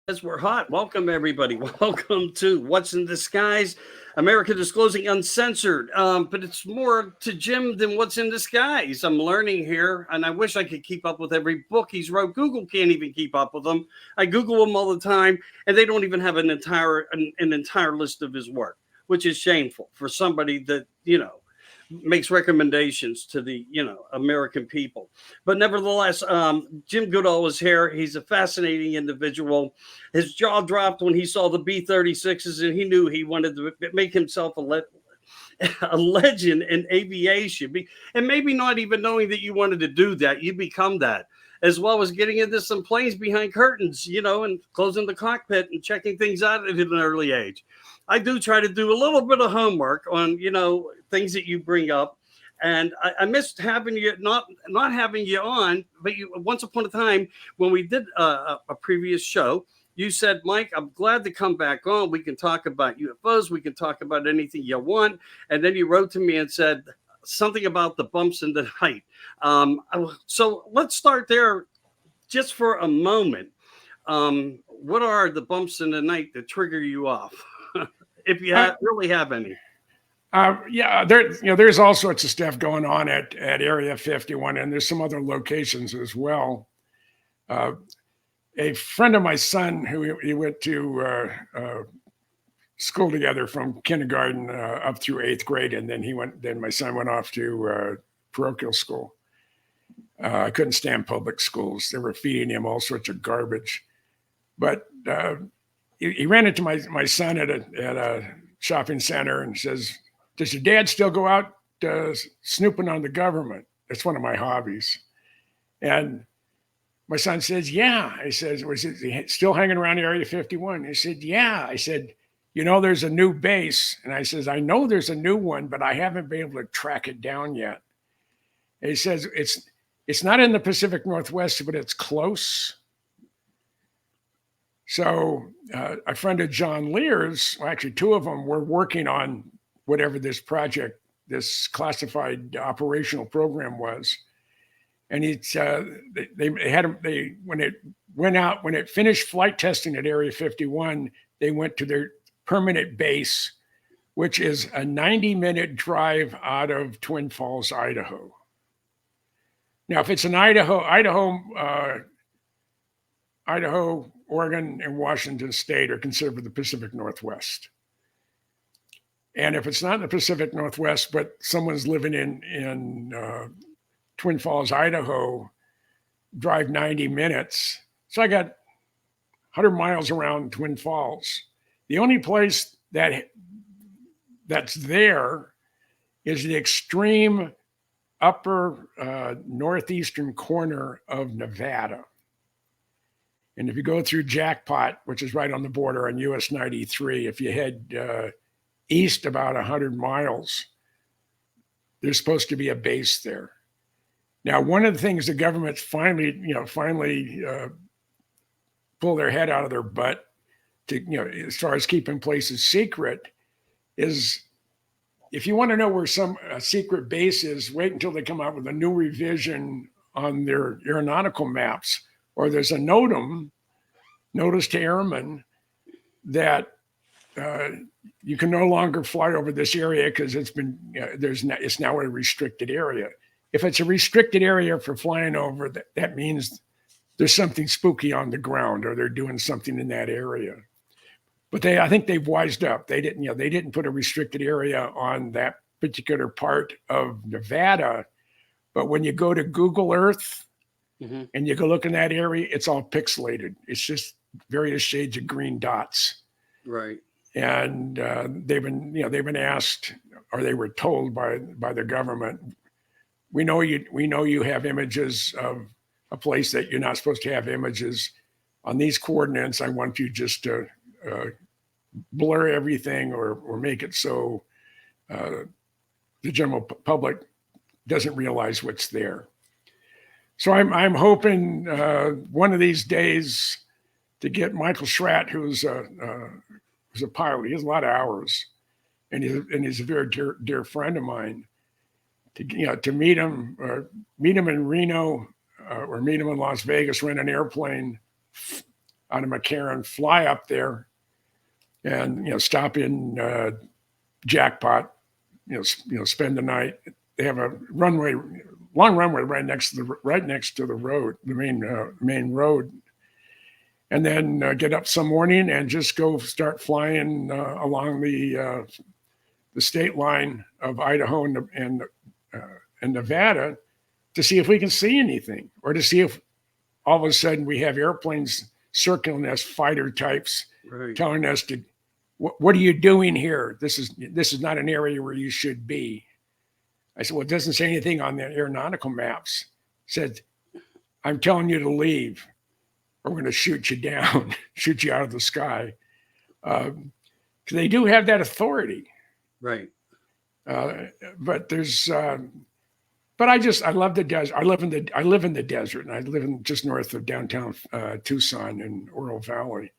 As we're hot, welcome everybody. Welcome to What's in Disguise, America Disclosing Uncensored. But it's more to Jim than What's in Disguise. I'm learning here, and I wish I could keep up with every book he's wrote. Google can't even keep up with them. I Google them all the time, and they don't even have an entire list of his work, which is shameful for somebody that makes recommendations to the American people. But nevertheless, Jim Goodall is here. He's a fascinating individual. His jaw dropped when he saw the B-36s, and he knew he wanted to make himself a legend in aviation. And maybe not even knowing that you wanted to do that, you become that. As well as getting into some planes behind curtains, and closing the cockpit and checking things out at an early age. I do try to do a little bit of homework on, things that you bring up. And I missed having you, not having you on, but once upon a time when we did a previous show, you said, Mike, I'm glad to come back on. We can talk about UFOs. We can talk about anything you want. And then you wrote to me and said something about the bumps in the night. So let's start there just for a moment. What are the bumps in the night that trigger you off? If you really have any. There's all sorts of stuff going on at Area 51, and there's some other locations as well. A friend of my son, who he went to school together from kindergarten up through 8th grade, and then my son went off to parochial school. I couldn't stand public schools. They were feeding him all sorts of garbage. But he ran into my son at a shopping center and says, "Does your dad still go out snooping on the government?" That's one of my hobbies. And my son says, "Yeah." I said, "Was he still hanging around Area 51?" He said, "Yeah." I said, "There's a new base." And I says, "I know there's a new one, but I haven't been able to track it down yet." And he says, it's not in the Pacific Northwest, but it's close. So a friend of John Lear's, well, actually two of them, were working on whatever this project, this classified operational program was. And when it finished flight testing at Area 51, they went to their permanent base, which is a 90-minute drive out of Twin Falls, Idaho. Now, if it's in Idaho, Oregon, and Washington State are considered the Pacific Northwest. And if it's not in the Pacific Northwest, but someone's living in Twin Falls, Idaho, drive 90 minutes. So I got 100 miles around Twin Falls. The only place that's there is the extreme upper northeastern corner of Nevada. And if you go through Jackpot, which is right on the border on US 93, if you head east about 100 miles, there's supposed to be a base there. Now, one of the things the government finally pull their head out of their butt to, as far as keeping places secret, is if you want to know where some secret base is, wait until they come out with a new revision on their aeronautical maps, or there's a notice to airmen that you can no longer fly over this area because it's now a restricted area. If it's a restricted area for flying over, that means there's something spooky on the ground, or they're doing something in that area. But I think they've wised up. They didn't put a restricted area on that particular part of Nevada. But when you go to Google Earth and you go look in that area, it's all pixelated. It's just various shades of green dots. Right. And they've been asked, or they were told by the government, we know you have images of a place that you're not supposed to have images on these coordinates. I want you just to blur everything or make it so the general public doesn't realize what's there. So I'm hoping one of these days to get Michael Schratt, who's a pilot. He has a lot of hours, and he's a very dear friend of mine. To meet him in Reno or meet him in Las Vegas, rent an airplane, out of McCarran, fly up there, and stop in Jackpot, spend the night. They have a long runway right next to the road, the main road, and then get up some morning and just go start flying along the state line of Idaho and Nevada to see if we can see anything, or to see if all of a sudden we have airplanes circling us, fighter types, right, telling us to, what are you doing here? This is not an area where you should be. I said, well, it doesn't say anything on the aeronautical maps. It said, I'm telling you to leave, or we're going to shoot you down, shoot you out of the sky. Because they do have that authority. right. But there's, but I love the desert. I live in the desert, and I live in just north of downtown Tucson in Oro Valley.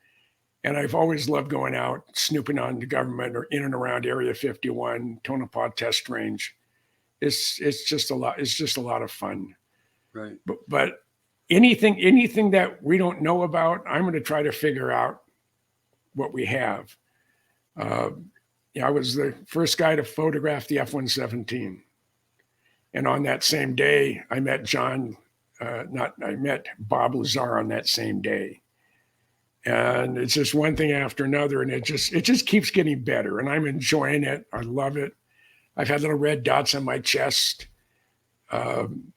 And I've always loved going out, snooping on the government or in and around Area 51, Tonopah Test Range. It's just a lot. It's just a lot of fun. Right. But anything that we don't know about, I'm going to try to figure out what we have. I was the first guy to photograph the F-117. And on that same day, I met Bob Lazar on that same day. And it's just one thing after another, and it just keeps getting better, and I'm enjoying it. I love it. I've had little red dots on my chest, and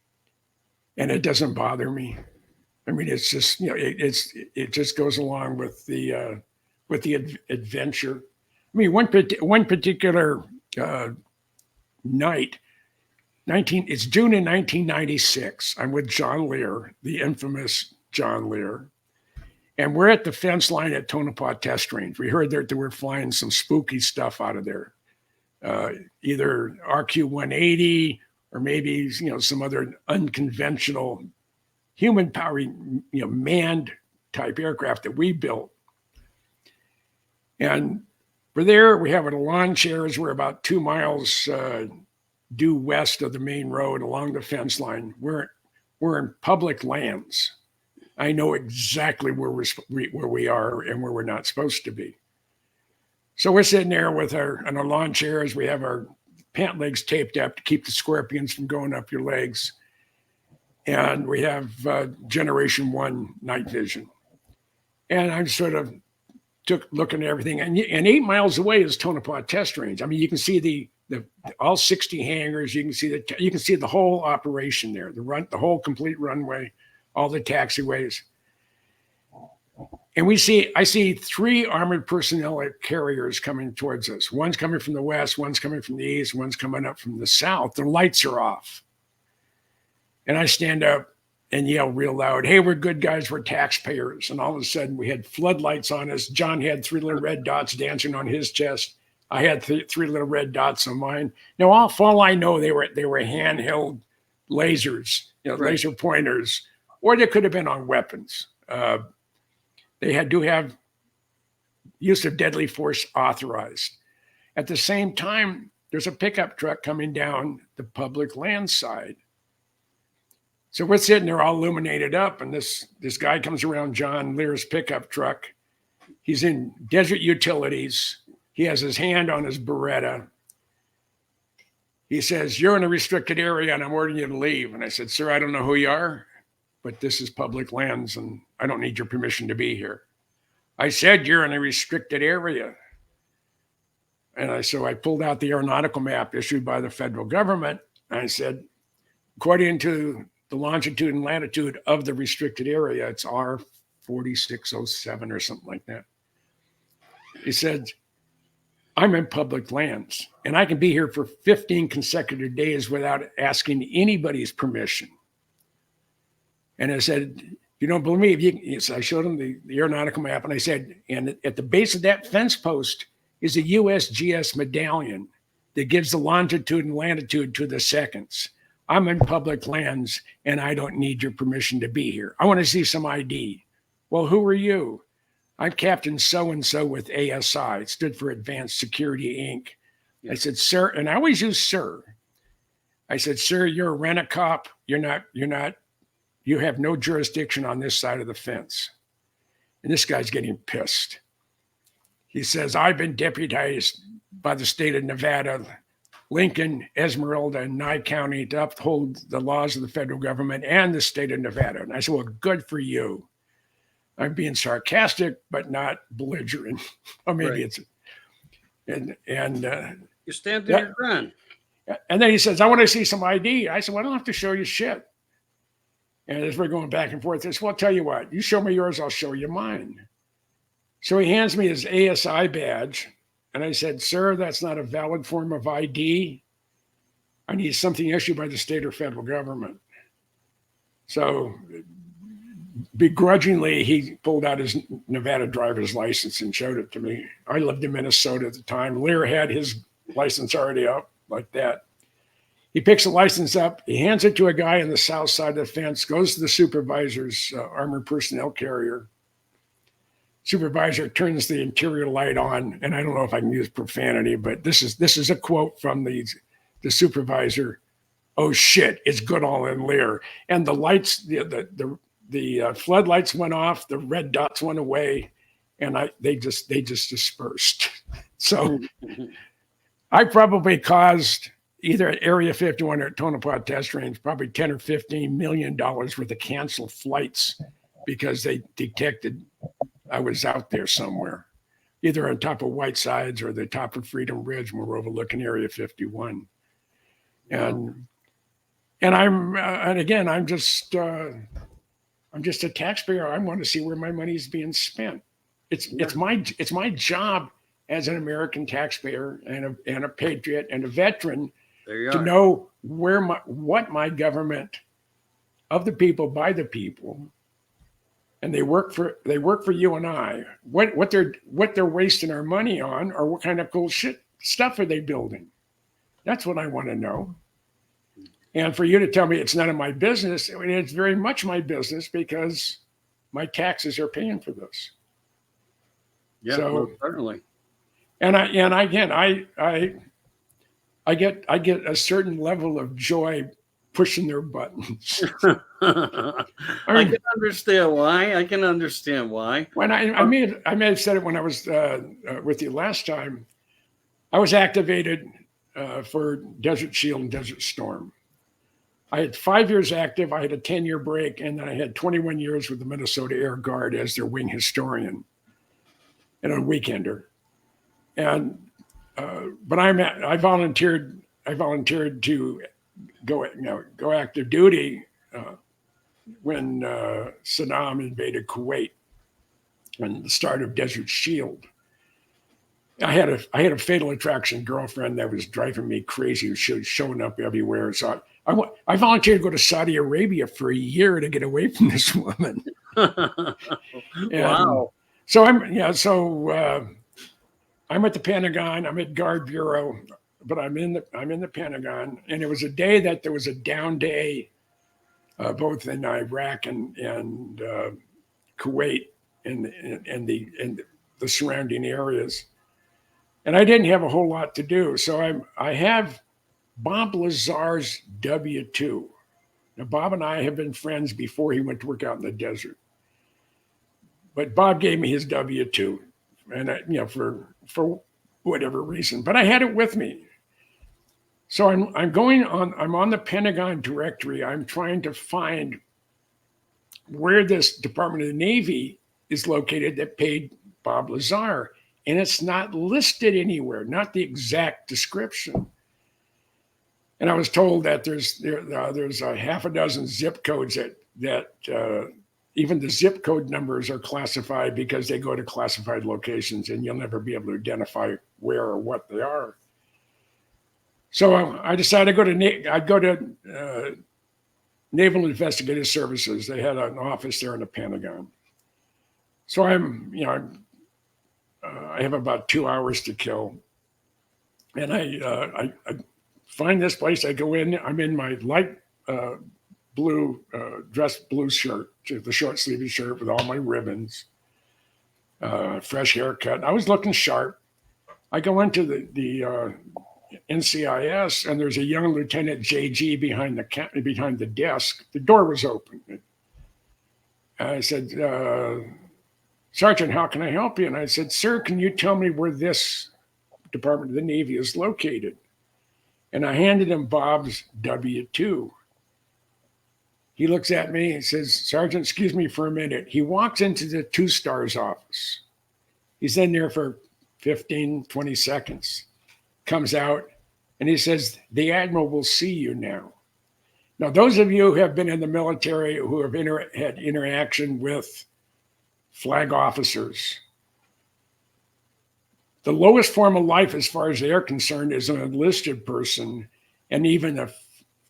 it doesn't bother me. I mean, it's just it just goes along with the adventure. I mean, one particular night, it's June in 1996. I'm with John Lear, the infamous John Lear. And we're at the fence line at Tonopah Test Range. We heard that they were flying some spooky stuff out of there, either RQ-180 or maybe some other unconventional human-powered, manned type aircraft that we built. And we're there. We have our lawn chairs. We're about 2 miles due west of the main road along the fence line. We're in public lands. I know exactly where we are and where we're not supposed to be. So we're sitting there on our lawn chairs. We have our pant legs taped up to keep the scorpions from going up your legs. And we have Generation 1 night vision. And I'm sort of looking at everything. And 8 miles away is Tonopah Test Range. I mean, you can see the all 60 hangars. You can see the whole operation there, the whole complete runway, all the taxiways. And I see 3 armored personnel carriers coming towards us. One's coming from the west, one's coming from the east, one's coming up from the south. The lights are off. And I stand up and yell real loud, hey, we're good guys, we're taxpayers. And all of a sudden we had floodlights on us. John had 3 little red dots dancing on his chest. I had 3 little red dots on mine. Now, for all I know, they were handheld lasers, Right. Laser pointers, or they could have been on weapons. They do have use of deadly force authorized. At the same time, there's a pickup truck coming down the public land side. So we're sitting there all illuminated up, and this guy comes around John Lear's pickup truck. He's in desert utilities. He has his hand on his Beretta. He says, you're in a restricted area, and I'm ordering you to leave. And I said, sir, I don't know who you are, but this is public lands, and I don't need your permission to be here. I said, you're in a restricted area. And so I pulled out the aeronautical map issued by the federal government. And I said, according to the longitude and latitude of the restricted area, it's R4607 or something like that. He said, I'm in public lands, and I can be here for 15 consecutive days without asking anybody's permission. And I said, you don't believe me? So I showed him the aeronautical map, and I said, and at the base of that fence post is a USGS medallion that gives the longitude and latitude to the seconds. I'm in public lands, and I don't need your permission to be here. I want to see some ID. Well, who are you? I'm Captain so-and-so with ASI. It stood for Advanced Security, Inc. Yeah. I said, sir, and I always use sir. I said, sir, you're a rent-a-cop. You have no jurisdiction on this side of the fence. And this guy's getting pissed. He says, I've been deputized by the state of Nevada, Lincoln, Esmeralda, and Nye County to uphold the laws of the federal government and the state of Nevada. And I said, well, good for you. I'm being sarcastic, but not belligerent. Or maybe it's, and you stand your ground. And then he says, I want to see some ID. I said, well, I don't have to show you shit. And as we're going back and forth, I said, well, I'll tell you what, you show me yours, I'll show you mine. So he hands me his ASI badge. And I said, sir, that's not a valid form of ID. I need something issued by the state or federal government. So begrudgingly, he pulled out his Nevada driver's license and showed it to me. I lived in Minnesota at the time. Lear had his license already up like that. He picks the license up. He hands it to a guy on the south side of the fence, goes to the supervisor's armored personnel carrier. Supervisor turns the interior light on, and I don't know if I can use profanity, but this is a quote from the supervisor. Oh shit, it's Goodall and Lear. And the lights, the floodlights went off, the red dots went away, and they just dispersed. So I probably caused either at Area 51 or at Tonopah Test Range probably $10 or $15 million worth of canceled flights because they detected I was out there somewhere, either on top of Whitesides or the top of Freedom Ridge when we're overlooking Area 51. And again, I'm just a taxpayer. I want to see where my money is being spent. It's my job as an American taxpayer and a patriot and a veteran to know what my government of the people by the people. And they work for you and I. What they're wasting our money on, or what kind of cool stuff are they building? That's what I want to know. And for you to tell me it's none of my business, I mean, it's very much my business because my taxes are paying for this. Yeah, so, certainly. And I get a certain level of joy pushing their buttons. I can understand why. When I may have said it when I was with you last time. I was activated for Desert Shield and Desert Storm. I had 5 years active. I had a 10-year break, and then I had 21 years with the Minnesota Air Guard as their wing historian and a weekender. And but I volunteered to go active duty when Saddam invaded Kuwait and the start of Desert Shield. I had a fatal attraction girlfriend that was driving me crazy. She was showing up everywhere. So I volunteered to go to Saudi Arabia for a year to get away from this woman. Wow. So I'm at the Pentagon. I'm at Guard Bureau, but I'm in the Pentagon. And it was a day that there was a down day, both in Iraq and Kuwait and the surrounding areas. And I didn't have a whole lot to do. So I have Bob Lazar's W-2. Now, Bob and I have been friends before he went to work out in the desert. But Bob gave me his W-2, and for whatever reason. But I had it with me. So I'm on the Pentagon directory. I'm trying to find where this Department of the Navy is located that paid Bob Lazar. And it's not listed anywhere, not the exact description. And I was told that there's a half a dozen zip codes that even the zip code numbers are classified because they go to classified locations, and you'll never be able to identify where or what they are. So I decided I'd go to Naval Investigative Services. They had an office there in the Pentagon. So I have about 2 hours to kill. And I find this place. I go in. I'm in my light blue dress blue shirt, the short sleeved shirt with all my ribbons, fresh haircut. I was looking sharp. I go into the NCIS, and there's a young Lieutenant JG behind the desk. The door was open. I said, Sergeant, how can I help you? And I said, sir, can you tell me where this Department of the Navy is located? And I handed him Bob's W-2. He looks at me and says, Sergeant, excuse me for a minute. He walks into the 2-star's office. He's in there for 15, 20 seconds, comes out, and he says, the Admiral will see you now. Now, those of you who have been in the military, who have had interaction with flag officers, the lowest form of life, as far as they're concerned, is an enlisted person, and even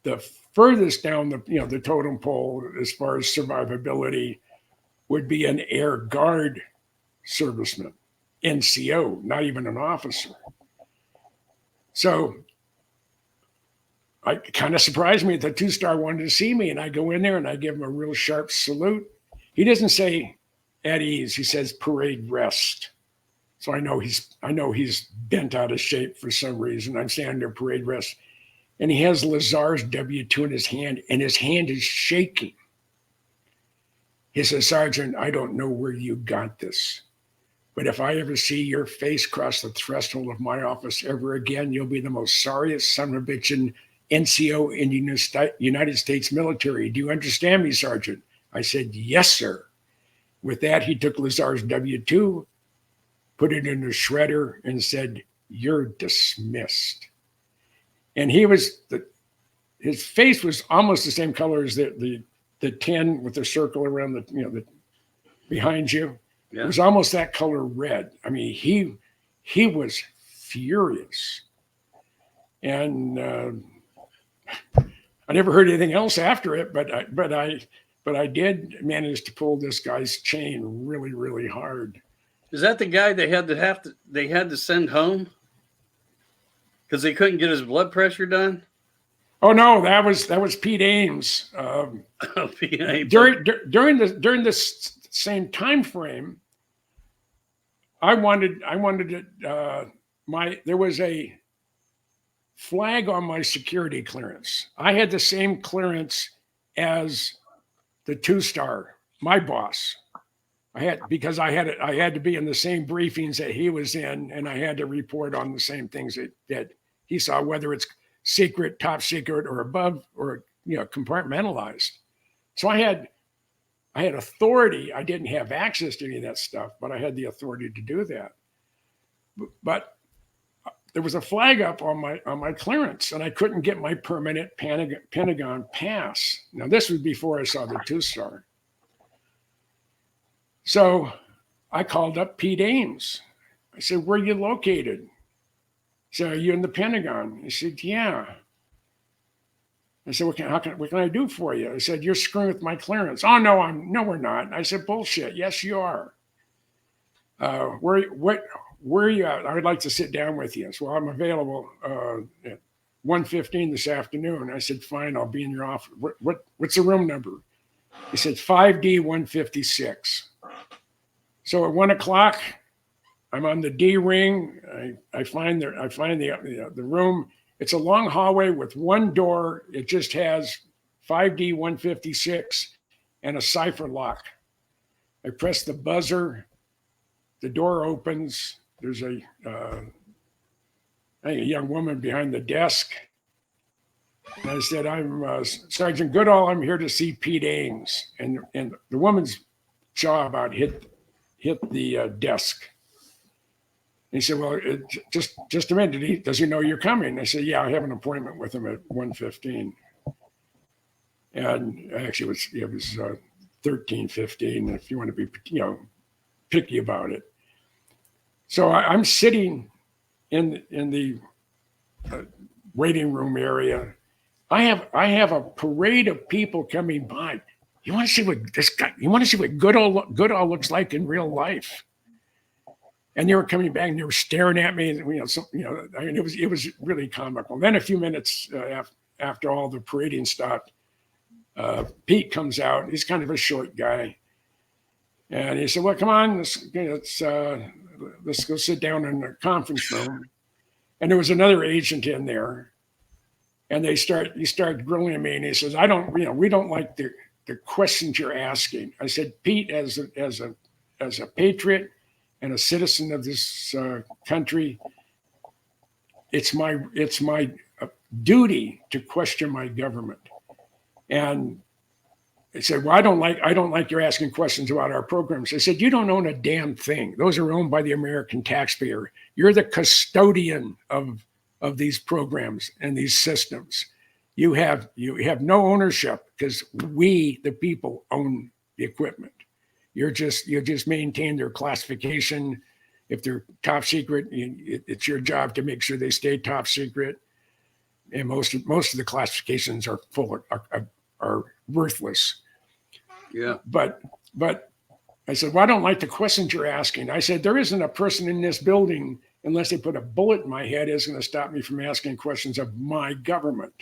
the furthest down the totem pole, as far as survivability, would be an Air Guard serviceman, NCO, not even an officer. So it kind of surprised me that the 2-star wanted to see me, and I go in there and I give him a real sharp salute. He doesn't say at ease, he says parade rest. So I know he's bent out of shape for some reason. I'm standing there parade rest, and he has Lazar's W-2 in his hand, and his hand is shaking. He says, Sergeant, I don't know where you got this, but if I ever see your face cross the threshold of my office ever again, you'll be the most sorriest son of a bitch in NCO in the United States military. Do you understand me, Sergeant? I said, yes, sir. With that, he took Lazar's W-2, put it in a shredder, and said, you're dismissed. And his face was almost the same color as the tin with the circle around the behind you. Yeah. It was almost that color red. I mean, he was furious. And I never heard anything else after it, but I did manage to pull this guy's chain really, really hard. Is that the guy they had to send home because they couldn't get his blood pressure done? Oh no, that was Pete Ames. Pete Ames. During this same time frame, I wanted there was a flag on my security clearance. I had the same clearance as the 2-star, my boss. I had to be in the same briefings that he was in, and I had to report on the same things that he saw, whether it's secret, top secret, or above, or compartmentalized. So I had authority. I didn't have access to any of that stuff, but I had the authority to do that. But there was a flag up on my clearance, and I couldn't get my permanent Pentagon pass. Now this was before I saw the 2-star. So I called up Pete Ames. I said, where are you located? He said, are you in the Pentagon? He said, yeah. I said, what can I do for you? I said, you're screwing with my clearance. Oh, no, we're not. I said, bullshit. Yes, you are. Where are you at? I would like to sit down with you. So I'm available at 1:15 this afternoon. I said, fine, I'll be in your office. What's the room number? He said, 5D 156. So at 1 o'clock, I'm on the D ring. I find the room. It's a long hallway with one door. It just has 5D 156 and a cipher lock. I press the buzzer. The door opens. There's a young woman behind the desk. And I said, I'm Sergeant Goodall. I'm here to see Pete Ames. And the woman's jaw about hit the desk. And he said, well, just a minute. Does he know you're coming? I said, yeah, I have an appointment with him at 1:15. And actually it was 13:15 if you want to be picky about it. So I'm sitting in the waiting room area. I have a parade of people coming by. You want to see what Goodall looks like in real life? And they were coming back and they were staring at me. It was really comical. Then a few minutes after all the parading stopped, Pete comes out. He's kind of a short guy, and he said, "Well, come on, let's go sit down in the conference room." And there was another agent in there, and he started grilling me, and he says, we don't like the questions you're asking. I said, Pete, as a as a patriot and a citizen of this country, it's my duty to question my government. And they said, well, I don't like you're asking questions about our programs. I said, you don't own a damn thing. Those are owned by the American taxpayer. You're the custodian of these programs and these systems. You have no ownership because we, the people, own the equipment. You just maintain their classification. If they're top secret, it's your job to make sure they stay top secret. And most of the classifications are are worthless. Yeah. But I said, well, I don't like the questions you're asking. I said, there isn't a person in this building, unless they put a bullet in my head, is going to stop me from asking questions of my government.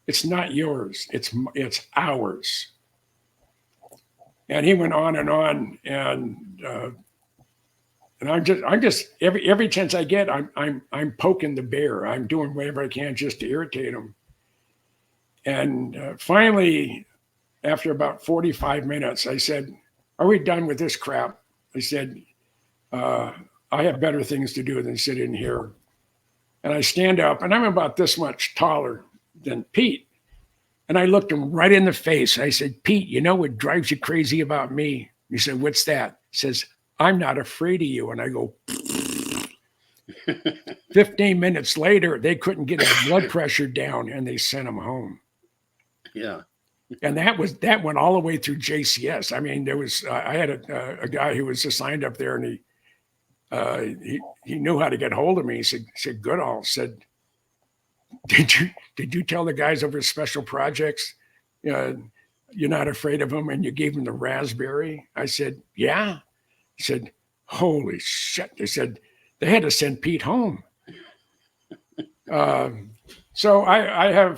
It's not yours. It's ours. And he went on, and I'm just every chance I get, I'm poking the bear. I'm doing whatever I can just to irritate him. And finally, after about 45 minutes, I said, are we done with this crap? I said, I have better things to do than sit in here. And I stand up, and I'm about this much taller than Pete. And I looked him right in the face. I said, Pete, you know what drives you crazy about me? He said, what's that? He says, I'm not afraid of you. And I go, 15 minutes later, they couldn't get his blood pressure down, and they sent him home. Yeah. And that went all the way through JCS. I mean, I had a guy who was assigned up there, and he knew how to get hold of me. He said Goodall said, did you tell the guys over at Special Projects, you're not afraid of them, and you gave them the raspberry? I said, yeah. He said, holy shit. They said they had to send Pete home. So I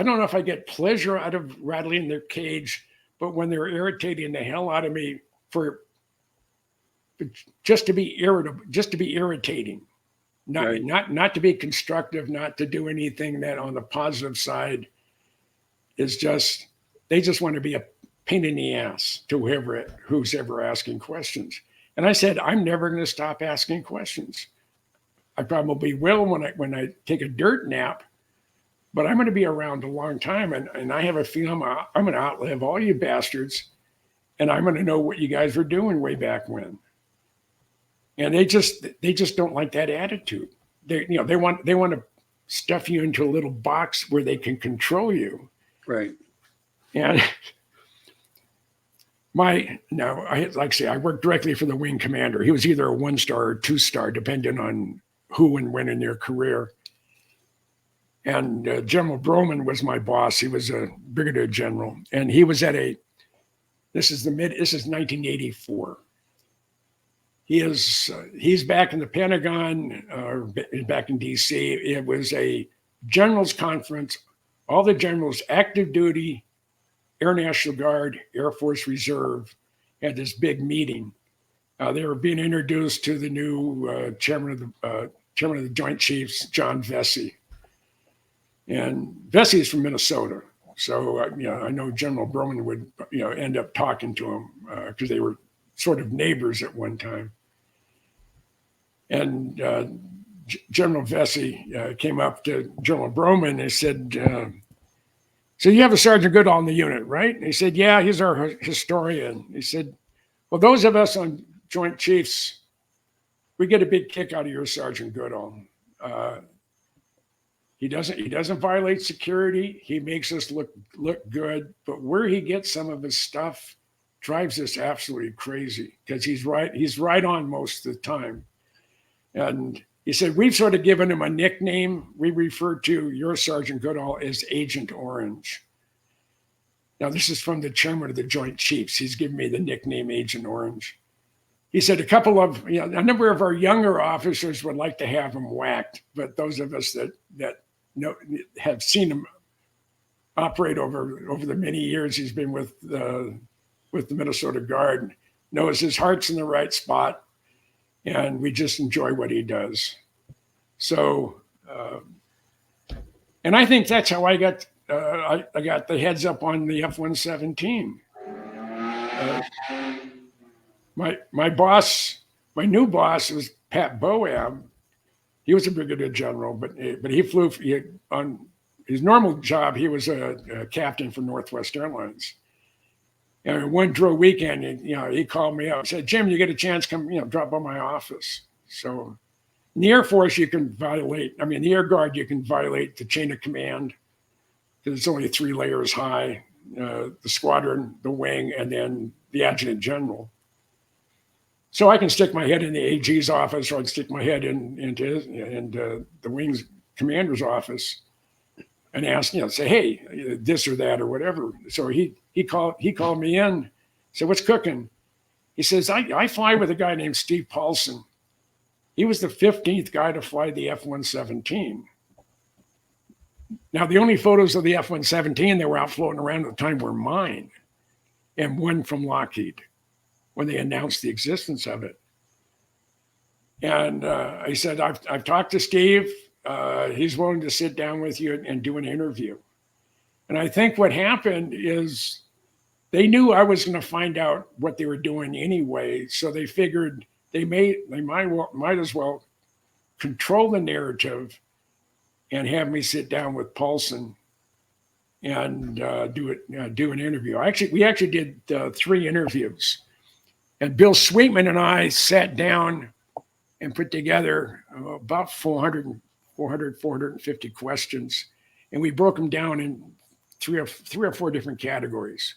don't know if I get pleasure out of rattling their cage, but when they're irritating the hell out of me just to be irritating, not to be constructive, not to do anything that on the positive side is they just want to be a pain in the ass to who's ever asking questions. And I said, I'm never going to stop asking questions. I probably will when I take a dirt nap. But I'm going to be around a long time, and I have a feeling I'm going to outlive all you bastards, and I'm going to know what you guys were doing way back when. And they just don't like that attitude. They want to stuff you into a little box where they can control you. Right. And I worked directly for the wing commander. He was either a 1-star or 2-star, depending on who and when in their career. And General Broman was my boss. He was a brigadier general, and he was this is 1984. He's back in the Pentagon, back in DC. It was a generals conference. All the generals, active duty, Air National Guard, Air Force Reserve, had this big meeting. They were being introduced to the new chairman of the Joint Chiefs, John Vesey. And Vesey is from Minnesota. So, I know General Broman would, end up talking to him because they were sort of neighbors at one time. And General Vesey came up to General Broman and said, so you have a Sergeant Goodall in the unit, right? And he said, yeah, he's our historian. He said, well, those of us on Joint Chiefs, we get a big kick out of your Sergeant Goodall. He doesn't violate security. He makes us look good, but where he gets some of his stuff drives us absolutely crazy because he's right on most of the time. And he said, we've sort of given him a nickname. We refer to your Sergeant Goodall as Agent Orange. Now, this is from the chairman of the Joint Chiefs. He's given me the nickname Agent Orange. He said a number of our younger officers would like to have him whacked, but those of us that have seen him operate over the many years he's been with the Minnesota Guard knows his heart's in the right spot, and we just enjoy what he does. So, and I think that's how I got the heads up on the F-117. my boss, my new boss was Pat Boab. He was a brigadier general, but he flew on his normal job. He was a captain for Northwest Airlines. And one drill weekend, he called me up and said, "Jim, you get a chance, come, drop by my office." So in the Air Force, you can violate, the Air Guard, you can violate the chain of command because it's only 3 layers high, the squadron, the wing, and then the adjutant general. So I can stick my head in the AG's office, or I can stick my head into the wing's commander's office and ask, say, "Hey, this or that or whatever." So he called me in, said, "What's cooking?" He says, I fly with a guy named Steve Paulson. He was the 15th guy to fly the F-117. Now, the only photos of the F-117 that were out floating around at the time were mine and one from Lockheed when they announced the existence of it. And I said, I've talked to Steve. He's willing to sit down with you and do an interview. And I think what happened is they knew I was going to find out what they were doing anyway. So they figured they might as well control the narrative and have me sit down with Paulson and do an interview. We actually did 3 interviews. And Bill Sweetman and I sat down and put together about 450 questions. And we broke them down in three or four different categories.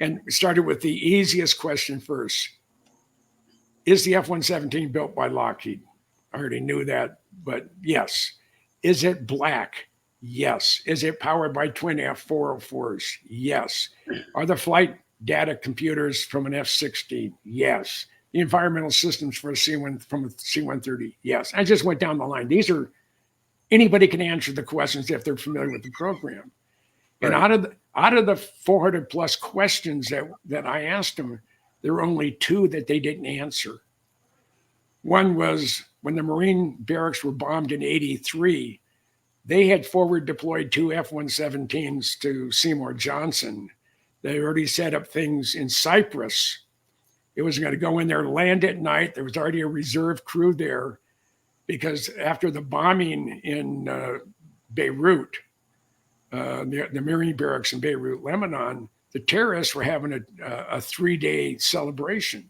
And we started with the easiest question first. Is the F-117 built by Lockheed? I already knew that, but yes. Is it black? Yes. Is it powered by twin F-404s? Yes. Are the flight data computers from an F-16? Yes. The environmental systems for a C-130? Yes. I just went down the line. Anybody can answer the questions if they're familiar with the program. Right. And out of the 400 plus questions that I asked them, there were only 2 that they didn't answer. One was when the Marine barracks were bombed in '83, they had forward deployed 2 F-117s to Seymour Johnson. They already set up things in Cyprus. It was going to go in there, land at night. There was already a reserve crew there because after the bombing in Beirut, the Marine barracks in Beirut, Lebanon, the terrorists were having a 3-day celebration.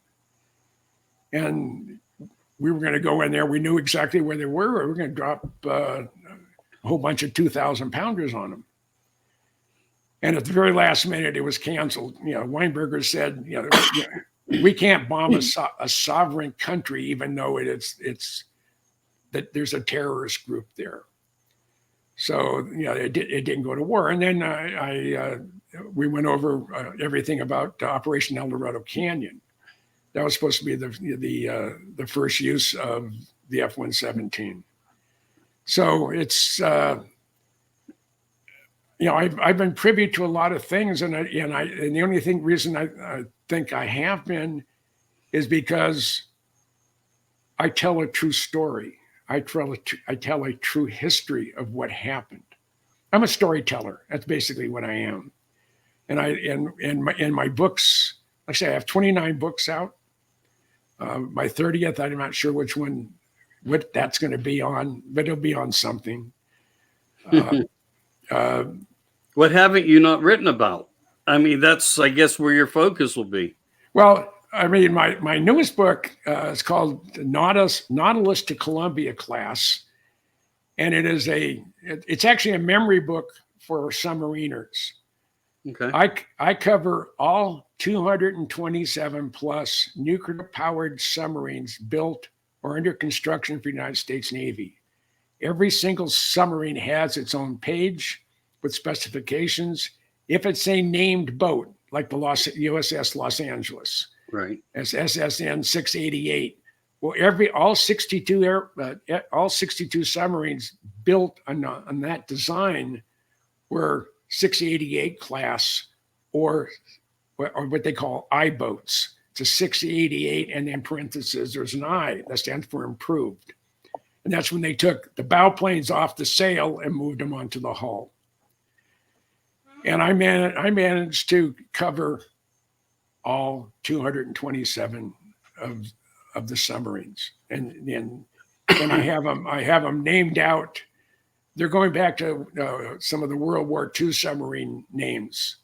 And we were going to go in there. We knew exactly where they were. We were going to drop a whole bunch of 2,000 pounders on them. And at the very last minute, it was canceled. Weinberger said, we can't bomb a sovereign country, even though it's that there's a terrorist group there. So, it didn't go to war. And then we went over everything about Operation El Dorado Canyon. That was supposed to be the first use of the F-117. So it's, I've been privy to a lot of things, and the only reason I think I have been is because I tell a true story. I tell a true history of what happened. I'm a storyteller. That's basically what I am. And in my books, like I say, I have 29 books out. My 30th, I'm not sure what that's going to be on, but it'll be on something. What haven't you not written about? That's, I guess, where your focus will be. Well, my newest book is called Nautilus to Columbia Class. And it's actually a memory book for submariners. Okay. I cover all 227 plus nuclear powered submarines built or under construction for the United States Navy. Every single submarine has its own page with specifications. If it's a named boat, like the USS Los Angeles, right, as SSN 688. Well, all 62 submarines built on that design were 688 class or what they call I boats. It's a 688, and then parentheses, there's an I that stands for improved. And that's when they took the bow planes off the sail and moved them onto the hull. And I managed to cover all 227 of the submarines, and I have them named out. They're going back to some of the World War II submarine names,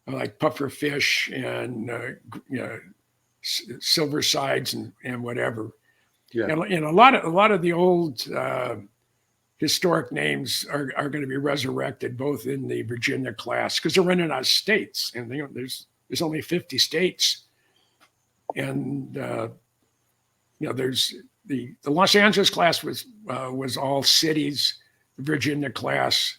like Pufferfish and Silver Sides and whatever. Yeah. And a lot of the old historic names are going to be resurrected, both in the Virginia class, because they're running out of states, and there's only 50 states, and there's the Los Angeles class was all cities. The Virginia class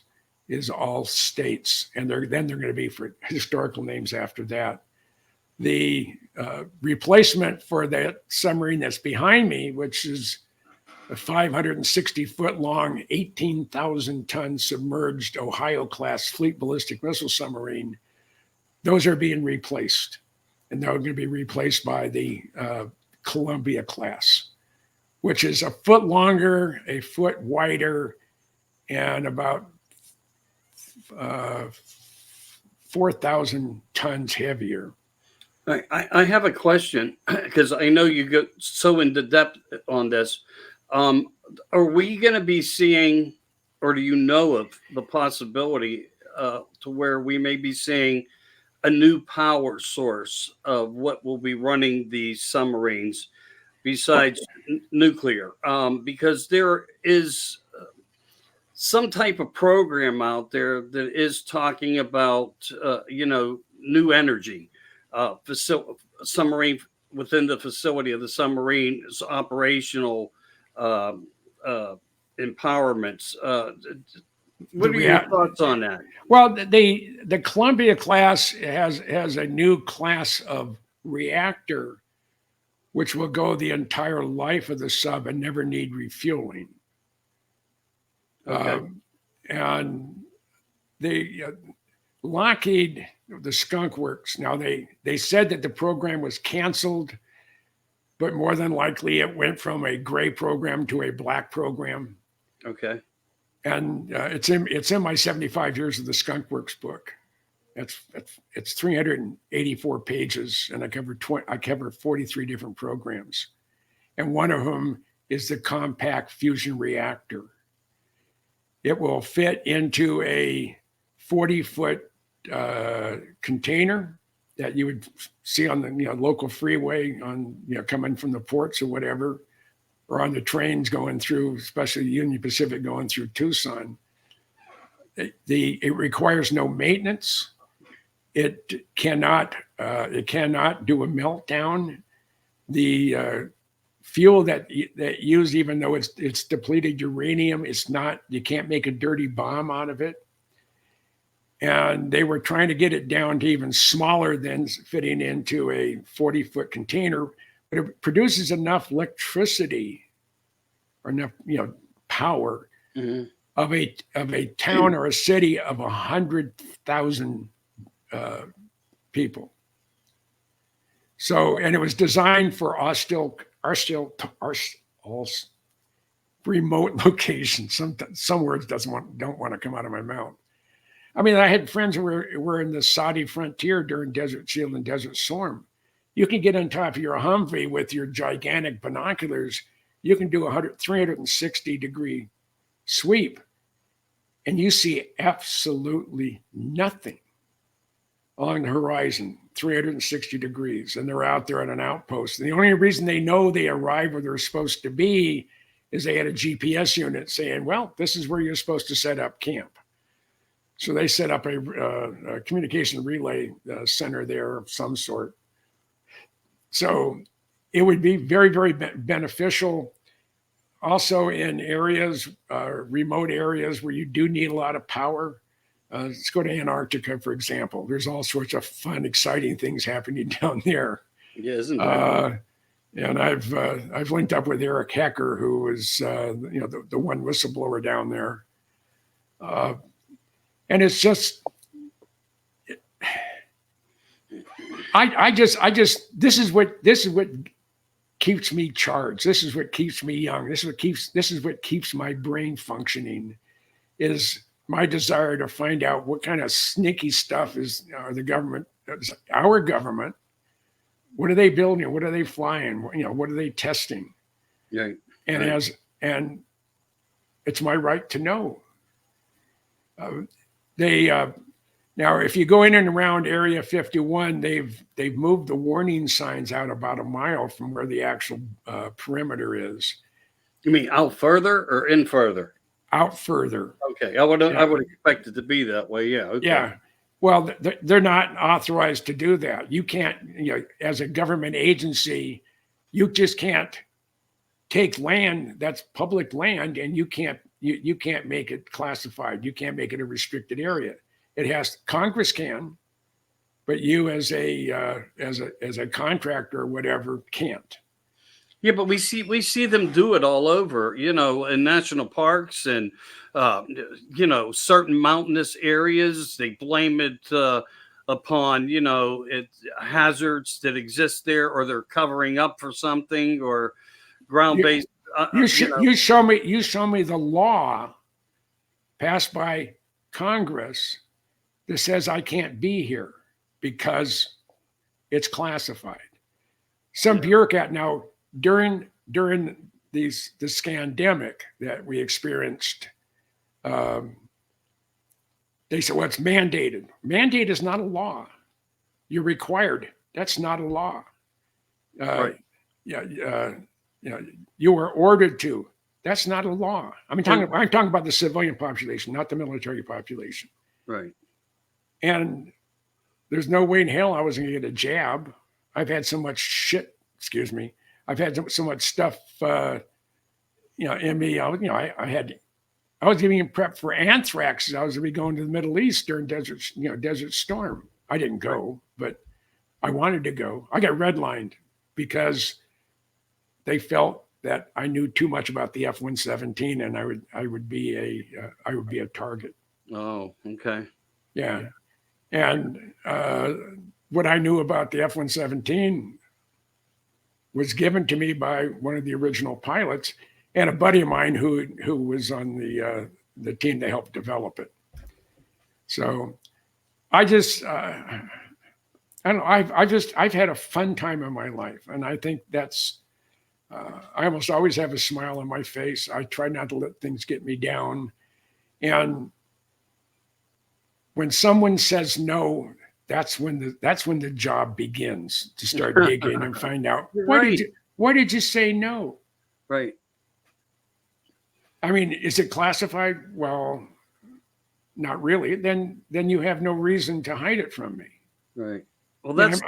is all states, and they're going to be for historical names after that. The replacement for that submarine that's behind me, which is a 560-foot long, 18,000-ton submerged Ohio-class fleet ballistic missile submarine, those are being replaced, and they're going to be replaced by the Columbia class, which is a foot longer, a foot wider, and about 4,000 tons heavier. I have a question, because I know you go so into depth on this. Are we going to be seeing, or do you know of the possibility to where we may be seeing a new power source of what will be running these submarines besides nuclear? Because there is some type of program out there that is talking about, new energy. Submarine within the facility of the submarine is operational empowerments. What are your thoughts on that? Well, the Columbia class has a new class of reactor, which will go the entire life of the sub and never need refueling. Okay. And Lockheed, the Skunk Works, now they said that the program was canceled, but more than likely it went from a gray program to a black program. Okay. And it's in my 75 Years of the Skunk Works book. It's 384 pages, and I cover 43 different programs, and one of them is the compact fusion reactor. It will fit into a 40-foot container that you would see on the local freeway on coming from the ports or whatever, or on the trains going through, especially Union Pacific going through Tucson. It requires no maintenance. It cannot do a meltdown. The fuel that used, even though it's depleted uranium, you can't make a dirty bomb out of it. And they were trying to get it down to even smaller than fitting into a 40-foot container, but it produces enough electricity or enough power of a town or a city of 100,000 people. So, and it was designed for our remote locations. Some words don't want to come out of my mouth. I mean, I had friends who were in the Saudi frontier during Desert Shield and Desert Storm. You can get on top of your Humvee with your gigantic binoculars. You can do 360-degree sweep, and you see absolutely nothing along the horizon, 360 degrees, and they're out there on an outpost. And the only reason they know they arrived where they're supposed to be is they had a GPS unit saying, well, this is where you're supposed to set up camp. So they set up a communication relay center there of some sort. So it would be very, very beneficial. Also in areas, remote areas where you do need a lot of power. Let's go to Antarctica, for example. There's all sorts of fun, exciting things happening down there. Yeah, isn't there? And I've linked up with Eric Hecker, who is the one whistleblower down there. And it's just, this is what keeps me charged. This is what keeps me young. This is what keeps my brain functioning, is my desire to find out what kind of sneaky stuff our government What are they building? What are they flying? What are they testing? Right. And right. and it's my right to know. Now, if you go in and around Area 51, they've moved the warning signs out about a mile from where the actual perimeter is. You mean out further or in further? Out further. Okay, I would expect it to be that way. Yeah. Okay. Yeah. Well, they're not authorized to do that. You can't, as a government agency, you just can't take land that's public land and you can't make it classified. You can't make it a restricted area. Congress can, but you as a contractor or whatever can't. Yeah, but we see them do it all over, in national parks and certain mountainous areas. They blame it upon hazards that exist there, or they're covering up for something, or ground based. You show me the law passed by Congress that says I can't be here because it's classified. Some bureaucrat now during this scandemic that we experienced, they said, well, it's mandated. Mandate is not a law. You're required. That's not a law. Right. You were ordered to. That's not a law. I'm talking about the civilian population, not the military population. Right. And there's no way in hell I was going to get a jab. I've had so much shit. Excuse me. I've had so much stuff, in me. I was getting prep for anthrax as I was going to be going to the Middle East during Desert Storm. I didn't go, but I wanted to go. I got redlined because they felt that I knew too much about the F-117 and I would be a target. Oh, okay. Yeah. And what I knew about the F-117 was given to me by one of the original pilots and a buddy of mine who was on the team that helped develop it. So I just, I don't know, I've had a fun time in my life. And I think that's, I almost always have a smile on my face. I try not to let things get me down. And when someone says no, that's when the job begins to start digging and find out why did you say no? Right. I mean, is it classified? Well, not really. Then you have no reason to hide it from me. Right. Well, that's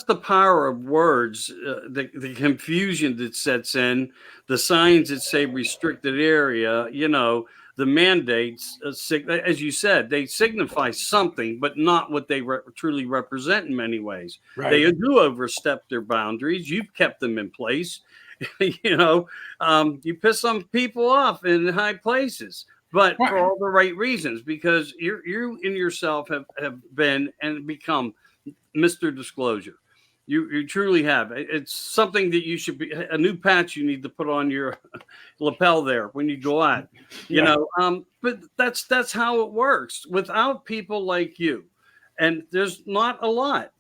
the power of words, the confusion that sets in, the signs that say restricted area, the mandates, as you said, they signify something, but not what they truly represent in many ways. Right. They do overstep their boundaries. You've kept them in place. You piss some people off in high places, but for all the right reasons, because you in yourself have been and become Mr. Disclosure. You truly have. It's something that you should be, a new patch you need to put on your lapel there when you go out, but that's how it works. Without people like you, and there's not a lot,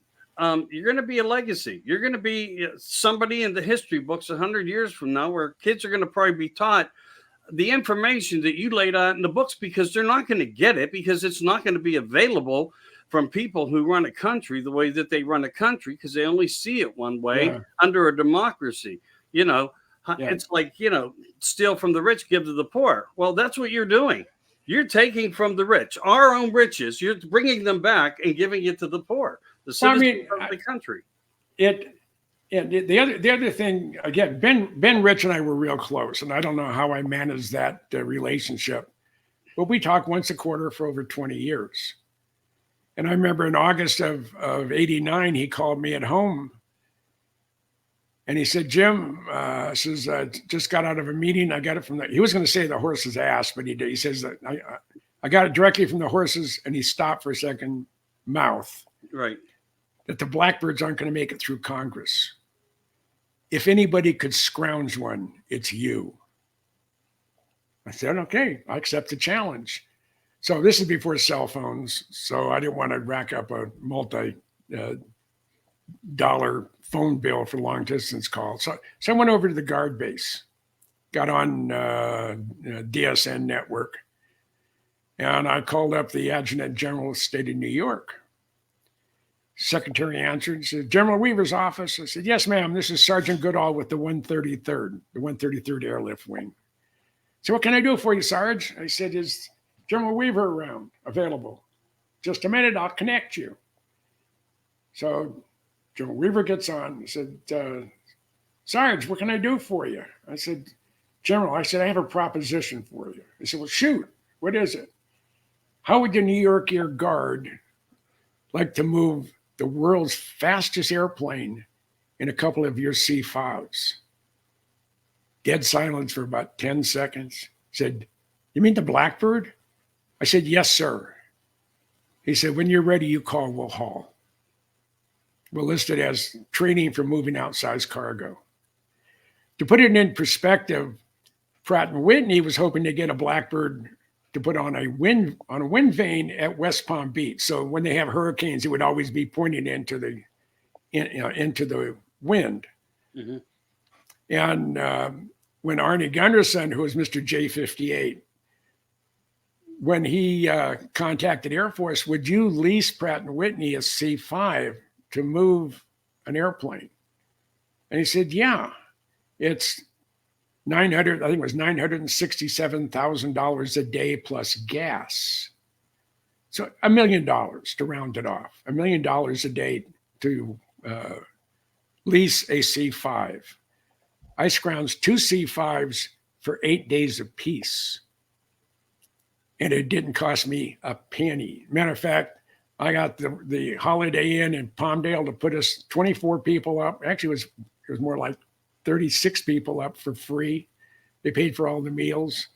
you're going to be a legacy. You're going to be somebody in the history books 100 years from now, where kids are going to probably be taught the information that you laid out in the books, because they're not going to get it, because it's not going to be available from people who run a country the way that they run a country, because they only see it one way under a democracy. It's like, steal from the rich, give to the poor. Well, that's what you're doing. You're taking from the rich, our own riches. You're bringing them back and giving it to the poor, the citizens of the country. The other thing, again, Ben Rich and I were real close, and I don't know how I managed that relationship, but we talk once a quarter for over 20 years. And I remember in August of 89, he called me at home and he said, Jim, just got out of a meeting. I got it from he was going to say the horse's ass, but he says that I got it directly from the horse's, and he stopped for a second, mouth. Right. That the Blackbirds aren't going to make it through Congress. If anybody could scrounge one, it's you. I said, okay, I accept the challenge. So this is before cell phones, so I didn't want to rack up a multi-dollar phone bill for long distance calls. So I went over to the guard base, got on DSN network, and I called up the Adjutant General of the State of New York. Secretary answered and said, General Weaver's office. I said, yes, ma'am. This is Sergeant Goodall with the 133rd Airlift Wing. So what can I do for you, Sarge? I said, is General Weaver around, available? Just a minute, I'll connect you. So General Weaver gets on. He said, Sarge, what can I do for you? I said, General, I have a proposition for you. He said, well, shoot, what is it? How would the New York Air Guard like to move the world's fastest airplane in a couple of your C-5s? Dead silence for about 10 seconds. Said, you mean the Blackbird? I said, yes, sir. He said, when you're ready, you call, we'll haul. We'll list it as training for moving outsized cargo. To put it in perspective, Pratt & Whitney was hoping to get a Blackbird to put on a wind vane at West Palm Beach. So when they have hurricanes, it would always be pointing into the wind. Mm-hmm. And when Arnie Gunderson, who was Mr. J-58, when he contacted Air Force, would you lease Pratt & Whitney a C-5 to move an airplane? And he said, yeah, it's $967,000 a day plus gas. So $1 million to round it off, $1 million a day to lease a C-5. I scrounged 2 C-5s for 8 days apiece. And it didn't cost me a penny. Matter of fact, I got the Holiday Inn in Palmdale to put us 24 people up. Actually, it was more like 36 people up for free. They paid for all the meals.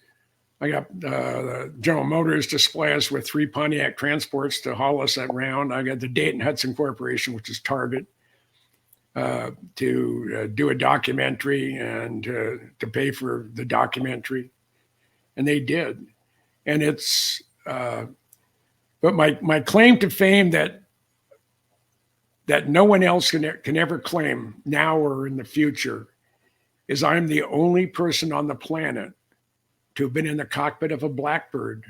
I got the General Motors to supply us with 3 Pontiac transports to haul us around. I got the Dayton Hudson Corporation, which is Target, to do a documentary and to pay for the documentary. And they did. And it's, but my claim to fame that no one else can ever claim now or in the future is I'm the only person on the planet to have been in the cockpit of a Blackbird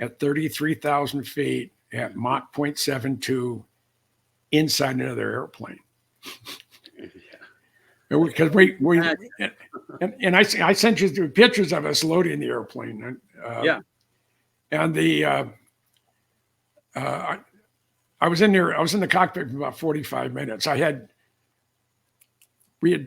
at 33,000 feet at Mach 0.72 inside another airplane. Because I sent you pictures of us loading the airplane. And I was in the cockpit for about 45 minutes. We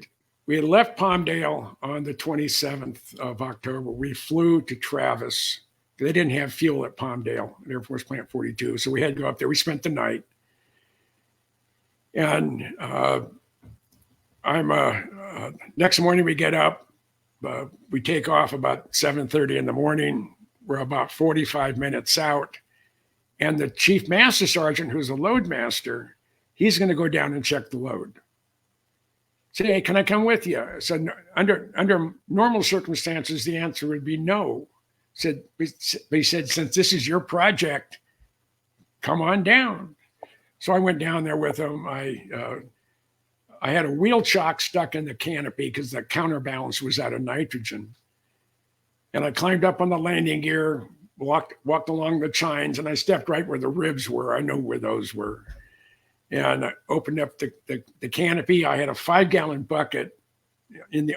had left Palmdale on the 27th of October. We flew to Travis. They didn't have fuel at Palmdale, Air Force Plant 42. So we had to go up there. We spent the night. And next morning we get up. We take off about 7:30 in the morning. We're about 45 minutes out. And the chief master sergeant, who's a load master, he's going to go down and check the load. Say, hey, can I come with you? So under normal circumstances, the answer would be no. But he said, since this is your project, come on down. So I went down there with him. I had a wheel chock stuck in the canopy because the counterbalance was out of nitrogen. And I climbed up on the landing gear, walked along the chines, and I stepped right where the ribs were. I know where those were. And I opened up the canopy. I had a 5-gallon bucket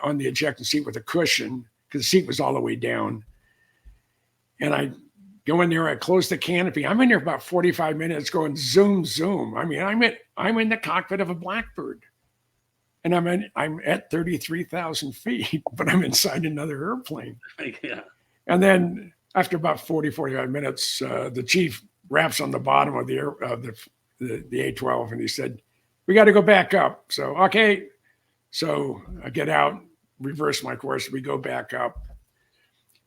on the ejector seat with a cushion because the seat was all the way down. And I go in there, I close the canopy. I'm in there about 45 minutes going zoom, zoom. I mean, I'm in the cockpit of a Blackbird. And I'm at 33,000 feet, but I'm inside another airplane. Yeah. And then after about 45 minutes, the chief raps on the bottom of the A-12, and he said, we got to go back up. So, okay. So I get out, reverse my course. We go back up.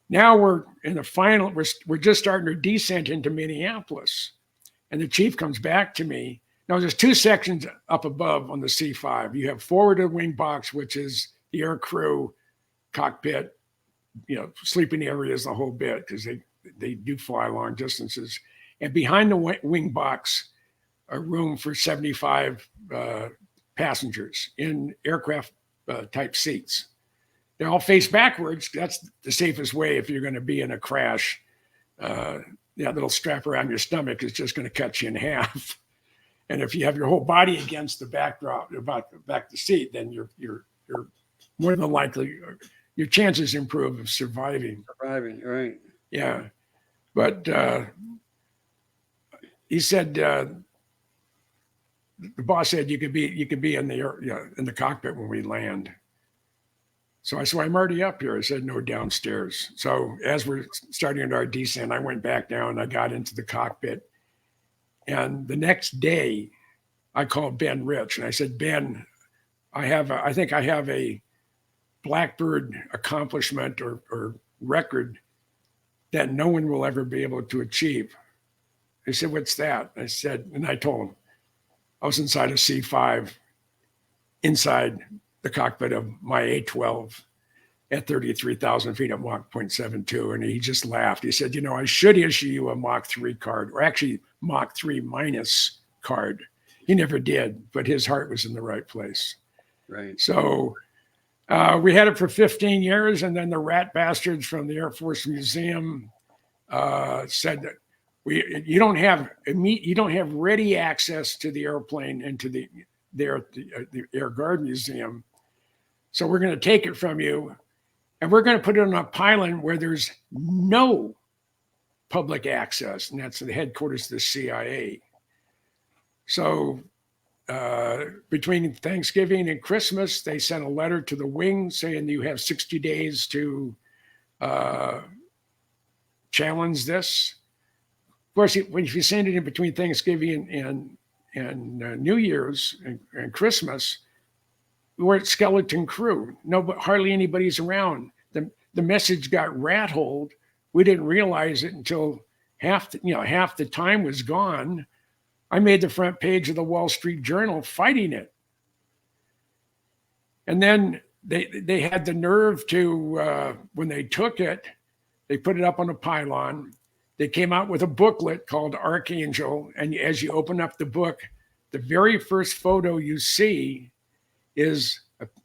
Now we're in the final, we're just starting our descent into Minneapolis. And the chief comes back to me. Now there's 2 sections up above on the C-5. You have forward of the wing box, which is the air crew cockpit, sleeping areas, the whole bit, because they do fly long distances. And behind the wing box, a room for 75 passengers in aircraft type seats. They all face backwards. That's the safest way if you're going to be in a crash. That little strap around your stomach is just going to cut you in half. And if you have your whole body against the backdrop, about the back of the seat, then you're more than likely, your chances improve of surviving. Surviving, right? Yeah, but he said the boss said you could be in the cockpit when we land. So I said, I'm already up here. I said, no, downstairs. So as we're starting our descent, I went back down. I got into the cockpit. And the next day, I called Ben Rich. And I said, Ben, I think I have a Blackbird accomplishment or record that no one will ever be able to achieve. He said, what's that? I said, and I told him, I was inside a C5, inside the cockpit of my A-12 at 33,000 feet at Mach 0.72. And he just laughed. He said, I should issue you a Mach 3 card, or actually Mach 3 minus card. He never did, but his heart was in the right place. Right. So we had it for 15 years. And then the rat bastards from the Air Force Museum said that you don't have ready access to the airplane and to the Air Guard Museum. So we're going to take it from you, and we're going to put it on a pylon where there's no public access, and that's the headquarters of the CIA. So between Thanksgiving and Christmas, they sent a letter to the wing saying you have 60 days to challenge this. Of course, if you send it in between Thanksgiving and New Year's and Christmas, we're at skeleton crew. Hardly anybody's around. The message got rat-holed. We didn't realize it until half the time was gone. I made the front page of the Wall Street Journal fighting it. And then they had the nerve to, when they took it, they put it up on a pylon. They came out with a booklet called Archangel. And as you open up the book, the very first photo you see is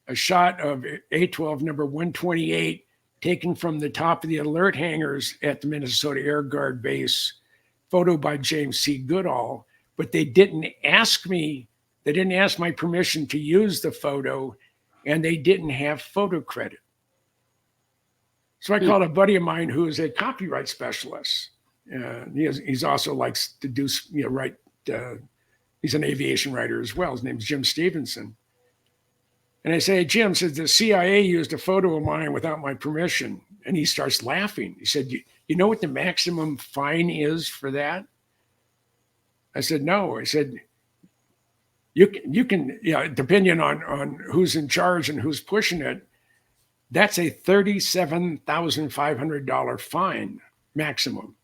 a shot of A-12 number 128 taken from the top of the alert hangars at the Minnesota Air Guard base, photo by James C. Goodall. But they didn't ask my permission to use the photo, and they didn't have photo credit. So I called a buddy of mine who is a copyright specialist. He's also likes to do, write, he's an aviation writer as well. His name's Jim Stevenson. And I say, Jim, says the CIA used a photo of mine without my permission. And he starts laughing. He said, you know what the maximum fine is for that? I said, no. I said, you can, depending on who's in charge and who's pushing it, that's a $37,500 fine maximum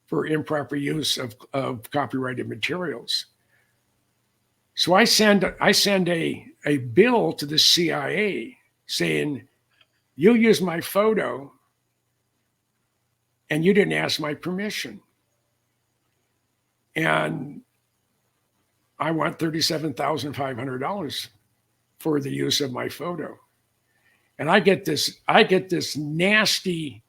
for improper use of copyrighted materials. So I send a bill to the CIA saying, you used my photo and you didn't ask my permission. And I want $37,500 for the use of my photo. And I get this nasty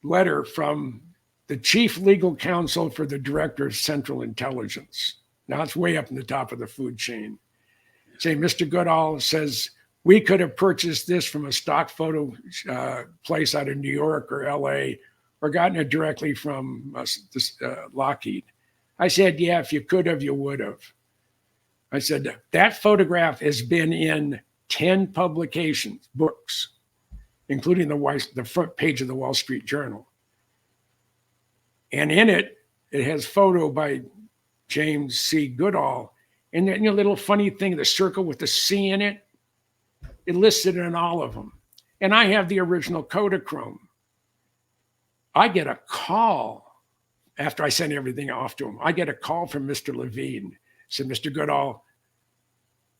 letter from the chief legal counsel for the director of Central Intelligence. Now it's way up in the top of the food chain. Say, Mr. Goodall says, we could have purchased this from a stock photo place out of New York or LA, or gotten it directly from Lockheed. I said, yeah, if you could have, you would have. I said, that photograph has been in 10 publications, books, including the front page of the Wall Street Journal. And in it, it has photo by James C. Goodall. And the little funny thing, the circle with the C in it, it listed in all of them. And I have the original Kodachrome. I get a call after I send everything off to him. I get a call from Mr. Levine. Said, Mr. Goodall,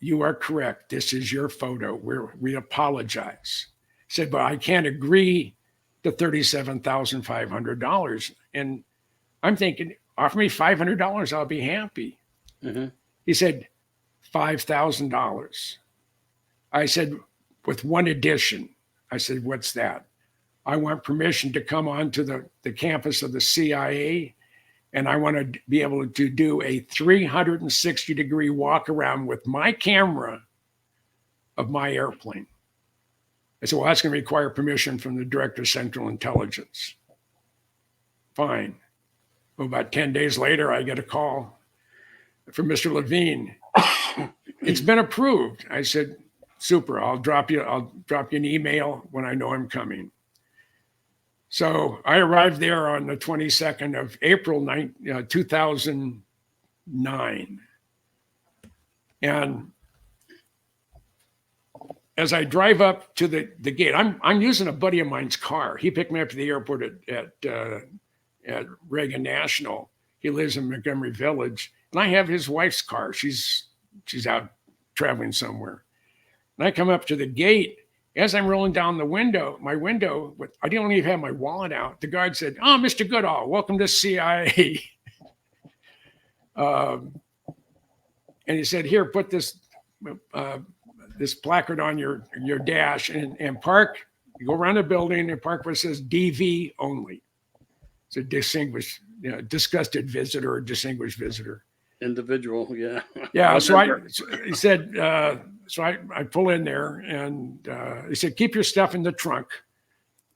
you are correct. This is your photo. We apologize. Said, but I can't agree to $37,500. And I'm thinking, offer me $500, I'll be happy. Mm-hmm. He said, $5,000. I said, with one addition. I said, what's that? I want permission to come onto the campus of the CIA, and I want to be able to do a 360-degree walk around with my camera of my airplane. I said, well, that's going to require permission from the Director of Central Intelligence. Fine. Well, about 10 days later, I get a call from Mr. Levine. It's been approved. I said, super, I'll drop you an email when I know I'm coming. So I arrived there on the 22nd of April, 2009. And as I drive up to the gate, I'm using a buddy of mine's car. He picked me up at the airport at Reagan National. He lives in Montgomery Village, and I have his wife's car. She's out traveling somewhere. And I come up to the gate. As I'm rolling down my window, I didn't even have my wallet out. The guard said, "Oh, Mr. Goodall, welcome to CIA." And he said, "Here, put this placard on your dash and park. You go around the building and park where it says DV only. It's a disgusted visitor or distinguished visitor. Individual, yeah. Yeah. He said. So I pull in there, and he said, "Keep your stuff in the trunk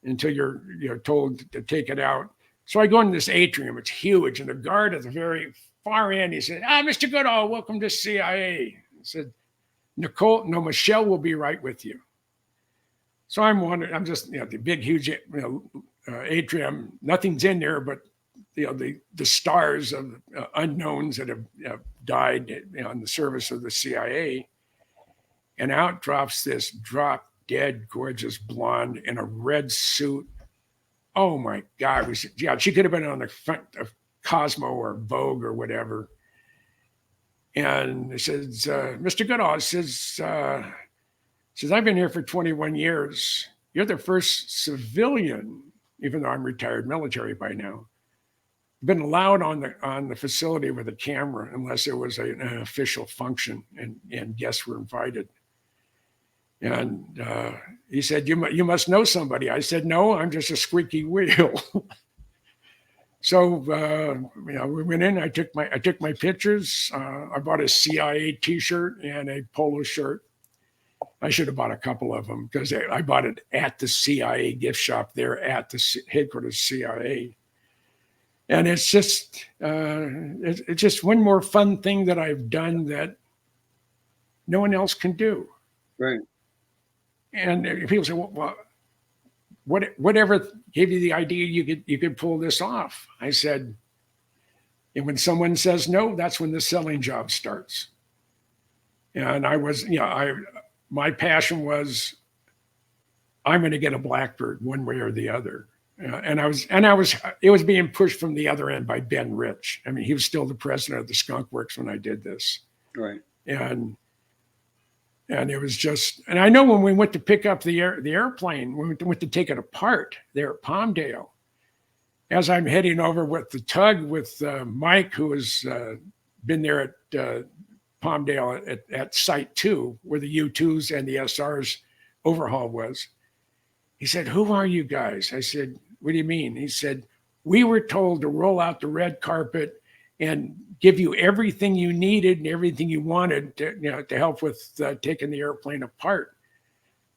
until you're told to take it out." So I go into this atrium. It's huge, and the guard at the very far end, he said, "Mr. Goodall, welcome to CIA." I said, Michelle will be right with you. So I'm wondering, I'm just, the big, huge, atrium. Nothing's in there, but the stars of unknowns that have died in the service of the CIA. And out drops this drop-dead gorgeous blonde in a red suit. Oh my God! She could have been on the front of Cosmo or Vogue or whatever. And it says, "Mr. Goodall," says, "I've been here for 21 years. You're the first civilian, even though I'm retired military by now, been allowed on the facility with a camera unless there was an official function and guests were invited." And he said, you must know somebody. I said, "No, I'm just a squeaky wheel." So we went in. I took my pictures. I bought a CIA T-shirt and a polo shirt. I should have bought a couple of them because I bought it at the CIA gift shop there at the headquarters CIA. And it's just one more fun thing that I've done that no one else can do. Right. And people say, "Well, whatever gave you the idea you could pull this off?" I said, and when someone says no, that's when the selling job starts. And my passion was, I'm going to get a Blackbird one way or the other. It was being pushed from the other end by Ben Rich. I mean, he was still the president of the Skunk Works when I did this. Right. And it was just, and I know when we went to pick up the airplane, we went to take it apart there at Palmdale. As I'm heading over with the tug with Mike, who has been there at Palmdale at Site 2, where the U-2s and the SRs overhaul was. He said, "Who are you guys?" I said, "What do you mean?" He said, "We were told to roll out the red carpet and give you everything you needed and everything you wanted to help with taking the airplane apart."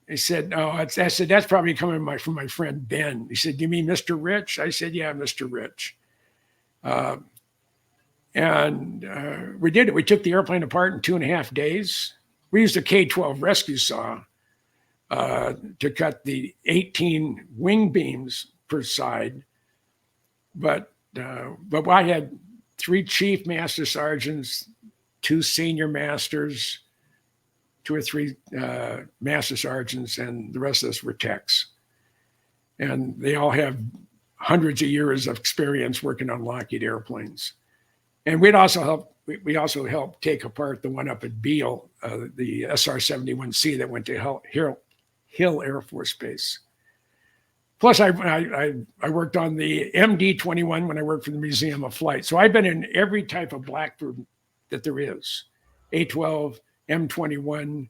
He said, "Oh," I said, "That's probably coming from my friend Ben." He said, "Do you mean Mr. Rich?" I said, "Yeah, Mr. Rich." We did it. We took the airplane apart in 2.5 days. We used a K-12 rescue saw to cut the 18 wing beams per side. But I had 3 chief master sergeants, 2 senior masters, 2 or 3 master sergeants, and the rest of us were techs. And they all have hundreds of years of experience working on Lockheed airplanes. And we also helped take apart the one up at Beale, the SR-71C that went to Hill Air Force Base. Plus, I worked on the MD-21 when I worked for the Museum of Flight. So I've been in every type of Blackbird that there is. A-12, M21,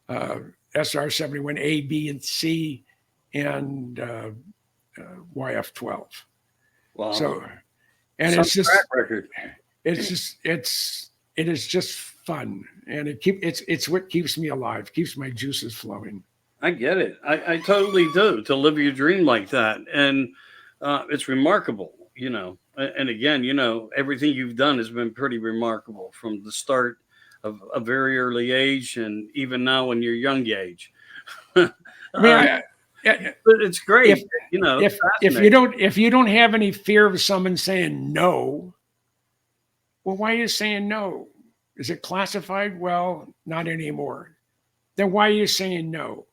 SR-71 A, B, and C, and YF-12. Wow. So, and Some it's just track record. it is just fun, and it's what keeps me alive, keeps my juices flowing. I get it. I totally do, to live your dream like that. And it's remarkable, you know. And again, you know, everything you've done has been pretty remarkable from the start of a very early age and even now in your young age. I mean, but it's great, you know. If you don't have any fear of someone saying no, well, why are you saying no? Is it classified? Well, not anymore. Then why are you saying no?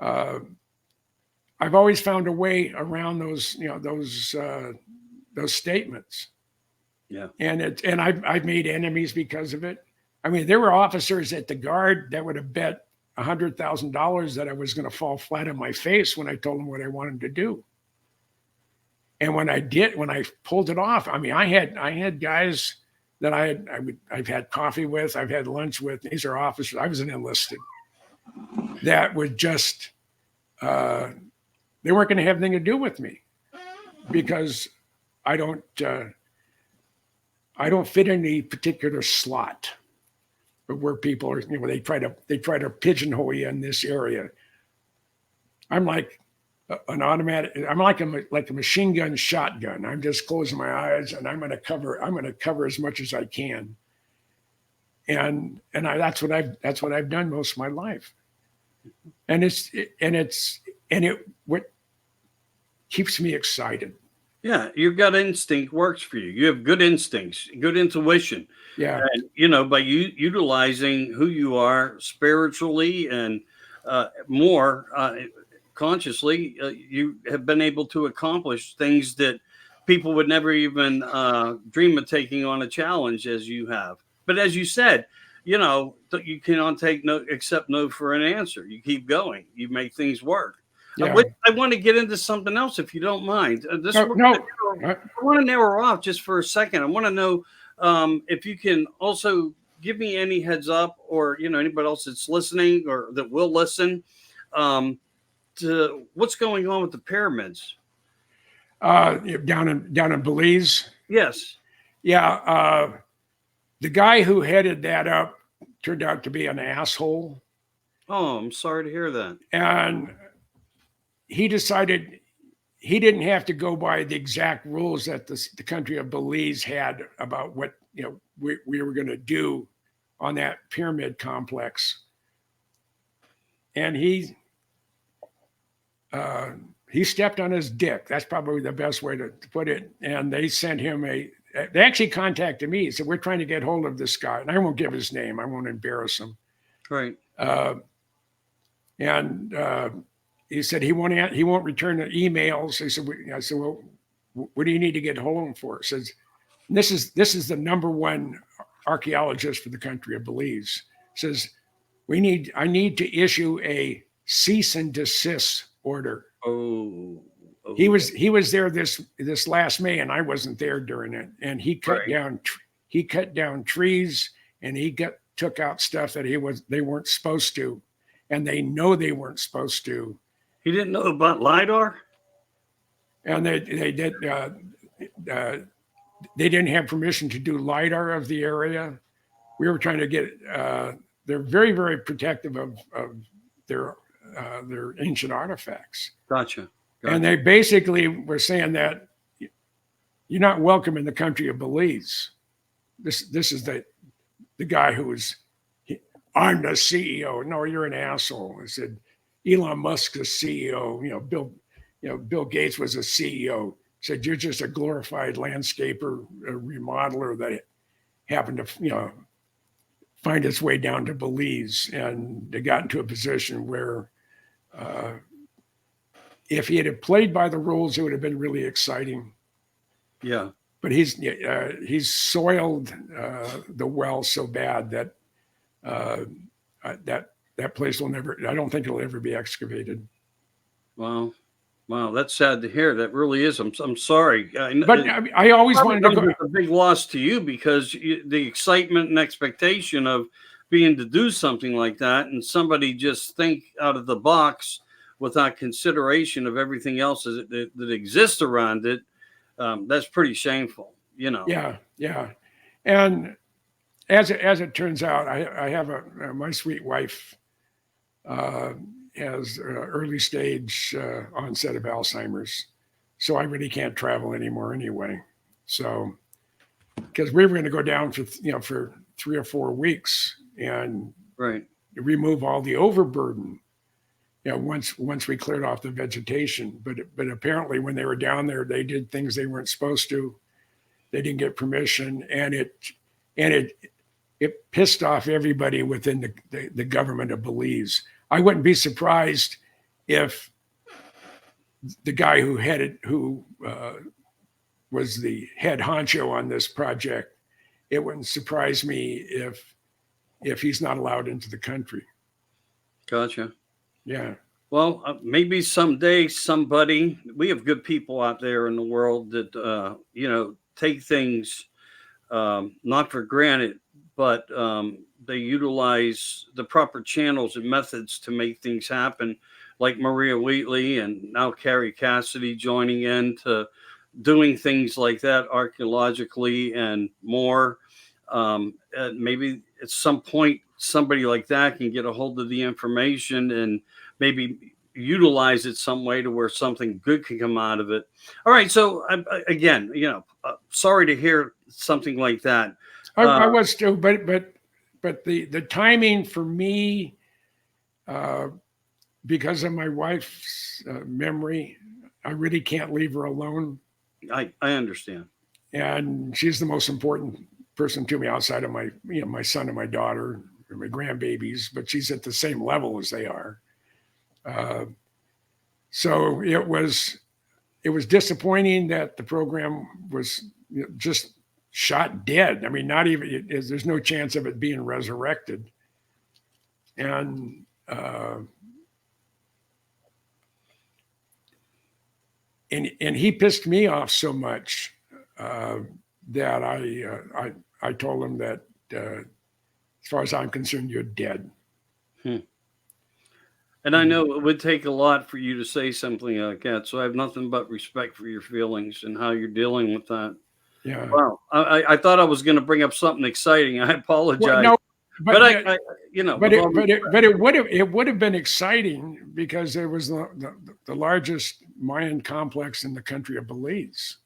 I've always found a way around those, you know, those statements. Yeah. And I've made enemies because of it. I mean, there were officers at the Guard that would have bet $100,000 that I was going to fall flat on my face when I told them what I wanted to do. And when I pulled it off, I mean, I had guys that I've had coffee with, I've had lunch with. These are officers. I was an enlisted. That would just, they weren't going to have anything to do with me because I don't fit any particular slot. But where people are, you know, they try to pigeonhole you in this area. I'm like an automatic. I'm like a machine gun shotgun. I'm just closing my eyes and I'm going to cover as much as I can. And that's what I've done most of my life. And what keeps me excited. Yeah, your gut instinct works for you. You have good instincts, good intuition. Yeah. And, you know, by you utilizing who you are spiritually and more consciously, you have been able to accomplish things that people would never even dream of taking on a challenge as you have. But as you said, you know, you cannot accept no for an answer. You keep going. You make things work. Yeah. I want to get into something else, if you don't mind. I want to narrow off just for a second. I want to know if you can also give me any heads up, or, you know, anybody else that's listening or that will listen, to what's going on with the pyramids. Down in Belize. Yes. Yeah. The guy who headed that up turned out to be an asshole. Oh, I'm sorry to hear that. And he decided he didn't have to go by the exact rules that the country of Belize had about what, you know, we were going to do on that pyramid complex. And he stepped on his dick. That's probably the best way to put it. And they sent him they actually contacted me. He said, we're trying to get hold of this guy. And I won't give his name. I won't embarrass him. Right. He said he won't return the emails. I said, well, what do you need to get hold of him for? He says, this is the number one archaeologist for the country of Belize. He says, I need to issue a cease and desist order. Oh. He was there this last May, and I wasn't there during it. And he cut down trees, and he took out stuff that they weren't supposed to, and they know they weren't supposed to. He didn't know about LIDAR? And they didn't have permission to do LIDAR of the area. We were trying to get. They're very, very protective of their ancient artifacts. Gotcha. And they basically were saying that you're not welcome in the country of Belize. This is the guy who was. I'm the CEO. No, you're an asshole. I said, Elon Musk's a CEO. Bill Gates was a CEO. Said, you're just a glorified landscaper, a remodeler that happened to, find its way down to Belize. And they got into a position where if he had played by the rules, it would have been really exciting. Yeah. But he's soiled the well so bad that that place will never. I don't think it'll ever be excavated. Wow, that's sad to hear. That really is. I'm sorry. But I always wanted to go. A big loss to you because the excitement and expectation of being to do something like that, and somebody just think out of the box without consideration of everything else that exists around it. That's pretty shameful, you know. Yeah. And as it turns out, I have my sweet wife has early stage onset of Alzheimer's, so I really can't travel anymore anyway. So, because we were going to go down for 3 or 4 weeks and Right. remove all the overburden, once we cleared off the vegetation. But apparently, when they were down there, they did things they weren't supposed to. They didn't get permission, and it pissed off everybody within the government of Belize. I wouldn't be surprised if the guy who was the head honcho on this project, it wouldn't surprise me if he's not allowed into the country. Gotcha. Yeah. Well, maybe someday somebody, we have good people out there in the world that, take things not for granted, but they utilize the proper channels and methods to make things happen, like Maria Wheatley and now Carrie Cassidy joining in to doing things like that archaeologically and more. And maybe at some point, somebody like that can get a hold of the information and maybe utilize it some way to where something good can come out of it. All right. So again, sorry to hear something like that. I was too, but the timing for me, because of my wife's memory, I really can't leave her alone. I understand. And she's the most important person to me outside of my son and my daughter or my grandbabies, but she's at the same level as they are. So it was disappointing that the program was just shot dead. I mean, not even, there's no chance of it being resurrected. And and he pissed me off so much that I told him that as far as I'm concerned, you're dead. And I know it would take a lot for you to say something like that. So I have nothing but respect for your feelings and how you're dealing with that. Yeah. Wow. I thought I was going to bring up something exciting. I apologize. Well, no, but it would have been exciting because it was the largest Mayan complex in the country of Belize,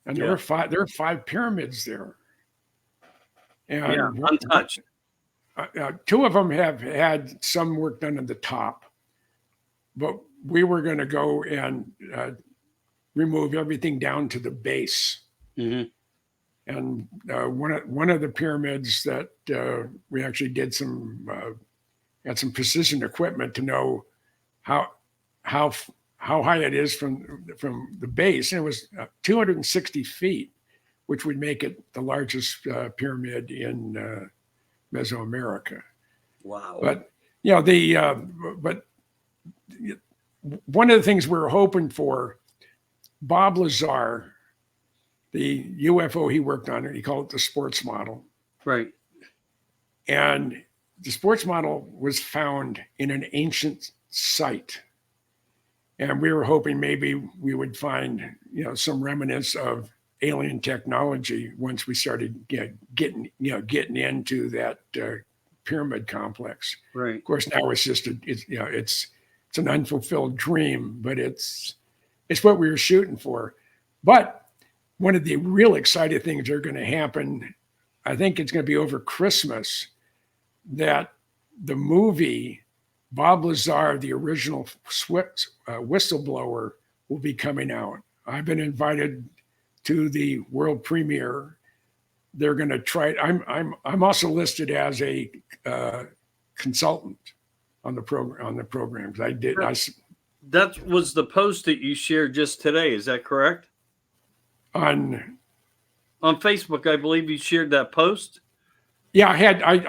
and there were 5 pyramids there, and untouched. 2 of them have had some work done at the top, but we were going to go and remove everything down to the base. Mm-hmm. And one of the pyramids that we actually did had some precision equipment to know how high it is from the base, and it was 260 feet, which would make it the largest pyramid in Mesoamerica. Wow! But but one of the things we were hoping for, Bob Lazar, the UFO he worked on, he called it the sports model. Right. And the sports model was found in an ancient site. And we were hoping maybe we would find, some remnants of alien technology once we started getting into that pyramid complex. Right. Of course, now it's just it's an unfulfilled dream, but it's what we were shooting for. But one of the real exciting things that are going to happen, I think it's going to be over Christmas, that the movie Bob Lazar, the original whistleblower, will be coming out. I've been invited to the world premiere. They're going to try it. I'm also listed as a consultant on the program. That was the post that you shared just today. Is that correct? On Facebook, I believe you shared that post. Yeah, I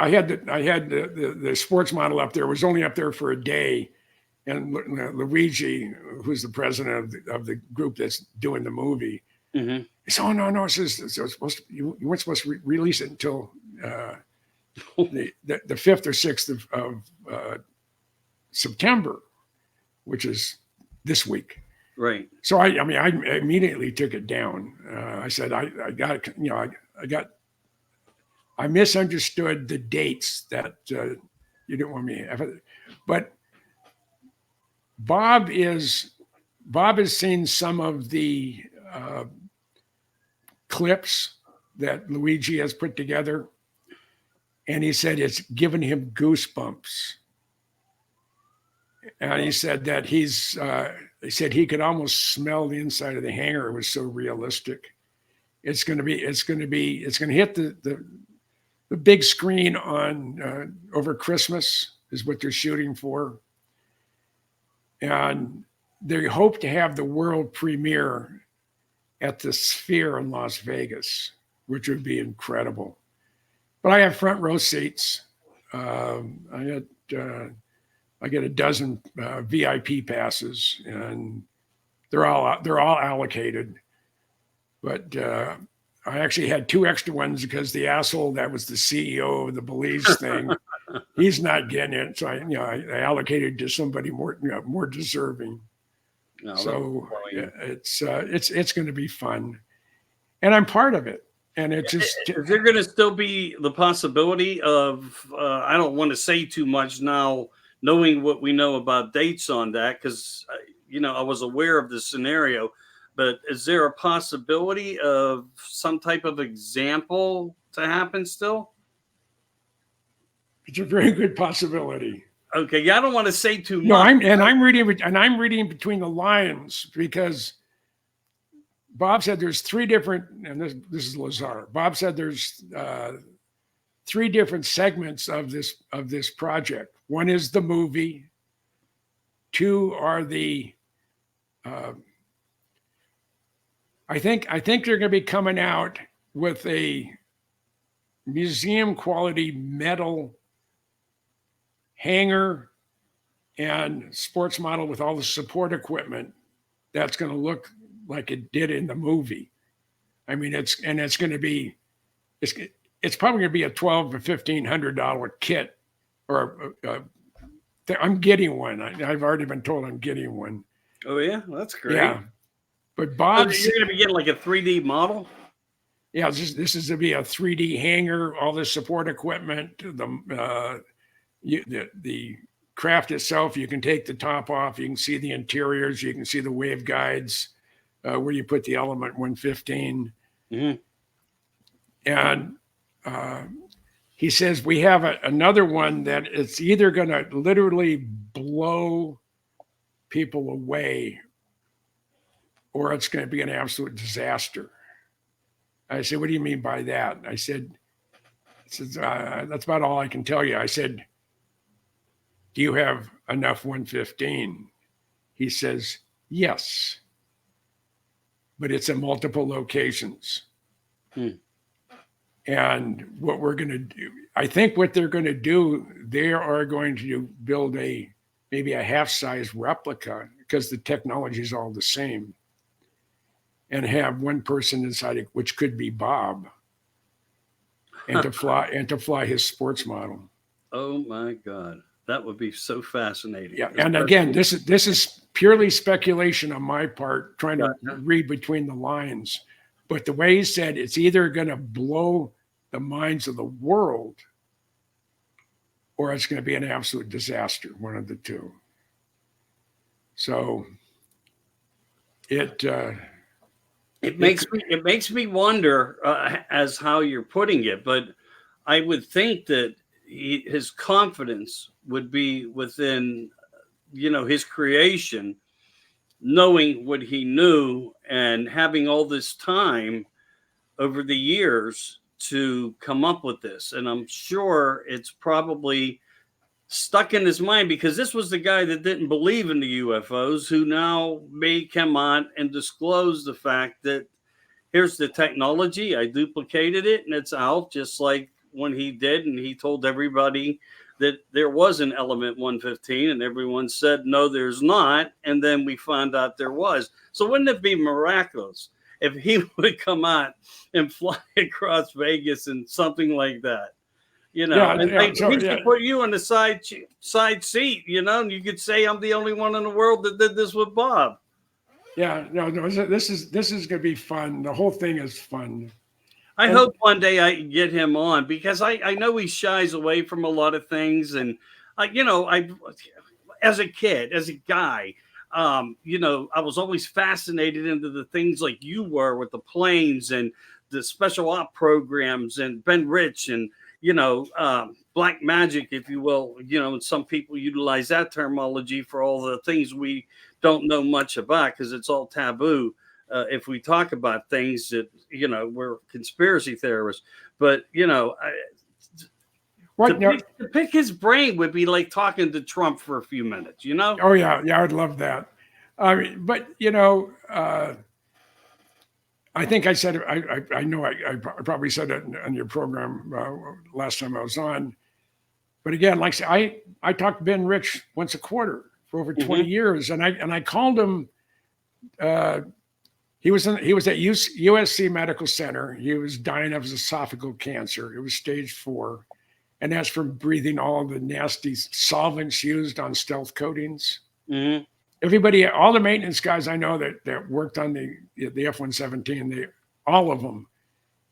had the sports model up there. It was only up there for a day, and Luigi, who's the president of the group that's doing the movie, he said, "Oh no, you weren't supposed to release it until the 5th or 6th of September, which is this week. Right. So I immediately took it down. I said, I misunderstood the dates that you didn't want me to have. But Bob has seen some of the clips that Luigi has put together, and he said it's given him goosebumps. And he said that he said he could almost smell the inside of the hangar. It was so realistic. It's going to hit the big screen on over Christmas is what they're shooting for. And they hope to have the world premiere at the Sphere in Las Vegas, which would be incredible. But I have front row seats. I get a dozen VIP passes, and they're all allocated. But I actually had 2 extra ones because the asshole that was the CEO of the Belize thing, he's not getting it. So I allocated to somebody more deserving. No, so it's going to be fun, and I'm part of it. And it's just is there going to still be the possibility of I don't want to say too much now, knowing what we know about dates on that, because I was aware of the scenario, but is there a possibility of some type of example to happen still? It's a very good possibility. Okay, yeah, I don't want to say too much. No, I'm reading between the lines, because Bob said there's 3 different, and this is Lazar. Bob said there's 3 different segments of this project. One is the movie. 2 are the I think they're going to be coming out with a museum quality metal hangar and sports model with all the support equipment that's going to look like it did in the movie. I mean, it's probably going to be a $1,200 to $1,500 kit, or I'm getting one. I've already been told I'm getting one. Oh yeah, that's great. Yeah, but Bob's you're going to be getting like a 3D model. Yeah, this is to be a 3D hangar, all the support equipment, the craft itself. You can take the top off. You can see the interiors. You can see the wave guides where you put the Element 115. Mm-hmm. And he says we have another one that it's either going to literally blow people away, or it's going to be an absolute disaster. I said, what do you mean by that? I said, that's about all I can tell you. I said, do you have enough 115? He says, yes, but it's in multiple locations. And what we're going to do, I think what they're going to do, they are going to build maybe a half-size replica, because the technology is all the same, and have one person inside it, which could be Bob, and to fly his sports model. Oh my God, that would be so fascinating. Yeah, and again, this is purely speculation on my part, trying to read between the lines. But the way he said, it's either going to blow the minds of the world, or it's going to be an absolute disaster, one of the two. So it makes me wonder as how you're putting it, but I would think that his confidence would be within, his creation, knowing what he knew and having all this time over the years to come up with this. And I'm sure it's probably stuck in his mind, because this was the guy that didn't believe in the UFOs, who now may come on and disclose the fact that here's the technology, I duplicated it, and it's out, just like when he did, and he told everybody that there was an Element 115, and everyone said, no, there's not. And then we found out there was. So wouldn't it be miraculous if he would come out and fly across Vegas and something like that? And he could put you in the side seat, and you could say I'm the only one in the world that did this with Bob. Yeah, no, this is going to be fun. The whole thing is fun. I hope one day I can get him on, because I know he shies away from a lot of things. And, I as a kid, as a guy, I was always fascinated into the things like you were with the planes and the special op programs and Ben Rich and, black magic, if you will. And some people utilize that terminology for all the things we don't know much about, because it's all taboo. If we talk about things that, we're conspiracy theorists. But, to pick his brain would be like talking to Trump for a few minutes, Oh, yeah. Yeah, I'd love that. I mean, but, I think I said, I know I probably said it on your program last time I was on. But again, like I say, I talked to Ben Rich once a quarter for over 20 years. And I called him. He was at USC Medical Center. He was dying of esophageal cancer. It was stage 4. And that's from breathing all the nasty solvents used on stealth coatings. Mm-hmm. Everybody, all the maintenance guys I know that worked on the F-117, all of them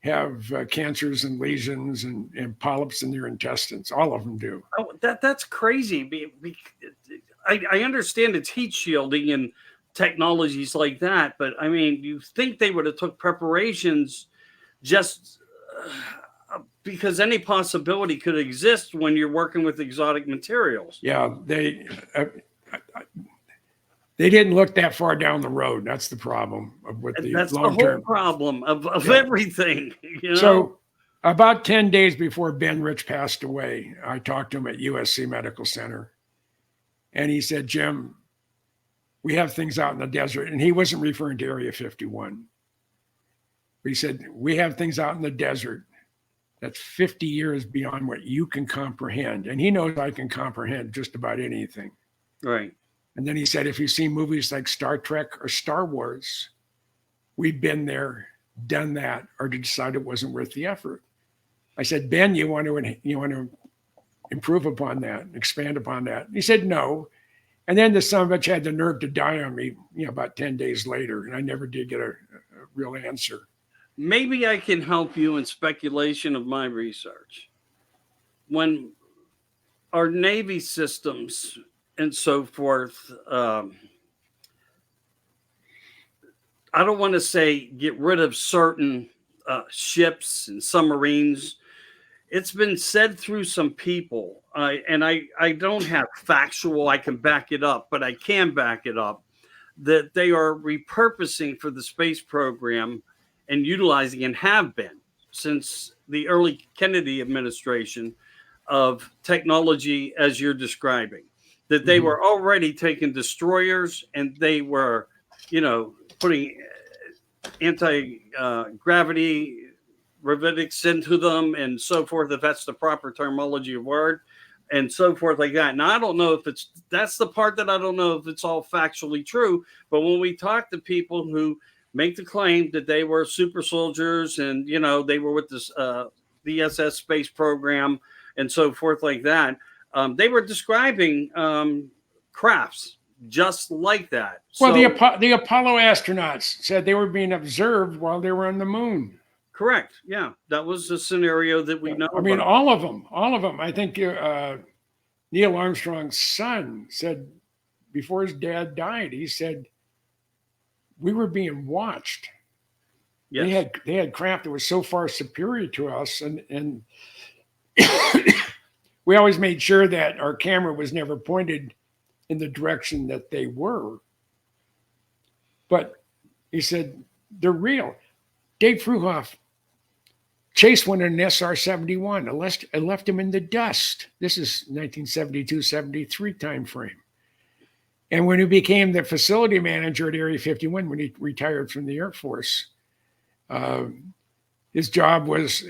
have cancers and lesions and polyps in their intestines. All of them do. Oh, that's crazy. I understand it's heat shielding and technologies like that, but I mean, you think they would have took preparations just because any possibility could exist when you're working with exotic materials. Yeah, they didn't look that far down the road. That's the problem with the That's long-term. The whole problem of everything. So about 10 days before Ben Rich passed away, I talked to him at USC Medical Center. And he said, Jim, we have things out in the desert. And he wasn't referring to Area 51. But he said, we have things out in the desert that's 50 years beyond what you can comprehend. And he knows I can comprehend just about anything. Right. And then he said, if you see movies like Star Trek or Star Wars, we've been there, done that, or decided it wasn't worth the effort. I said, Ben, you want to improve upon that, expand upon that? He said, no. And then the son of a bitch had the nerve to die on me, about 10 days later. And I never did get a real answer. Maybe I can help you in speculation of my research. When our Navy systems and so forth, I don't want to say get rid of certain ships and submarines. It's been said through some people, and I don't have factual, I can back it up, but I can back it up, that they are repurposing for the space program and utilizing, and have been since the early Kennedy administration, of technology as you're describing. That they were already taking destroyers and they were, putting anti-gravity rivetics into them and so forth, if that's the proper terminology of word, and so forth like that. Now, I don't know if that's the part that I don't know if it's all factually true, but when we talk to people who make the claim that they were super soldiers and, they were with this the SS space program and so forth like that, they were describing crafts just like that. Well, the Apollo astronauts said they were being observed while they were on the moon. Correct. Yeah, that was a scenario that we know. I mean, all of them. I think Neil Armstrong's son said before his dad died, he said, we were being watched. Yes. They had craft that was so far superior to us, and we always made sure that our camera was never pointed in the direction that they were. But he said, they're real. Dave Fruhoff chased one in an SR-71 and left him in the dust. This is 1972-73 timeframe. And when he became the facility manager at Area 51, when he retired from the Air Force, his job was,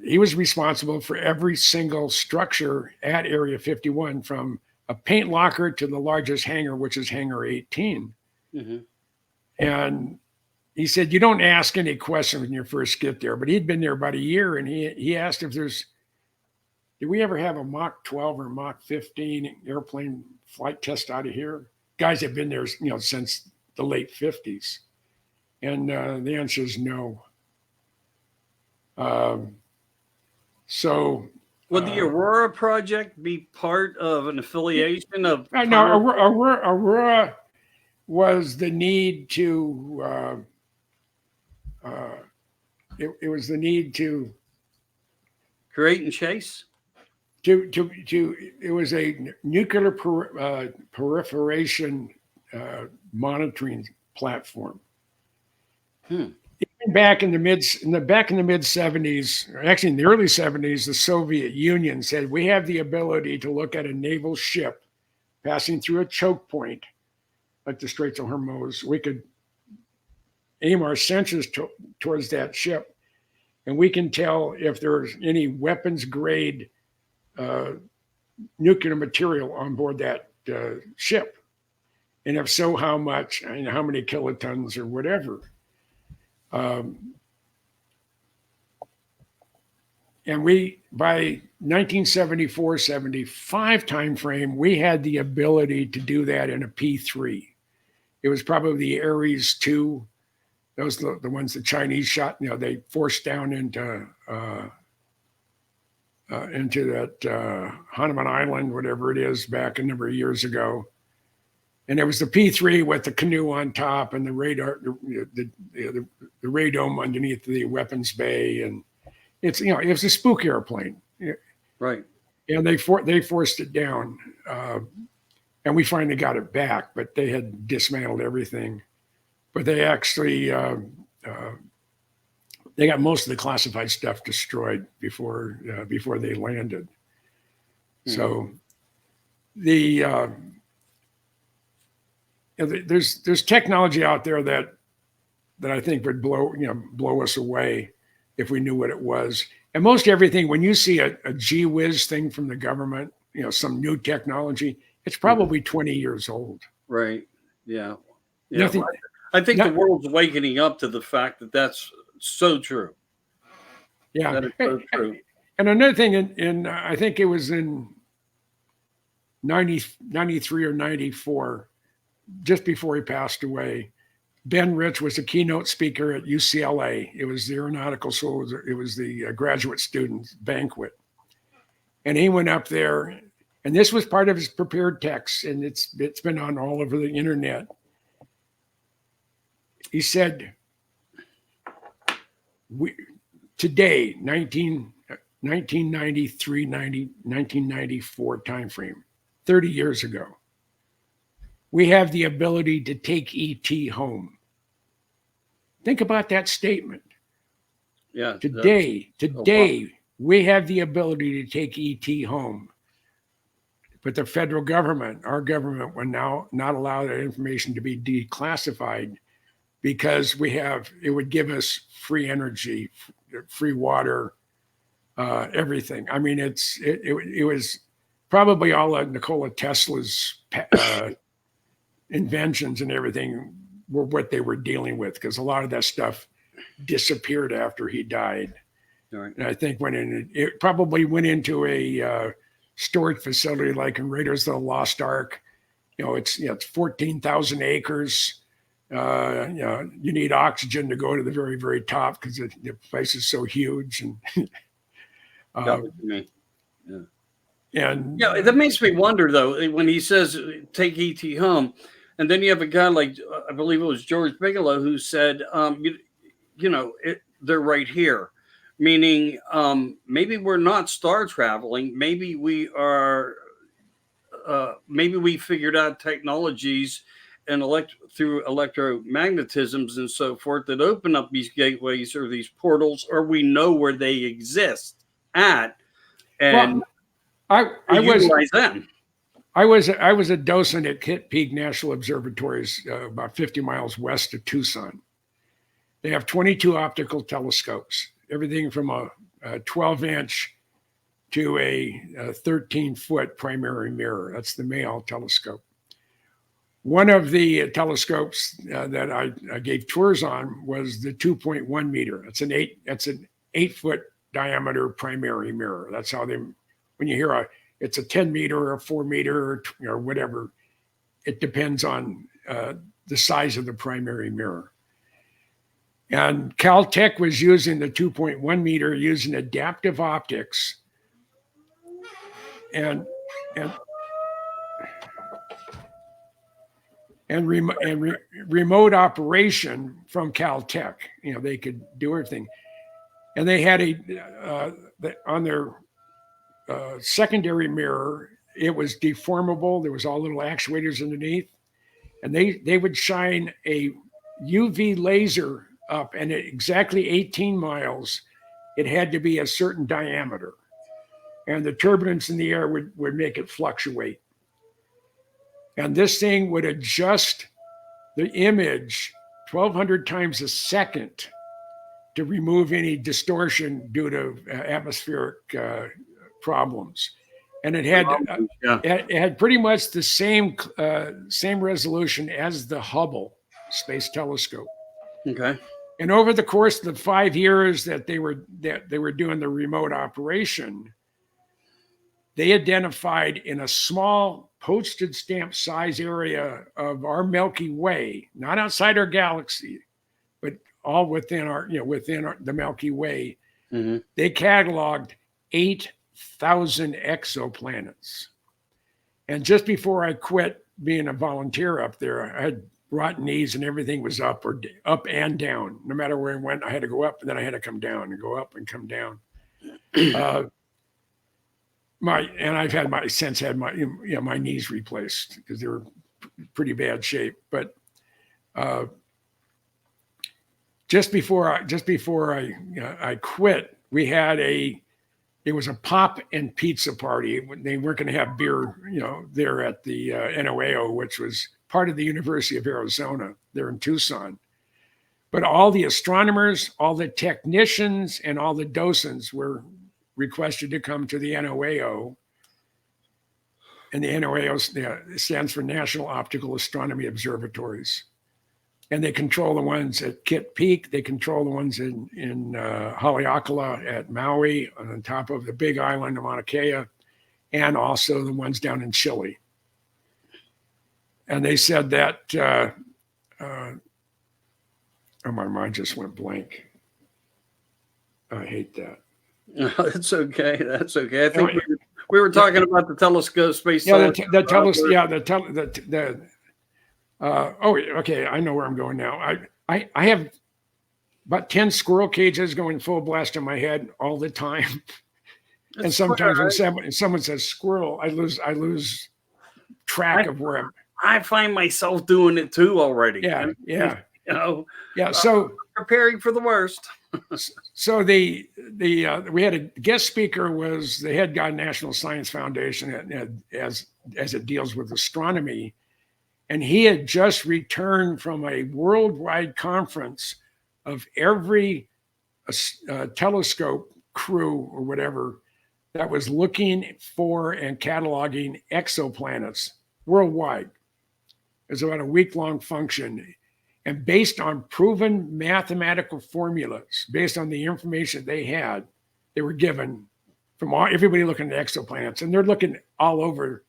he was responsible for every single structure at Area 51, from a paint locker to the largest hangar, which is Hangar 18. Mm-hmm. And he said, you don't ask any questions when you first get there, but he'd been there about a year, and he asked if there's did we ever have a Mach 12 or Mach 15 airplane flight test out of here? Guys have been there, since the late 50s. And the answer is no. So would the Aurora project be part of an affiliation of? No, Aurora was the need to. It was the need to create and chase. It was a nuclear proliferation monitoring platform. Back in the mid 70s, or actually in the early 70s, the Soviet Union said we have the ability to look at a naval ship passing through a choke point, like the Straits of Hormuz. We could aim our sensors towards that ship, and we can tell if there's any weapons grade nuclear material on board that ship, and if so, how much and how many kilotons or whatever. And we, by 1974-75 timeframe, we had the ability to do that in a P3. It was probably the Ares 2. Those the ones the Chinese shot. They forced down into that Hanaman Island, whatever it is, back a number of years ago. And it was the P3 with the canoe on top and the radar, the radome underneath the weapons bay, and it was a spook airplane, right? And they forced it down, and we finally got it back. But they had dismantled everything. But they actually they got most of the classified stuff destroyed before they landed. So there's technology out there that I think would blow us away if we knew what it was. And most everything, when you see a gee whiz thing from the government, some new technology, it's probably 20 years old. Right. Yeah. Nothing. I think the world's waking up to the fact that that's so true. Yeah. That is so true. And another thing, in I think it was in 93 or 94, just before he passed away, Ben Rich was a keynote speaker at UCLA. It was the aeronautical school. It was the graduate student banquet. And he went up there, and this was part of his prepared text, and it's been on all over the internet. He said, today, 1993, 1994 timeframe, 30 years ago, we have the ability to take ET home. Think about that statement. Yeah. Today, we have the ability to take ET home. But the federal government, our government, will now not allow that information to be declassified because it would give us free energy, free water, everything. I mean, it was probably all of Nikola Tesla's inventions and everything were what they were dealing with, because a lot of that stuff disappeared after he died. Right. And I think it probably went into a storage facility like in Raiders of the Lost Ark. It's 14,000 acres. You need oxygen to go to the very, very top because the place is so huge. And that was me. Yeah. And that makes me wonder though, when he says take ET home, and then you have a guy like, I believe it was George Bigelow, who said, they're right here. Meaning, maybe we're not star traveling. Maybe we are. Maybe we figured out technologies and through electromagnetisms and so forth that open up these gateways or these portals, or we know where they exist at, and I utilize them. I was a docent at Kit Peak National Observatories, about 50 miles west of Tucson. They have 22 optical telescopes, everything from a 12-inch to a 13-foot primary mirror. That's the Mayall telescope. One of the telescopes that I gave tours on was the 2.1 meter. That's an 8-foot diameter primary mirror. That's how when when you hear it's a 10 meter or a 4 meter or whatever. It depends on the size of the primary mirror. And Caltech was using the 2.1 meter using adaptive optics and remote operation from Caltech. They could do everything. And they had on their secondary mirror, it was deformable. There was all little actuators underneath. And they would shine a UV laser up, and at exactly 18 miles, it had to be a certain diameter. And the turbulence in the air would make it fluctuate. And this thing would adjust the image 1,200 times a second to remove any distortion due to atmospheric problems. And it had pretty much the same resolution as the Hubble Space Telescope. Okay. And over the course of the 5 years that they were doing the remote operation, they identified in a small postage stamp size area of our Milky Way, not outside our galaxy, but all within the Milky Way. Mm-hmm. They cataloged 8,000 exoplanets. And just before I quit being a volunteer up there, I had rotten knees and everything was up and down. No matter where I went, I had to go up and then I had to come down and go up and come down. I've had my knees replaced because they were pretty bad shape. But just before I quit, we had it was a pop and pizza party. They weren't going to have beer, there at the NOAO, which was part of the University of Arizona there in Tucson. But all the astronomers, all the technicians, and all the docents were requested to come to the NOAO. And the NOAO stands for National Optical Astronomy Observatories. And they control the ones at Kitt Peak. They control the ones in Haleakala at Maui, on top of the big island of Mauna Kea, and also the ones down in Chile. And they said that, my mind just went blank. I hate that. No, that's okay. That's okay. I think we were talking about the telescope, space. Yeah, okay. I know where I'm going now. I have about 10 squirrel cages going full blast in my head all the time. And sometimes when someone says squirrel, I lose track of where I find myself doing it too already. Yeah. So preparing for the worst. So we had a guest speaker was the head guy, National Science Foundation, as it deals with astronomy. And he had just returned from a worldwide conference of every telescope crew or whatever that was looking for and cataloging exoplanets worldwide. It was about a week-long function. And based on proven mathematical formulas, based on the information they were given from everybody looking at exoplanets, and they're looking all over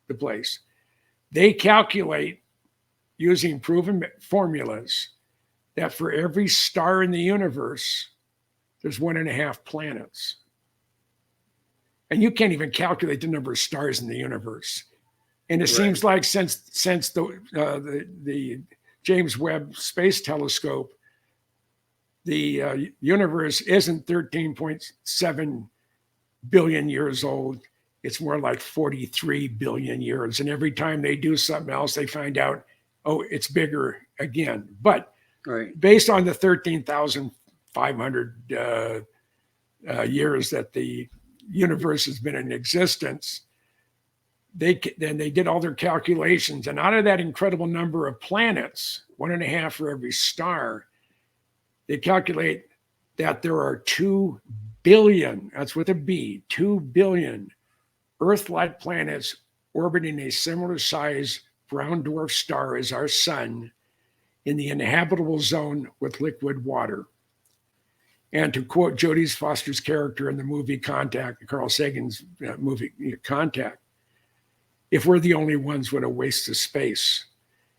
the place. They calculate using proven formulas that for every star in the universe, there's 1.5 planets. And you can't even calculate the number of stars in the universe. And it seems like since the James Webb Space Telescope, the universe isn't 13.7 billion years old. It's more like 43 billion years. And every time they do something else, they find out, it's bigger again. But based on the 13,500 years that the universe has been in existence, they did all their calculations. And out of that incredible number of planets, 1.5 for every star, they calculate that there are 2 billion, that's with a B, 2 billion Earth-like planets orbiting a similar size brown dwarf star as our sun in the inhabitable zone with liquid water. And to quote Jodie Foster's character in the movie Contact, Carl Sagan's movie Contact, if we're the only ones, what a waste of space.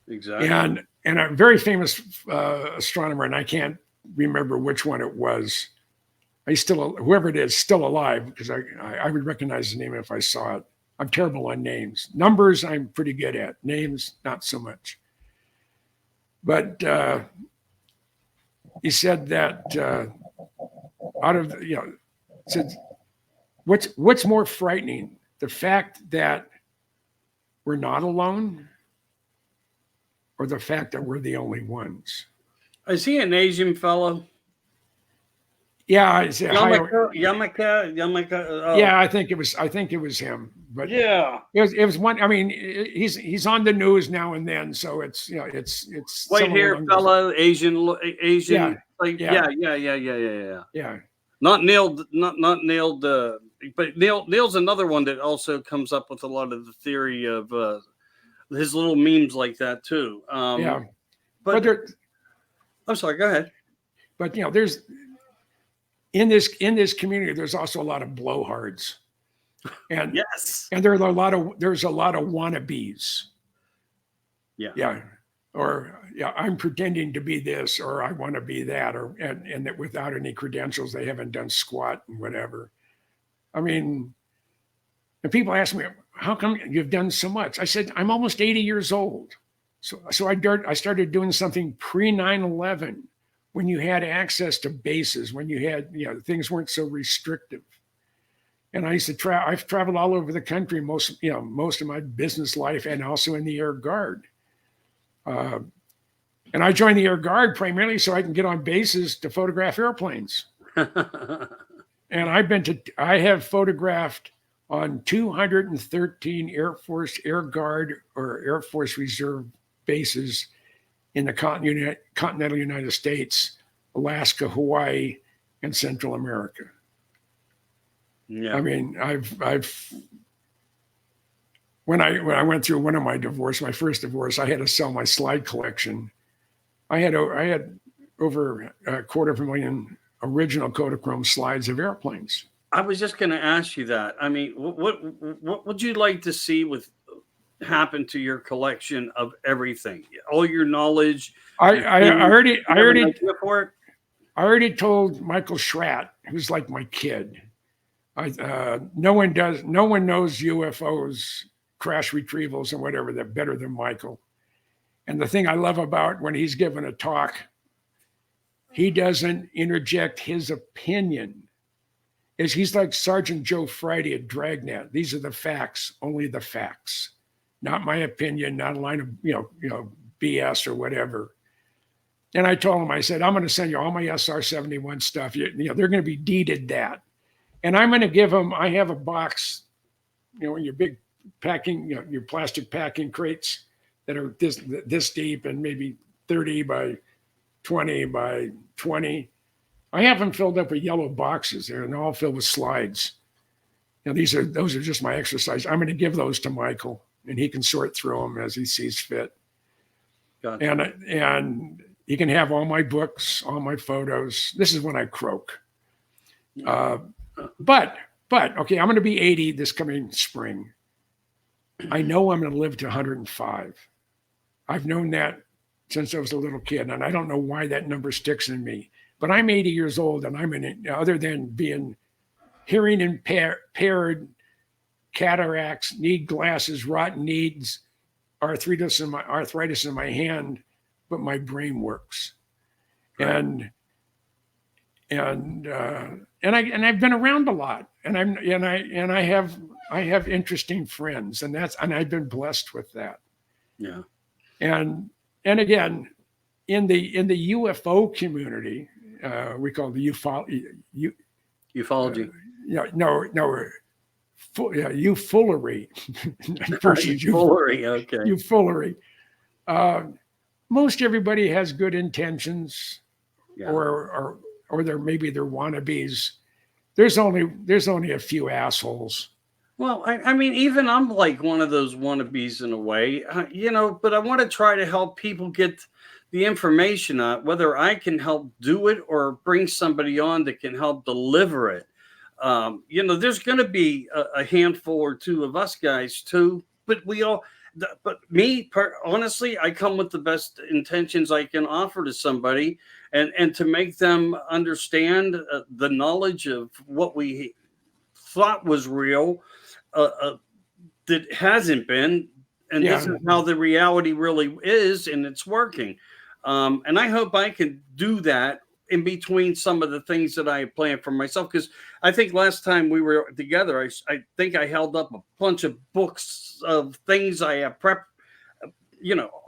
Exactly. And a very famous astronomer, and I can't remember which one it was. Whoever it is, still alive, because I would recognize the name if I saw it. I'm terrible on names. Numbers, I'm pretty good at. Names, not so much. But he said that said, what's more frightening, the fact that we're not alone, or the fact that we're the only ones? Is he an Asian fellow? Yeah, it's Yamaka. Oh. Yeah, I think it was him. But yeah, it was one. I mean, he's on the news now and then, so it's it's white hair fellow, Asian. Yeah. Like Yeah. Not nailed. But Neil's another one that also comes up with a lot of the theory of his little memes like that too. But I'm sorry. Go ahead. But there's in this community, there's also a lot of blowhards, and yes, and there's a lot of wannabes. Yeah. Or I'm pretending to be this, or I want to be that, and that without any credentials, they haven't done squat and whatever. I mean, and people ask me, how come you've done so much? I said, I'm almost 80 years old. So I started doing something pre 9/11, when you had access to bases, when you had, things weren't so restrictive. And I used to I've traveled all over the country, most of my business life, and also in the Air Guard. And I joined the Air Guard primarily so I can get on bases to photograph airplanes. And I have photographed on 213 Air Force, Air Guard, or Air Force Reserve bases in the continental United States, Alaska, Hawaii, and Central America. Yeah. I mean, when I went through one of my first divorce, I had to sell my slide collection. I had over 250,000 original Kodachrome slides of airplanes. I was just going to ask you that. I mean, what would you like to see happen to your collection of everything, all your knowledge? I already told Michael Schratt, who's like my kid. No one knows UFOs, crash retrievals, and whatever that better than Michael. And the thing I love about when he's given a talk, he doesn't interject his opinion. He's like Sergeant Joe Friday at Dragnet. These are the facts, only the facts, not my opinion, not a line of BS or whatever. And I told him, I said, I'm going to send you all my SR-71 stuff. They're going to be deeded that. And I'm going to give them, I have a box, in your big packing, your plastic packing crates that are this deep and maybe 30 by 20 by 20. I have them filled up with yellow boxes there, and they're all filled with slides. Those are just my exercise. I'm going to give those to Michael, and he can sort through them as he sees fit. Gotcha. And he can have all my books, all my photos. This is when I croak. But okay, I'm going to be 80 this coming spring. I know I'm going to live to 105. I've known that since I was a little kid, and I don't know why that number sticks in me. But I'm 80 years old, and other than being hearing impaired, cataracts, need glasses, rotten knees, arthritis in my hand, but my brain works. Right. And I've been around a lot, and I have interesting friends, and I've been blessed with that. Yeah. And again, in the UFO community, we call the ufology. Ufoolery. Ufoolery. Okay. Ufoolery. Most everybody has good intentions, yeah. or maybe they're wannabes. There's only a few assholes. Well, I mean, even I'm like one of those wannabes in a way, but I want to try to help people get the information out, whether I can help do it or bring somebody on that can help deliver it. There's going to be a handful or two of us guys too, but honestly, I come with the best intentions I can offer to somebody, and to make them understand the knowledge of what we thought was real, that hasn't been, and Yeah. this is how the reality really is, and it's working. And I hope I can do that in between some of the things that I planned for myself. Because I think last time we were together, I think I held up a bunch of books of things I have prepped,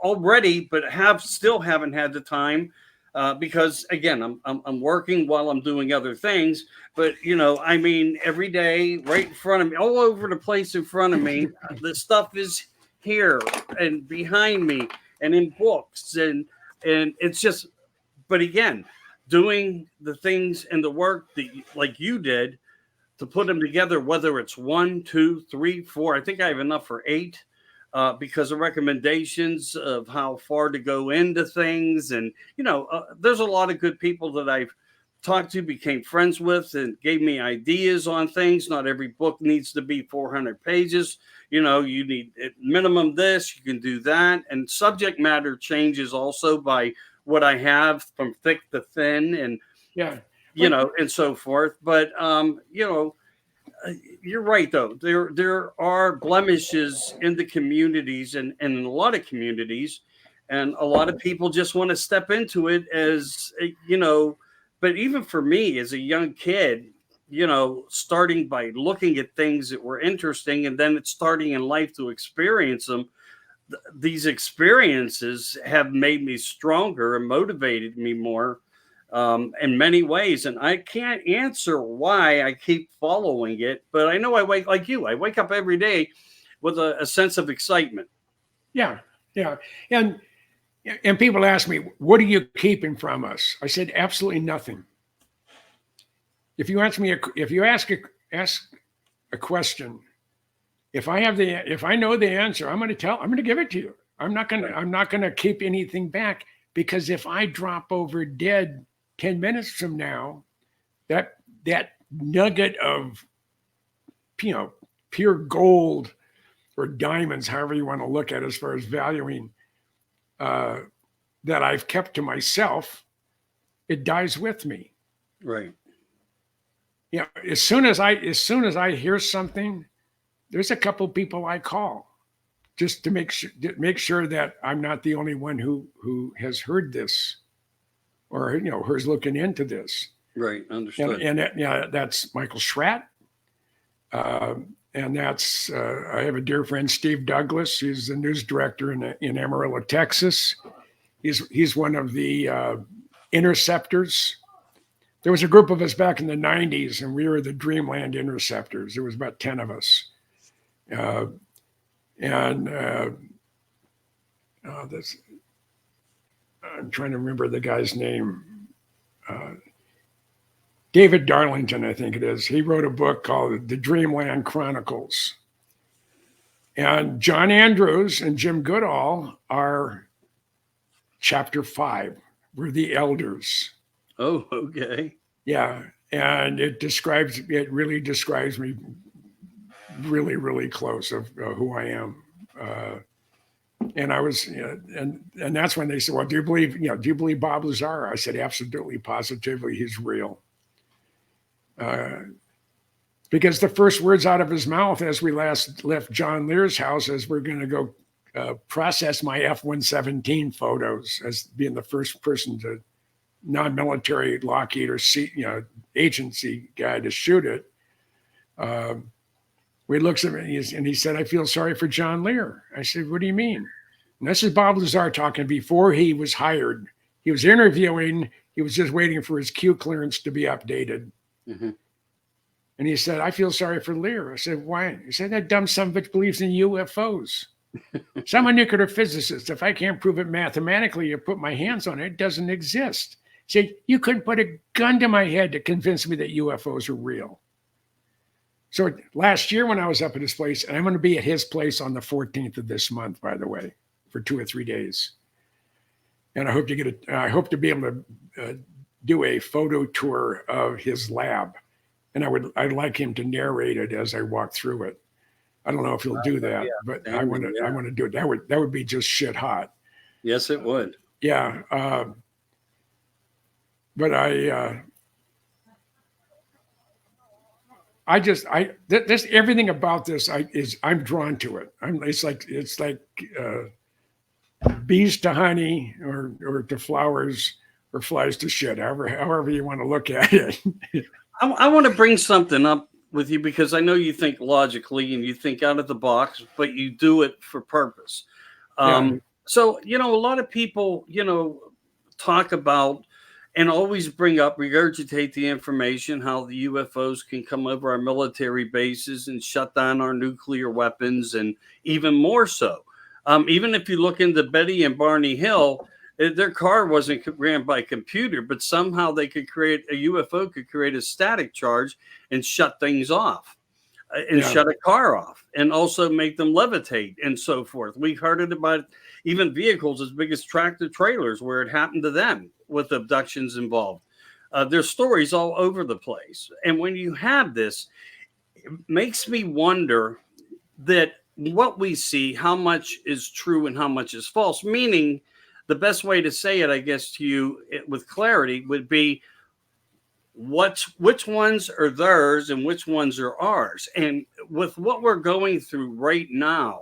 already, but haven't had the time, because again, I'm working while I'm doing other things. But I mean, every day, right in front of me, all over the place in front of me, the stuff is here and behind me, and in books, and it's just. But again, doing the things and the work that like you did to put them together, whether it's 1, 2, 3, 4. I think I have enough for 8, because of recommendations of how far to go into things. And, there's a lot of good people that I've talked to, became friends with, and gave me ideas on things. Not every book needs to be 400 pages. You need at minimum this, you can do that. And subject matter changes also by what I have from thick to thin, and, Yeah. and so forth. But, you're right though. There are blemishes in the communities, and in a lot of communities, and a lot of people just want to step into it as But even for me as a young kid, starting by looking at things that were interesting, and then it's starting in life to experience them. These experiences have made me stronger and motivated me more, in many ways. And I can't answer why I keep following it, but I know I wake up every day with a sense of excitement. Yeah. Yeah. And people ask me, what are you keeping from us? I said, absolutely nothing. If you ask a question, if I know the answer, I'm going to give it to you. I'm not going to keep anything back, because if I drop over dead 10 minutes from now, that nugget of, pure gold or diamonds, however you want to look at it, as far as valuing, that I've kept to myself, it dies with me. Right. As soon as I hear something, there's a couple people I call just to make sure that I'm not the only one who has heard this, or who's looking into this. Right. Understood. And that's Michael Schratt. And that's I have a dear friend, Steve Douglas. He's the news director in Amarillo, Texas. He's one of the interceptors. There was a group of us back in the 90s, and we were the Dreamland Interceptors. There was about 10 of us. I'm trying to remember the guy's name. David Darlington, I think it is. He wrote a book called The Dreamland Chronicles. And John Andrews and Jim Goodall are chapter 5. We're the elders. Oh, okay. Yeah. And it really describes me really, really close of who I am. And I was, and that's when they said, well, do you believe Bob Lazar? I said, absolutely, positively, he's real. Because the first words out of his mouth as we last left John Lear's house is, we're going to go process my F-117 photos, as being the first person to non-military Lockheed or agency guy to shoot it. We looked at me and he said, I feel sorry for John Lear. I said, what do you mean? And this is Bob Lazar talking before he was hired. He was interviewing. He was just waiting for his Q clearance to be updated. Mm-hmm. And he said, I feel sorry for Lear. I said, why? He said, that dumb son of a bitch believes in UFOs. So I'm a nuclear physicist. If I can't prove it mathematically or put my hands on it, it doesn't exist. He said, you couldn't put a gun to my head to convince me that UFOs are real. So last year when I was up at his place, and I'm going to be at his place on the 14th of this month, by the way, for 2 or 3 days. and I hope to be able to do a photo tour of his lab, and I'd like him to narrate it as I walk through it. I don't know if he'll do that, but I want to do it. That would be just shit hot. Yes, it would. Yeah, but this everything about this I'm drawn to it. It's like bees to honey, or to flowers, or flies to shit. However you want to look at it. I want to bring something up with you because I know you think logically and you think out of the box, but you do it for purpose. Yeah. So, a lot of people, talk about and always bring up, regurgitate the information, how the UFOs can come over our military bases and shut down our nuclear weapons, and even more so. Even if you look into Betty and Barney Hill, their car wasn't ran by computer, but somehow they could create a UFO could create a static charge and shut things off, and shut a car off, and also make them levitate and so forth. We've heard it about even vehicles as big as tractor trailers where it happened to them with abductions involved. There's stories all over the place. And when you have this, it makes me wonder that what we see, how much is true and how much is false, meaning the best way to say it, I guess, to you with clarity would be which ones are theirs and which ones are ours. And with what we're going through right now,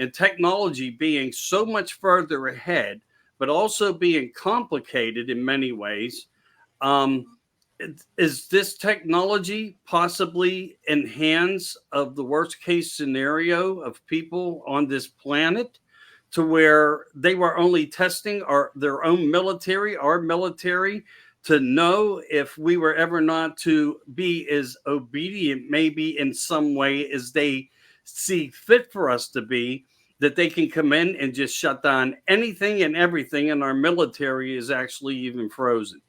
and technology being so much further ahead, but also being complicated in many ways, is this technology possibly in hands of the worst case scenario of people on this planet, to where they were only testing their own military, our military, to know if we were ever not to be as obedient, maybe in some way, as they see fit for us to be, that they can come in and just shut down anything and everything, and our military is actually even frozen.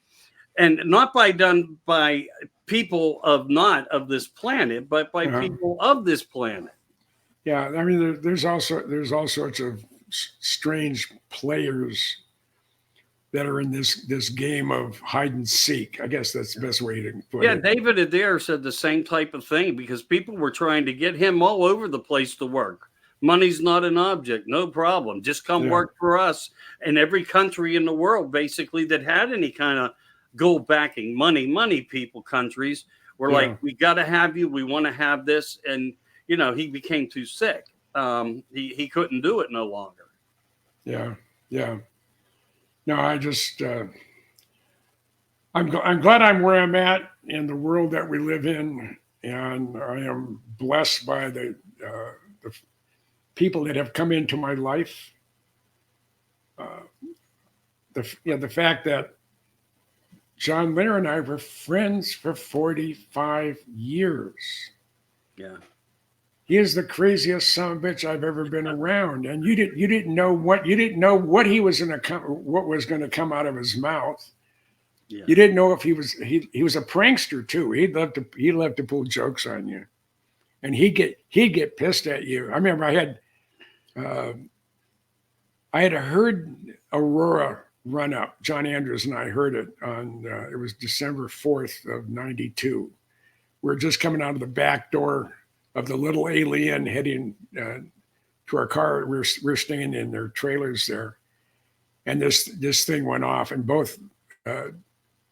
And not done by people not of this planet, but by people of this planet. Yeah, I mean, there's all sorts of strange players that are in this game of hide and seek. I guess that's the best way to put it. Yeah, David Adair said the same type of thing, because people were trying to get him all over the place to work. Money's not an object, no problem. Just come work for us. And every country in the world, basically, that had any kind of gold backing, money people, countries were like, we got to have you. We want to have this. And, he became too sick. He couldn't do it no longer. Yeah. No, I just, I'm glad I'm where I'm at in the world that we live in. And I am blessed by the people that have come into my life. The fact that John Lear and I were friends for 45 years. Yeah. He is the craziest son of a bitch I've ever been around. And you didn't know what he was what was going to come out of his mouth. Yeah. You didn't know if he was a prankster too. He loved to pull jokes on you, and he'd get pissed at you. I remember I had heard Aurora run up. John Andrews and I heard it on it was December 4th of '92. We're just coming out of the back door of the little alien, heading to our car. We're staying in their trailers there, and this thing went off, and both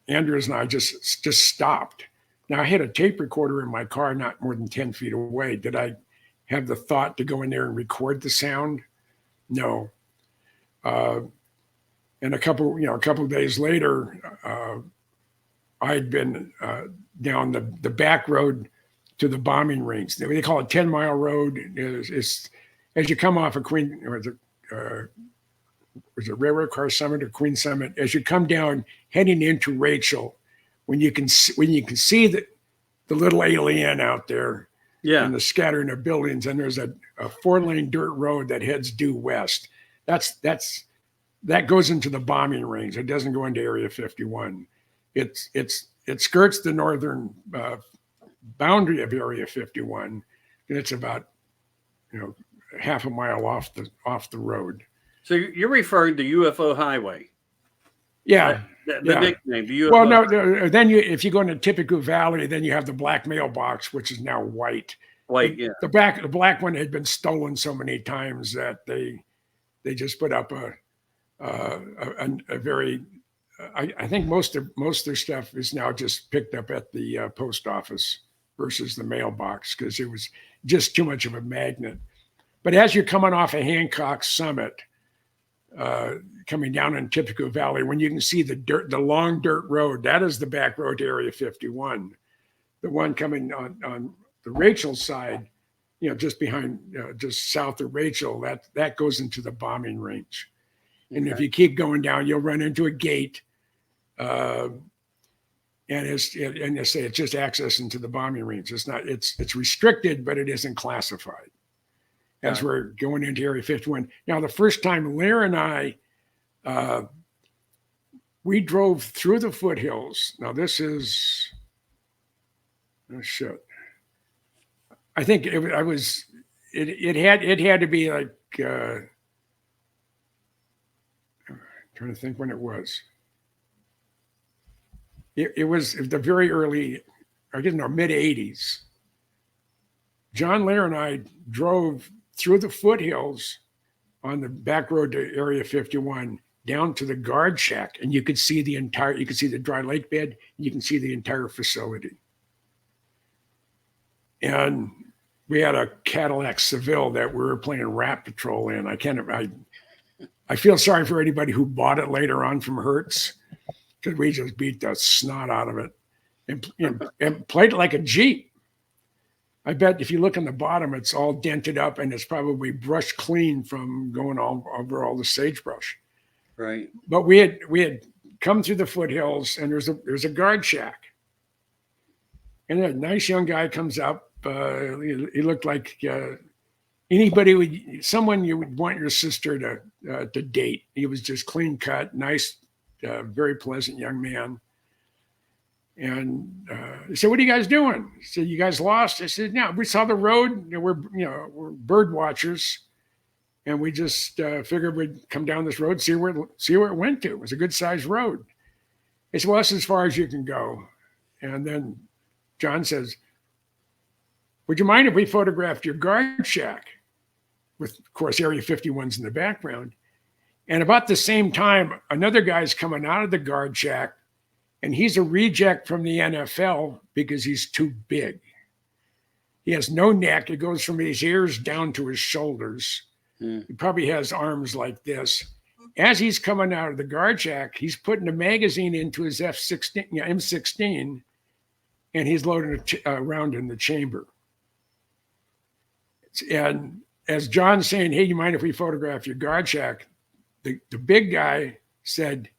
Andrews and I just stopped. Now, I had a tape recorder in my car, not more than 10 feet away. Did I have the thought to go in there and record the sound? No. And a couple of days later, I'd been down the back road to the bombing range. They call it 10-mile road. It's as you come off of Queen, or was it Railroad Car Summit or Queen Summit? As you come down, heading into Rachel, when you can see the little alien out there, and the scattering of buildings, and there's a 4-lane dirt road that heads due west. That goes into the bombing range. It doesn't go into Area 51. It skirts the northern boundary of Area 51, and it's about half a mile off the road. So you're referring to UFO Highway? Yeah. The nickname. Do you Well, have no. Then if you go into Tipico Valley, then you have the black mailbox, which is now white. white? Yeah. The black one had been stolen so many times that they just put up a very. I think most of their stuff is now just picked up at the post office versus the mailbox because it was just too much of a magnet. But as you're coming off of Hancock Summit, coming down in Tipico Valley, when you can see the long dirt road, that is the back road to Area 51. The one coming on the Rachel side, just behind, just south of Rachel, that goes into the bombing range. And if you keep going down, you'll run into a gate, and they say it's just access into the bombing range. It's not. It's restricted, but it isn't classified. As we're going into Area 51. Now, the first time Lair and I, we drove through the foothills. Now, this is, oh shit. I think it had to be like, I'm trying to think when it was. It was the very early, I didn't know, mid 80s. John Lair and I drove through the foothills on the back road to Area 51 down to the guard shack, and you could see the dry lake bed, and you can see the entire facility. And we had a Cadillac Seville that we were playing Rat Patrol in. I feel sorry for anybody who bought it later on from Hertz, because we just beat the snot out of it and played it like a Jeep. I bet if you look on the bottom, it's all dented up and it's probably brushed clean from going all over all the sagebrush. Right. But we had come through the foothills, and there's a guard shack, and a nice young guy comes up. He looked like someone you would want your sister to date. He was just clean cut, nice, very pleasant young man. And he said, "What are you guys doing?" He said, "You guys lost?" I said, "No, we saw the road. We're bird watchers, and we just figured we'd come down this road, see where it went to. It was a good sized road." He said, "Well, that's as far as you can go." And then John says, "Would you mind if we photographed your guard shack?" With, of course, Area 51's in the background. And about the same time, another guy's coming out of the guard shack. And he's a reject from the NFL because he's too big. He has no neck. It goes from his ears down to his shoulders. He probably has arms like this. As he's coming out of the guard shack, he's putting a magazine into his M16, and he's loading a round in the chamber. And as John's saying, "Hey, you mind if we photograph your guard shack?" The big guy said,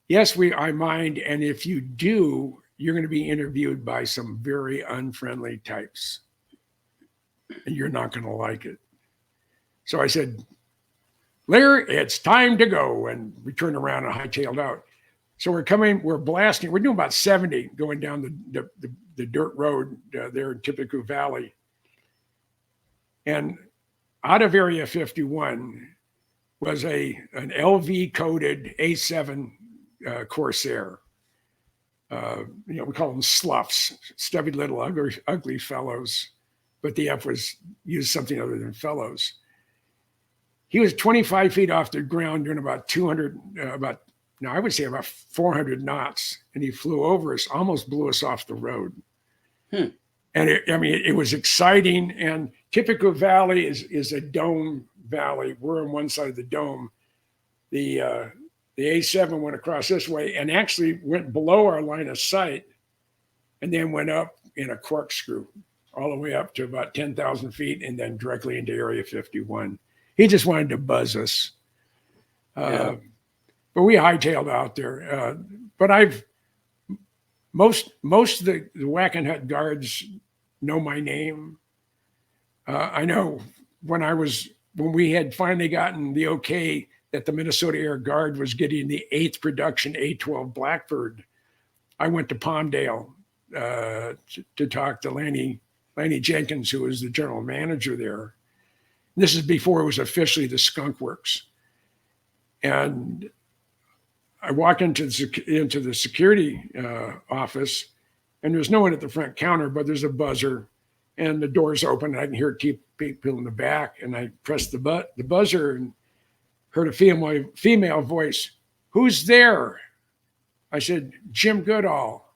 "Yes, I mind. And if you do, you're going to be interviewed by some very unfriendly types. And you're not going to like it." So I said, "Lair, it's time to go." And we turned around and hightailed out. So we're blasting. We're doing about 70 going down the dirt road there in Tipico Valley. And out of Area 51 was an LV coated A7 Corsair. We call them sloughs, stubby little ugly fellows, but the F was used something other than fellows. He was 25 feet off the ground doing about 400 knots, and he flew over us, almost blew us off the road. And it was exciting. And Tipico Valley is a dome valley. We're on one side of the dome. The A7 went across this way and actually went below our line of sight, and then went up in a corkscrew all the way up to about 10,000 feet and then directly into Area 51. He just wanted to buzz us. But we hightailed out there. But most of the Wackenhut guards know my name. I know when we had finally gotten the okay that the Minnesota Air Guard was getting the 8th production A-12 Blackbird, I went to Palmdale to talk to Lanny Jenkins, who was the general manager there. This is before it was officially the Skunk Works. And I walk into the security office, and there's no one at the front counter, but there's a buzzer, and the door's open. And I can hear people in the back, and I press the buzzer and heard a female voice. "Who's there?" I said, "Jim Goodall."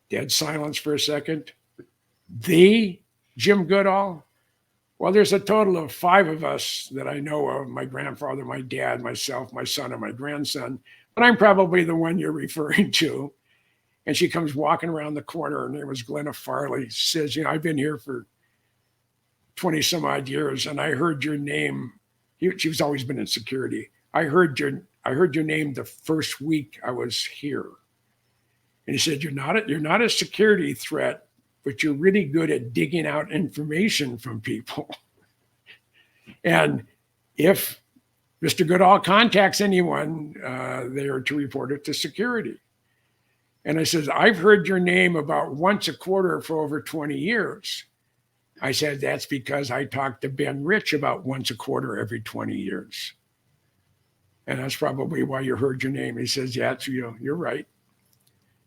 Dead silence for a second. "The Jim Goodall?" "Well, there's a total of 5 of us that I know of: my grandfather, my dad, myself, my son, and my grandson. But I'm probably the one you're referring to." And she comes walking around the corner. Her name was Glenna Farley. She says, "I've been here for 20 some odd years, and I heard your name." She's always been in security. I heard your name the first week I was here." And he said, you're not a security threat, but you're really good at digging out information from people. And if Mr. Goodall contacts anyone, they are to report it to security. And I said, "I've heard your name about once a quarter for over 20 years. I said, "That's because I talked to Ben Rich about once a quarter every 20 years. And that's probably why you heard your name." He says, "Yeah, you're right."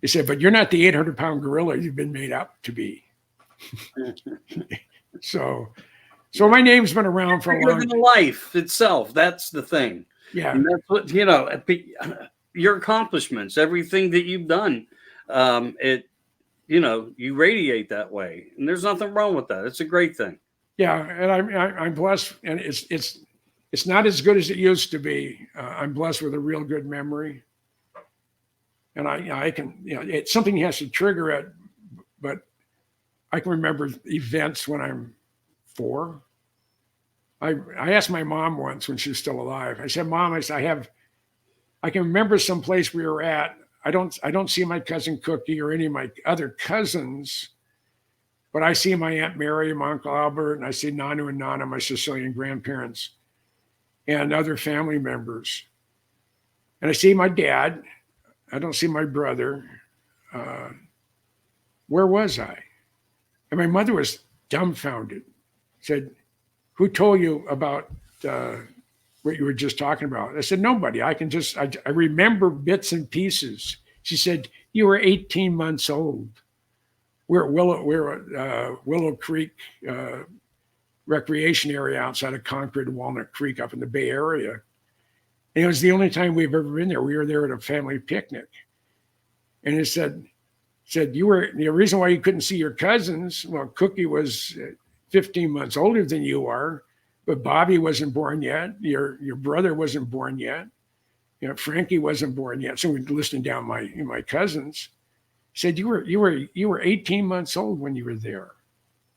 He said, "But you're not the 800-pound gorilla you've been made up to be." So my name's been around for a long time. Life itself, that's the thing. Yeah. And that's what, your accomplishments, everything that you've done, you radiate that way. And there's nothing wrong with that. It's a great thing. Yeah. And I'm blessed, and it's not as good as it used to be. I'm blessed with a real good memory. And I can, it's something has to trigger it, but I can remember events when I'm 4. I asked my mom once when she was still alive. I said, "Mom," I can remember some place we were at. I don't see my cousin Cookie or any of my other cousins, but I see my Aunt Mary, my Uncle Albert, and I see Nanu and Nana, my Sicilian grandparents, and other family members. And I see my dad. I don't see my brother. Where was I? And my mother was dumbfounded. Said, "Who told you about what you were just talking about?" I said, "Nobody. I remember bits and pieces." She said, "You were 18 months old. We're at Willow Creek recreation area outside of Concord and Walnut Creek up in the Bay Area. And it was the only time we've ever been there. We were there at a family picnic." And it said, "You were the reason why you couldn't see your cousins. Well, Cookie was 15 months older than you are, but Bobby wasn't born yet. Your brother wasn't born yet. Frankie wasn't born yet." So we're listing down my cousins. Said, you were 18 months old when you were there.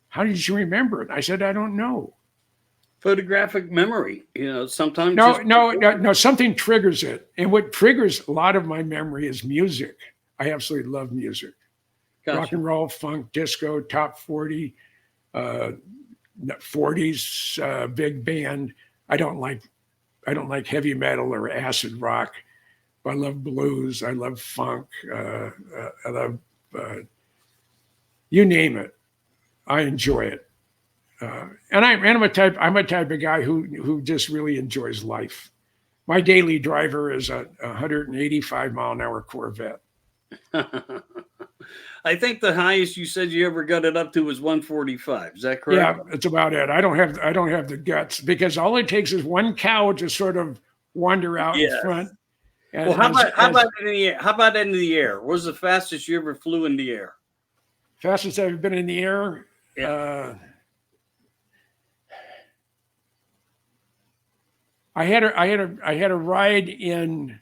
How did you remember it?" I said, "I don't know." Photographic memory, sometimes. No, something triggers it. And what triggers a lot of my memory is music. I absolutely love music. Gotcha. Rock and roll, funk, disco, top 40, 40s, big band. I don't like heavy metal or acid rock. I love blues. I love funk. I love you name it. I enjoy it. And I'm a type of guy who just really enjoys life. My daily driver is a 185-mile-an-hour Corvette. I think the highest you said you ever got it up to was 145. Is that correct? Yeah, that's about it. I don't have the guts, because all it takes is one cow to sort of wander out in front. Well, how about in the air? How about in the air? What was the fastest you ever flew in the air? Fastest I've been in the air? Yeah. I had a ride in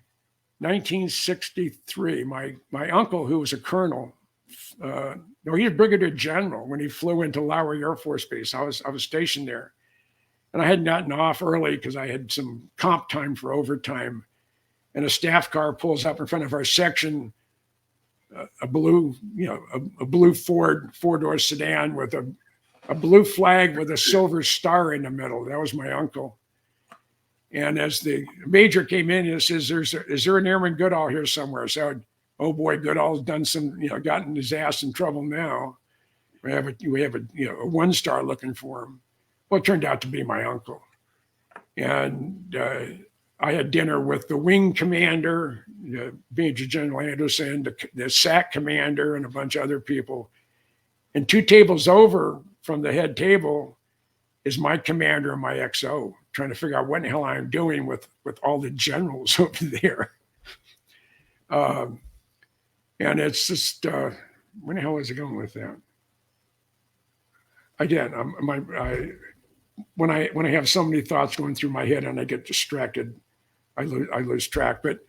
1963. My uncle, who was a colonel, no, he was brigadier general when he flew into Lowry Air Force Base. I was stationed there, and I had gotten off early because I had some comp time for overtime. And a staff car pulls up in front of our section, a blue Ford four-door sedan with a blue flag with a silver star in the middle. That was my uncle. And as the major came in, he says, "Is there an Airman Goodall here somewhere?" So, oh boy, Goodall's done some, gotten his ass in trouble now. We have a 1-star looking for him. Well, it turned out to be my uncle. And I had dinner with the wing commander, Major General Anderson, the SAC commander, and a bunch of other people. And 2 tables over from the head table is my commander and my XO, trying to figure out what the hell I'm doing with all the generals over there. And it's just, where the hell was I going with that? Again, when I have so many thoughts going through my head and I get distracted, I lose track. But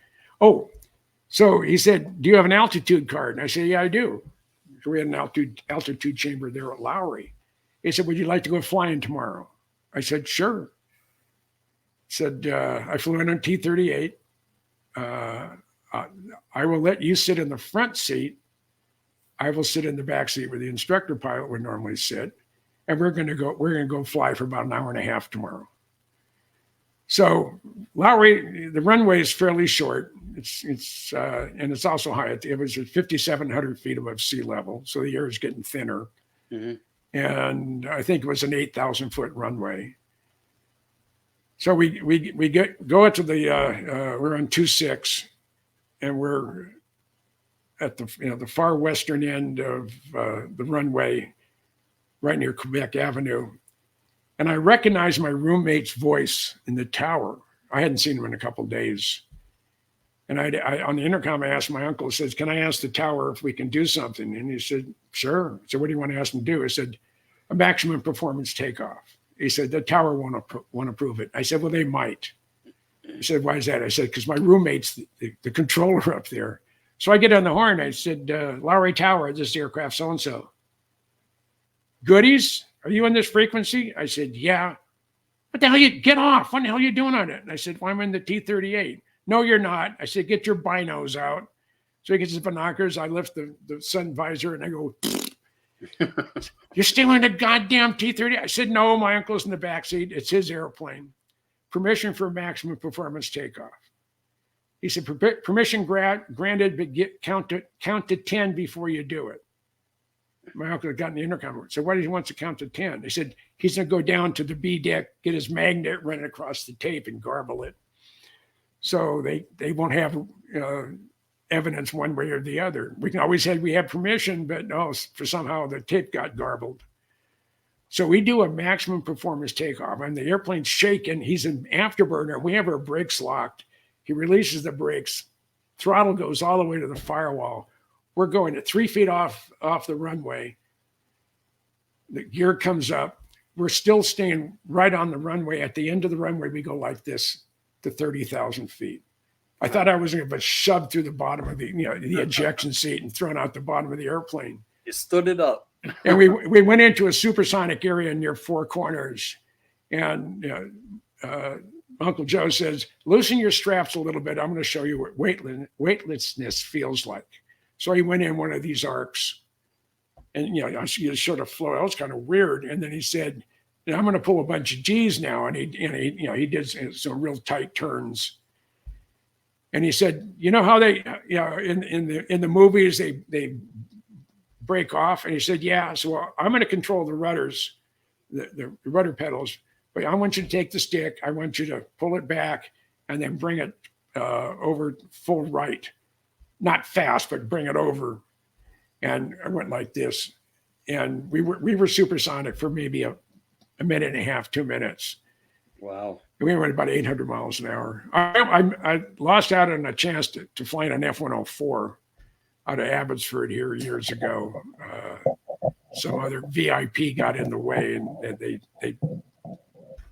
so he said, "Do you have an altitude card?" And I said, "Yeah, I do." So we had an altitude chamber there at Lowry. He said, "Would you like to go flying tomorrow?" I said, "Sure." He said, "I flew in on T-38. I will let you sit in the front seat. I will sit in the back seat where the instructor pilot would normally sit. And we're going to go fly for about an hour and a half tomorrow." So Lowry, the runway is fairly short. And it's also high. It was at 5,700 feet above sea level. So the air is getting thinner. Mm-hmm. And I think it was an 8,000 foot runway. So we go into we're on 2-6, and we're at the far western end of the runway, right near Quebec Avenue. And I recognized my roommate's voice in the tower. I hadn't seen him in a couple of days. And I on the intercom, I asked my uncle, says, "Can I ask the tower if we can do something?" And he said, "Sure." So what do you want to ask him to do? I said, "A maximum performance takeoff." He said, "The tower won't approve it." I said, "Well, they might." He said, "Why is that?" I said, "Because my roommate's the controller up there." So I get on the horn. I said, "Lowry Tower, this is aircraft so-and-so. Goodies, are you in this frequency?" I said, "Yeah." "What the hell, you get off. What the hell are you doing on it?" And I said, "Well, I'm in the T-38. "No, you're not." I said, "Get your binos out." So he gets his binoculars. I lift the sun visor and I go, "You're still in the goddamn T-38. I said, "No, my uncle's in the backseat. It's his airplane. Permission for maximum performance takeoff." He said, "Permission granted, but count to 10 before you do it." My uncle had gotten the intercom. So why does he want to count to 10? They said he's going to go down to the B deck, get his magnet, run it across the tape, and garble it. So they won't have evidence one way or the other. We can always say we have permission, but no, for somehow the tape got garbled. So we do a maximum performance takeoff, and the airplane's shaking. He's an afterburner. We have our brakes locked. He releases the brakes. Throttle goes all the way to the firewall. We're going at 3 feet off the runway. The gear comes up. We're still staying right on the runway. At the end of the runway, we go like this to 30,000 feet. I thought I was going to be shoved through the bottom of the ejection seat and thrown out the bottom of the airplane. You stood it up. And we went into a supersonic area near Four Corners. And Uncle Joe says, "Loosen your straps a little bit. I'm going to show you what weightlessness feels like." So he went in one of these arcs, and you sort of flow. It was kind of weird. And then he said, "I'm going to pull a bunch of G's now." And he did some real tight turns. And he said, "You know how they in the movies they break off?" And he said, "Yeah. So I'm going to control the rudders, the rudder pedals. But I want you to take the stick. I want you to pull it back and then bring it over full right. Not fast, but bring it over." And I went like this. And we were supersonic for maybe a minute and a half, 2 minutes. Wow. We went about 800 miles an hour. I lost out on a chance to fly in an F-104 out of Abbotsford here years ago. Some other VIP got in the way, and they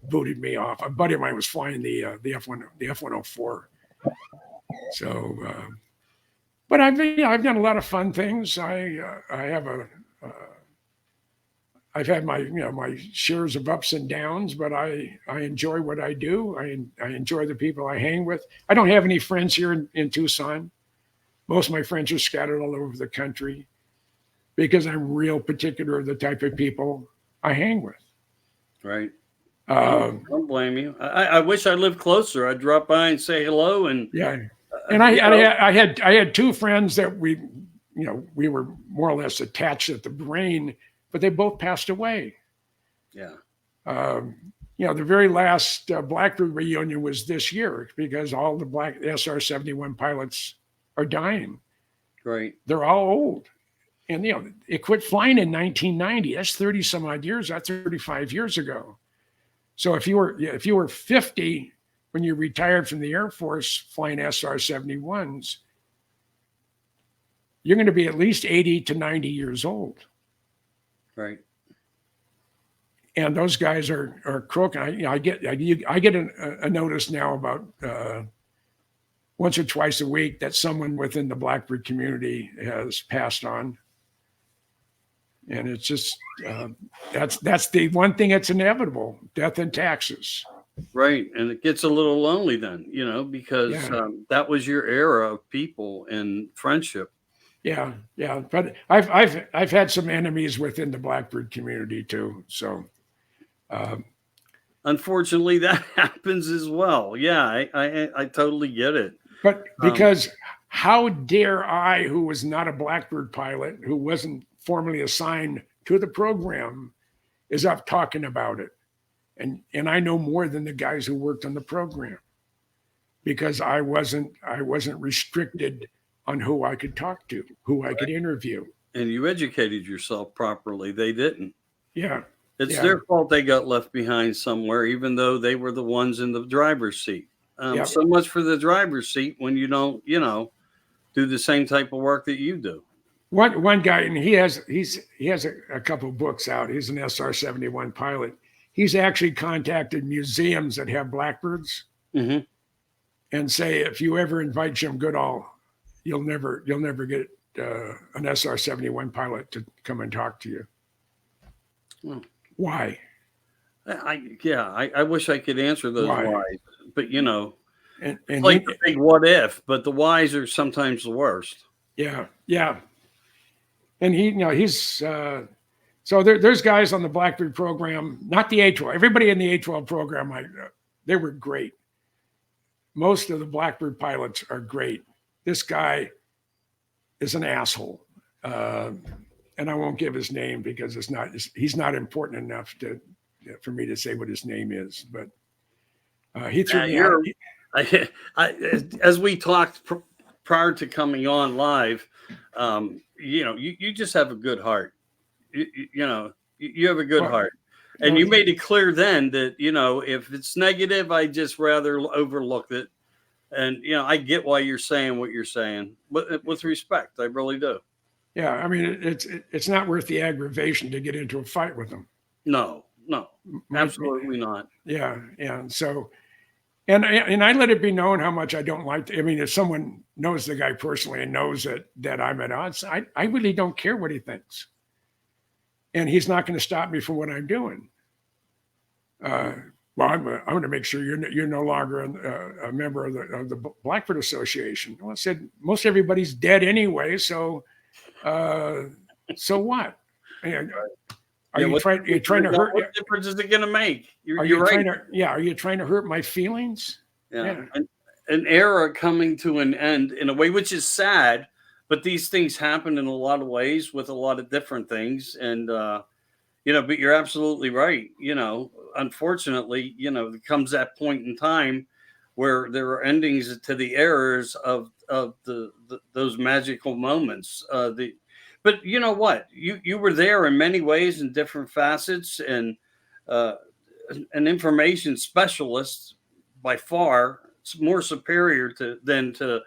booted me off. A buddy of mine was flying the F-104. So, but I've done a lot of fun things. I've had my shares of ups and downs, but I enjoy what I do. I enjoy the people I hang with. I don't have any friends here in Tucson. Most of my friends are scattered all over the country because I'm real particular of the type of people I hang with. Right. Don't blame you. I wish I lived closer. I'd drop by and say hello. And yeah. And I had 2 friends that we were more or less attached at the brain, but they both passed away. Yeah. the very last Blackbird reunion was this year because all the black SR-71 pilots are dying. Right. They're all old. And, it quit flying in 1990. That's 30 some odd years. That's 35 years ago. So if you were 50 when you retired from the Air Force flying SR-71s, you're going to be at least 80 to 90 years old. Right. And those guys are croaking. I get a notice now about once or twice a week that someone within the Blackbird community has passed on. And it's just that's the one thing that's inevitable: death and taxes. Right, and it gets a little lonely then, because that was your era of people and friendship. Yeah. But I've had some enemies within the Blackbird community too. So, unfortunately, that happens as well. Yeah, I totally get it. But because how dare I, who was not a Blackbird pilot, who wasn't formally assigned to the program, is up talking about it. And I know more than the guys who worked on the program because I wasn't restricted on who I could talk to, who I could interview. And you educated yourself properly. They didn't. Yeah. It's their fault they got left behind somewhere, even though they were the ones in the driver's seat. So much for the driver's seat when you don't, do the same type of work that you do. One guy, and he has a couple of books out. He's an SR-71 pilot. He's actually contacted museums that have Blackbirds and say, if you ever invite Jim Goodall, you'll never get an SR-71 pilot to come and talk to you. Well, why? I wish I could answer those whys, but and it's like the big what if, but the whys are sometimes the worst. Yeah. And he's so there's guys on the Blackbird program, not the A-12. Everybody in the A-12 program, they were great. Most of the Blackbird pilots are great. This guy is an asshole, and I won't give his name because he's not important enough for me to say what his name is. But he threw me out. As we talked prior to coming on live, you just have a good heart. You have a good heart, and you made it clear then that if it's negative, I just rather overlook it. And I get why you're saying what you're saying, but with respect, I really do. Yeah, I mean it's not worth the aggravation to get into a fight with them. No, absolutely not. Yeah, so. And I let it be known how much I don't like. I mean, if someone knows the guy personally and knows that I'm at odds, I really don't care what he thinks, and he's not going to stop me from what I'm doing. Well, I'm going to make sure you're no longer a member of the Blackbird Association. Well, I said most everybody's dead anyway, so what? Are you trying to hurt? What difference is it going to make? Are you trying to hurt my feelings? Yeah. An era coming to an end in a way, which is sad, but these things happen in a lot of ways with a lot of different things. And, but you're absolutely right. Unfortunately, there comes that point in time where there are endings to the eras of those magical moments. But you know what? You were there in many ways in different facets, and an information specialist by far more superior than to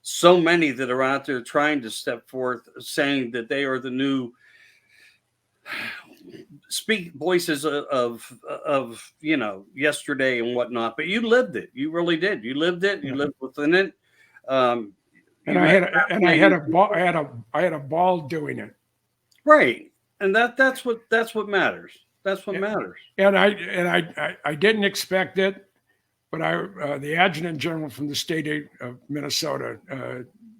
so many that are out there trying to step forth, saying that they are the new voices of yesterday and whatnot. But you lived it. You really did. You lived it. You lived within it. And I had a ball doing it. Right. And that's what matters. That's what matters. And I didn't expect it, but the adjutant general from the state of Minnesota,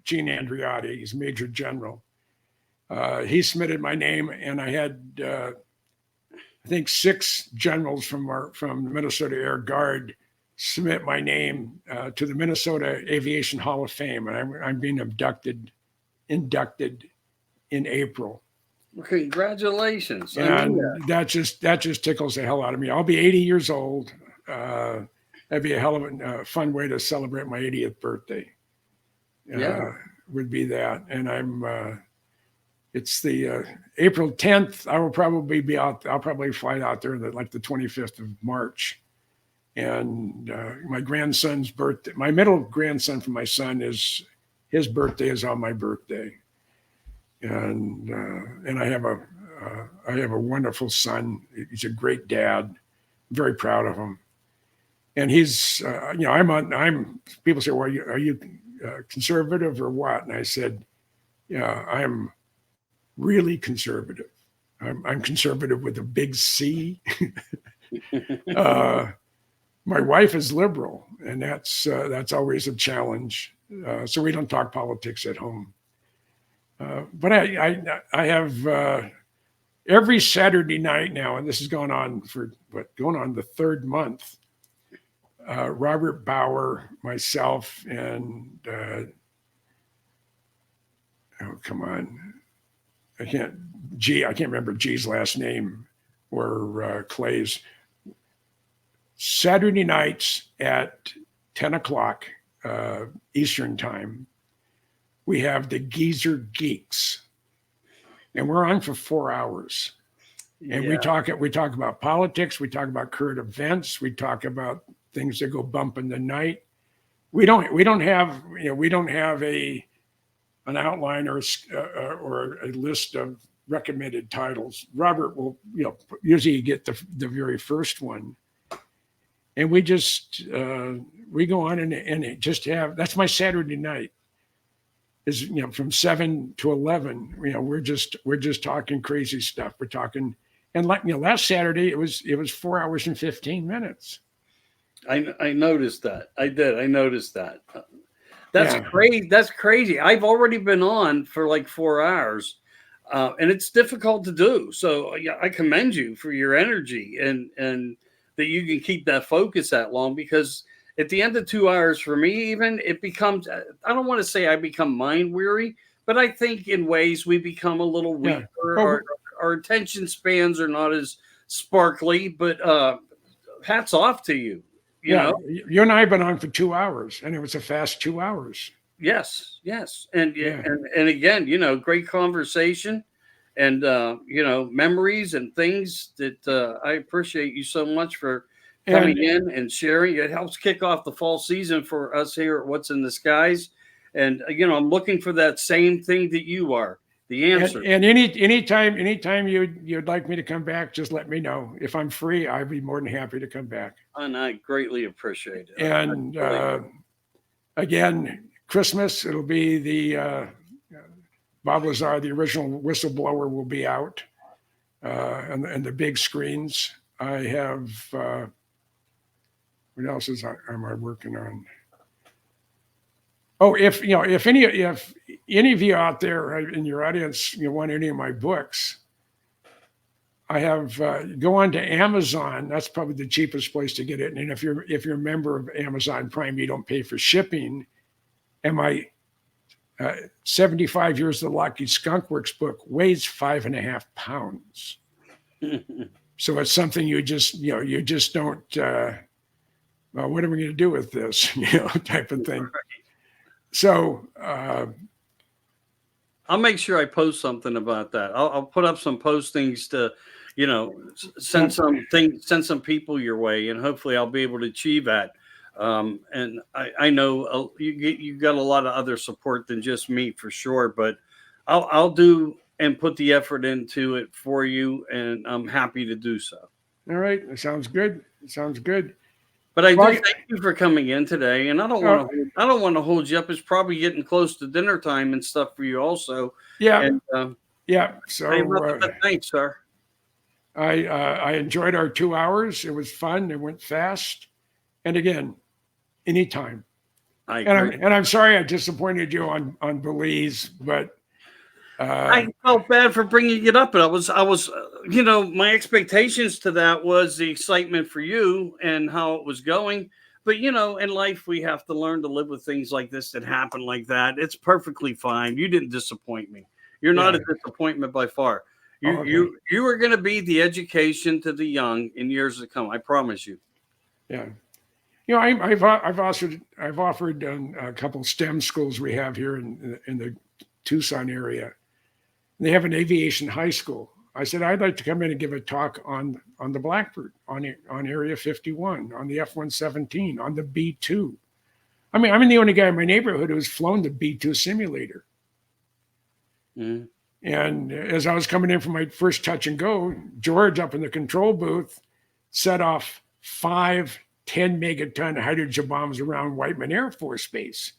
Gene Andreotti, he's Major General. He submitted my name, and I had I think 6 generals from the Minnesota Air Guard submit my name to the Minnesota Aviation Hall of Fame, and I'm being inducted in April. Well, congratulations. I And knew that. that just tickles the hell out of me. I'll be 80 years old. That'd be a hell of a fun way to celebrate my 80th birthday. Yeah. Would be that. And it's the April 10th. I will probably be out. I'll probably fly out there like the 25th of March. And my grandson's birthday, my middle grandson from my son, his birthday is on my birthday. And I have a wonderful son. He's a great dad. I'm very proud of him. And he's, I'm. People say, "Well, are you conservative or what?" And I said, "Yeah, I'm really conservative. I'm conservative with a big C." My wife is liberal, and that's always a challenge. So we don't talk politics at home. But I have every Saturday night now, and this has gone on going on the third month. Robert Bauer, myself, and come on, I can't remember G's last name, or Clay's. Saturday nights at 10 o'clock Eastern time, we have the Geezer Geeks, and we're on for 4 hours. And we talk about politics, we talk about current events, we talk about things that go bump in the night. We don't have an outline or a list of recommended titles. Robert will usually get the very first one. And we just we go on and just have, that's my Saturday night, is from 7 to 11. We're just talking crazy stuff. We're talking, and last Saturday it was 4 hours and 15 minutes. I noticed that. I did. I noticed that. That's crazy. That's crazy. I've already been on for like 4 hours, and it's difficult to do. So I commend you for your energy and that you can keep that focus that long, because at the end of 2 hours for me, even, it becomes, I don't want to say I become mind weary, but I think in ways we become a little weaker. Our attention spans are not as sparkly, but hats off to you. You know? You and I have been on for 2 hours, and it was a fast 2 hours. Yes. And again, great conversation. And, memories and things that I appreciate you so much for coming in and sharing. It helps kick off the fall season for us here at What's in the Skies. And, I'm looking for that same thing that you are, the answer. And anytime you'd like me to come back, just let me know. If I'm free, I'd be more than happy to come back. And I greatly appreciate it. And again, Christmas, it'll be the Bob Lazar, the original whistleblower, will be out, and the big screens. I have what else am I working on? Oh, if any of you out there in your audience want any of my books, I have go on to Amazon. That's probably the cheapest place to get it. And if you're a member of Amazon Prime, you don't pay for shipping. And my 75 Years of the Lucky Skunk Works book weighs 5.5 pounds. So it's something you just don't, well, what are we going to do with this, type of thing. So I'll make sure I post something about that. I'll put up some postings to, send some people your way, and hopefully I'll be able to achieve that. And I know you got a lot of other support than just me, for sure, but I'll do and put the effort into it for you, and I'm happy to do so. All right, that sounds good. But I do thank you for coming in today, and I don't want to hold you up. It's probably getting close to dinner time and stuff for you, also. Yeah. And, So thanks, sir. I enjoyed our 2 hours. It was fun. It went fast. And again, anytime. I'm sorry I disappointed you on Belize, but I felt bad for bringing it up, but I was, my expectations to that was the excitement for you and how it was going. But, in life, we have to learn to live with things like this that happen like that. It's perfectly fine. You didn't disappoint me. You're not a disappointment by far. You you are going to be the education to the young in years to come. I promise you. Yeah. I've offered a couple STEM schools we have here in the Tucson area. They have an aviation high school. I said I'd like to come in and give a talk on the Blackbird, on Area 51, on the F-117, on the B-2. I mean, I'm the only guy in my neighborhood who's flown the B-2 simulator. Mm. And as I was coming in for my first touch and go, George up in the control booth set off 5 10-megaton hydrogen bombs around Whiteman Air Force Base.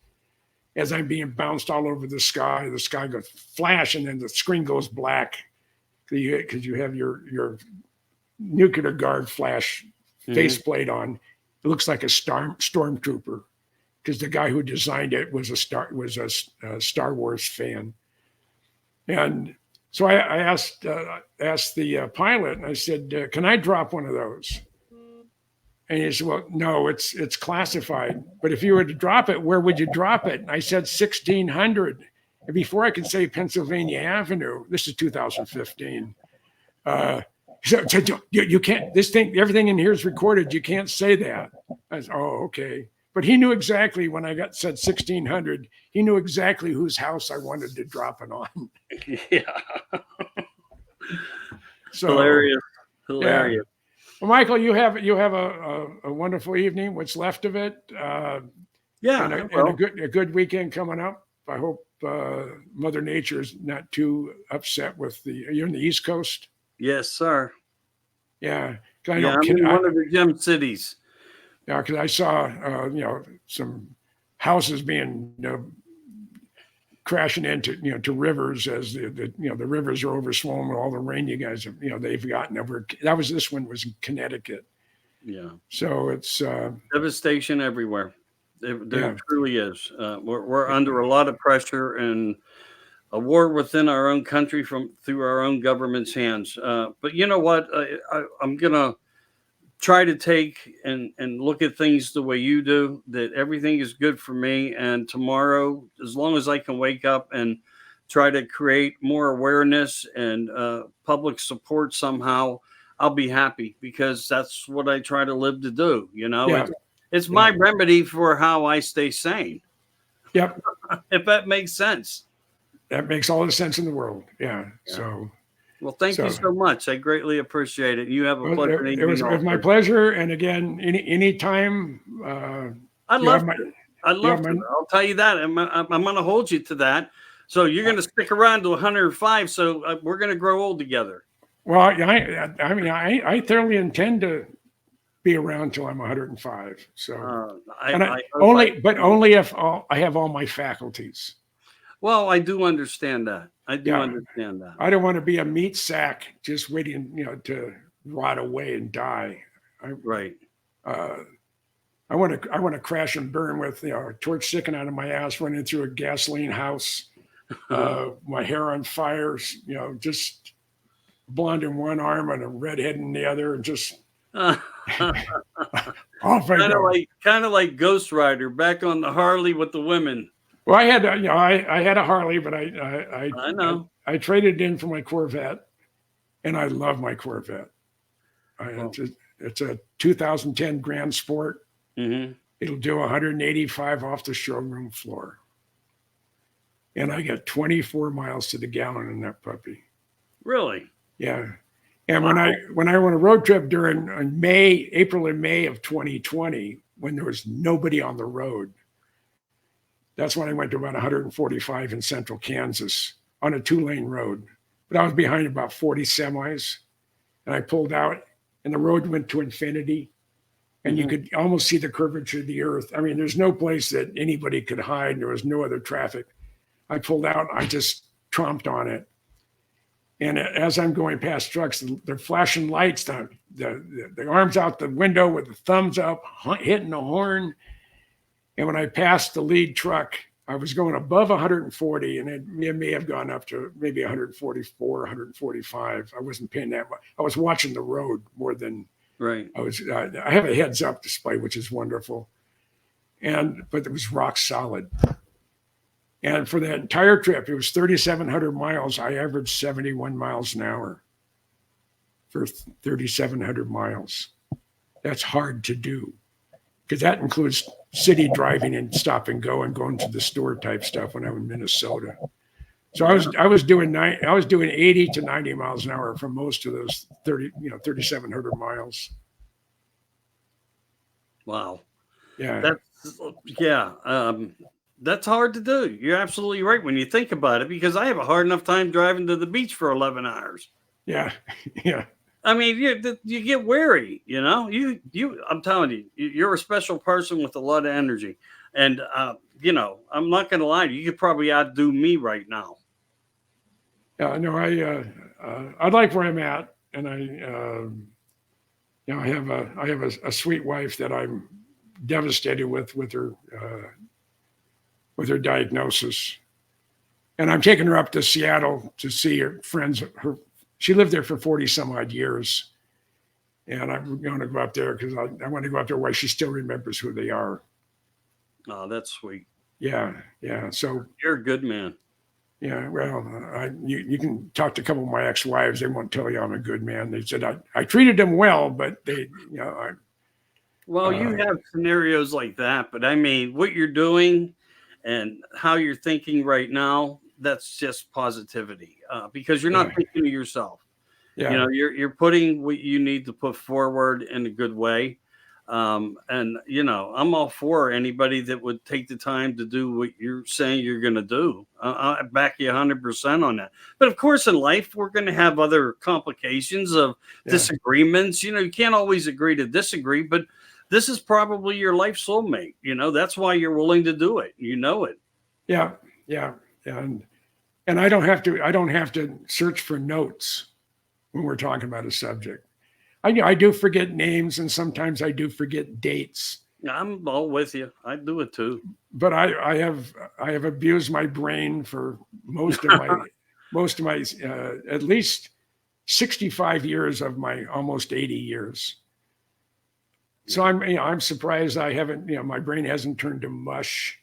As I'm being bounced all over the sky goes flash, and then the screen goes black because you have your nuclear guard flash faceplate on. It looks like a stormtrooper because the guy who designed it was a Star Wars fan. And so I asked the pilot, and I said, "Can I drop one of those?" And he said, "Well, no, it's classified. But if you were to drop it, where would you drop it?" And I said 1600. And before I could say Pennsylvania Avenue, this is 2015. So you can't. This thing, everything in here is recorded. You can't say that. I said, "Oh, okay." But he knew exactly when I said 1600. He knew exactly whose house I wanted to drop it on. Yeah. So, hilarious. Yeah. Well, Michael, you have a wonderful evening. What's left of it? And a good weekend coming up. I hope Mother Nature is not too upset with you're in the East Coast. Yes, sir. Yeah, I'm in one of the gem cities. Yeah, because I saw some houses being crashing into to rivers as the rivers are overflowing with all the rain you guys have they've gotten over. This one was in Connecticut. Yeah. So it's devastation everywhere. There truly is. We're under a lot of pressure and a war within our own country through our own government's hands. But you know what? I'm gonna try to take and look at things the way you do, that everything is good for me. And tomorrow, as long as I can wake up and try to create more awareness and public support somehow, I'll be happy, because that's what I try to live to do. It's my remedy for how I stay sane. Yep. If that makes sense. That makes all the sense in the world. Yeah. So. Well, thank you so much. I greatly appreciate it. You have a pleasure. It was my pleasure. And again, any time. I'd love to. I'll tell you that. I'm going to hold you to that. So you're going to stick around to 105. So we're going to grow old together. Well, I thoroughly intend to be around till I'm 105. So only if I have all my faculties. Well, I do understand that. I understand that. I don't want to be a meat sack just waiting, to rot away and die. Right. I want to crash and burn with a torch sticking out of my ass, running through a gasoline house, my hair on fire, just blonde in one arm and a redhead in the other, and just off I go. Kind of like Ghost Rider back on the Harley with the women. Well, I had a Harley, but I know I traded it in for my Corvette, and I love my Corvette. It's a 2010 Grand Sport. Mm-hmm. It'll do 185 off the showroom floor, and I got 24 miles to the gallon in that puppy. Really? Yeah. And when I went on a road trip during April and May of 2020, when there was nobody on the road. That's when I went to about 145 in central Kansas on a 2-lane road. But I was behind about 40 semis, and I pulled out, and the road went to infinity, and you could almost see the curvature of the earth. I mean, there's no place that anybody could hide, and there was no other traffic. I pulled out, I just tromped on it. And as I'm going past trucks, they're flashing lights, the arms out the window with the thumbs up, hitting the horn. And when I passed the lead truck, I was going above 140, and it may have gone up to maybe 144, 145. I wasn't paying that much. I was watching the road more than right. I have a heads-up display, which is wonderful, but it was rock solid. And for that entire trip, it was 3,700 miles. I averaged 71 miles an hour for 3,700 miles. That's hard to do because that includes city driving and stop and go and going to the store type stuff when I was in Minnesota. So I was doing 80 to 90 miles an hour for most of those 3,700 miles. Wow. Yeah. That's hard to do. You're absolutely right when you think about it, because I have a hard enough time driving to the beach for 11 hours. Yeah. Yeah. I mean, you get weary, I'm telling you, you're a special person with a lot of energy. And, I'm not going to lie to you, you could probably outdo me right now. Yeah, no, I like where I'm at. And I have a sweet wife that I'm devastated with her diagnosis. And I'm taking her up to Seattle to see her friends. She lived there for 40 some odd years. And I'm going to go up there because I want to go up there while she still remembers who they are. Oh, that's sweet. Yeah. Yeah. So you're a good man. Yeah. Well, you can talk to a couple of my ex-wives. They won't tell you I'm a good man. They said I treated them well, but you have scenarios like that, but I mean, what you're doing and how you're thinking right now, that's just positivity, because you're not thinking of yourself. Yeah. You're putting what you need to put forward in a good way. And I'm all for anybody that would take the time to do what you're saying you're going to do. I back you 100% on that. But of course, in life, we're going to have other complications of disagreements. You can't always agree to disagree, but this is probably your life soulmate. That's why you're willing to do it. It. Yeah. Yeah. And I don't have to search for notes when we're talking about a subject. I do forget names, and sometimes I do forget dates. I'm all with you. I do it too. But I have abused my brain for most of my at least 65 years of my almost 80 years. So I'm surprised I haven't, my brain hasn't turned to mush.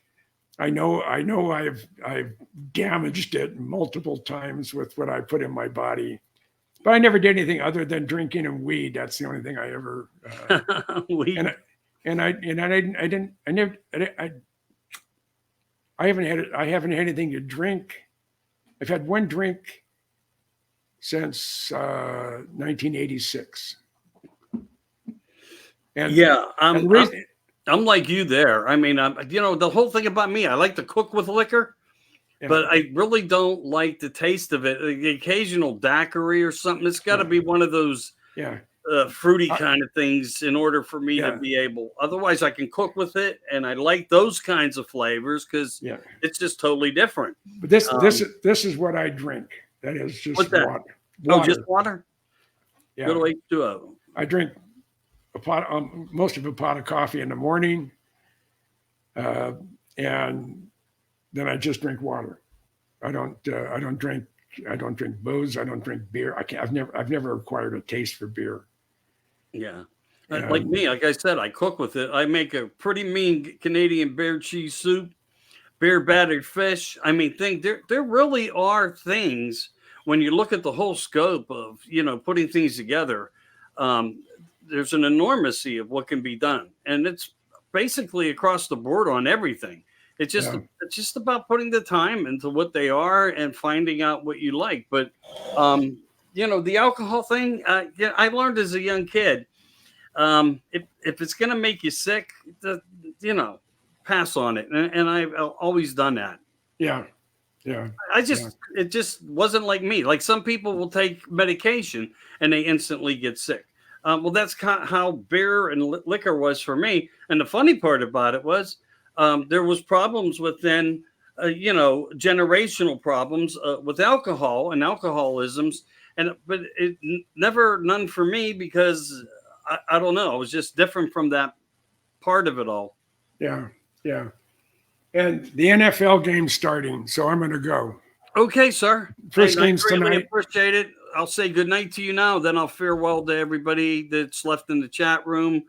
I know I've damaged it multiple times with what I put in my body. But I never did anything other than drinking and weed. That's the only thing I ever. Weed. I haven't had anything to drink. I've had one drink since 1986. And I'm like you there. I mean, the whole thing about me, I like to cook with liquor. Yeah. But I really don't like the taste of it. The occasional daiquiri or something. It's got to be one of those fruity kind of things in order for me to be able. Otherwise, I can cook with it, and I like those kinds of flavors because it's just totally different. But this is what I drink. That is just water. Oh, just water. Yeah. Good H2O. I drink most of a pot of coffee in the morning, and then I just drink water. I don't drink booze. I don't drink beer. I've never acquired a taste for beer. Yeah. Like me, like I said, I cook with it. I make a pretty mean Canadian bear cheese soup, beer battered fish. I mean, there really are things when you look at the whole scope of, putting things together. There's an enormity of what can be done. And it's basically across the board on everything. It's just about putting the time into what they are and finding out what you like. But, the alcohol thing, I learned as a young kid, if it's going to make you sick, pass on it. And I've always done that. Yeah. Yeah. It just wasn't like me. Like some people will take medication and they instantly get sick. Well, that's how beer and liquor was for me. And the funny part about it was, there was problems within, generational problems with alcohol and alcoholisms, but it never none for me because I don't know. It was just different from that part of it all. Yeah, yeah. And the NFL game's starting, so I'm going to go. Okay, sir. First game's tonight. I appreciate it. I'll say good night to you now. Then I'll farewell to everybody that's left in the chat room,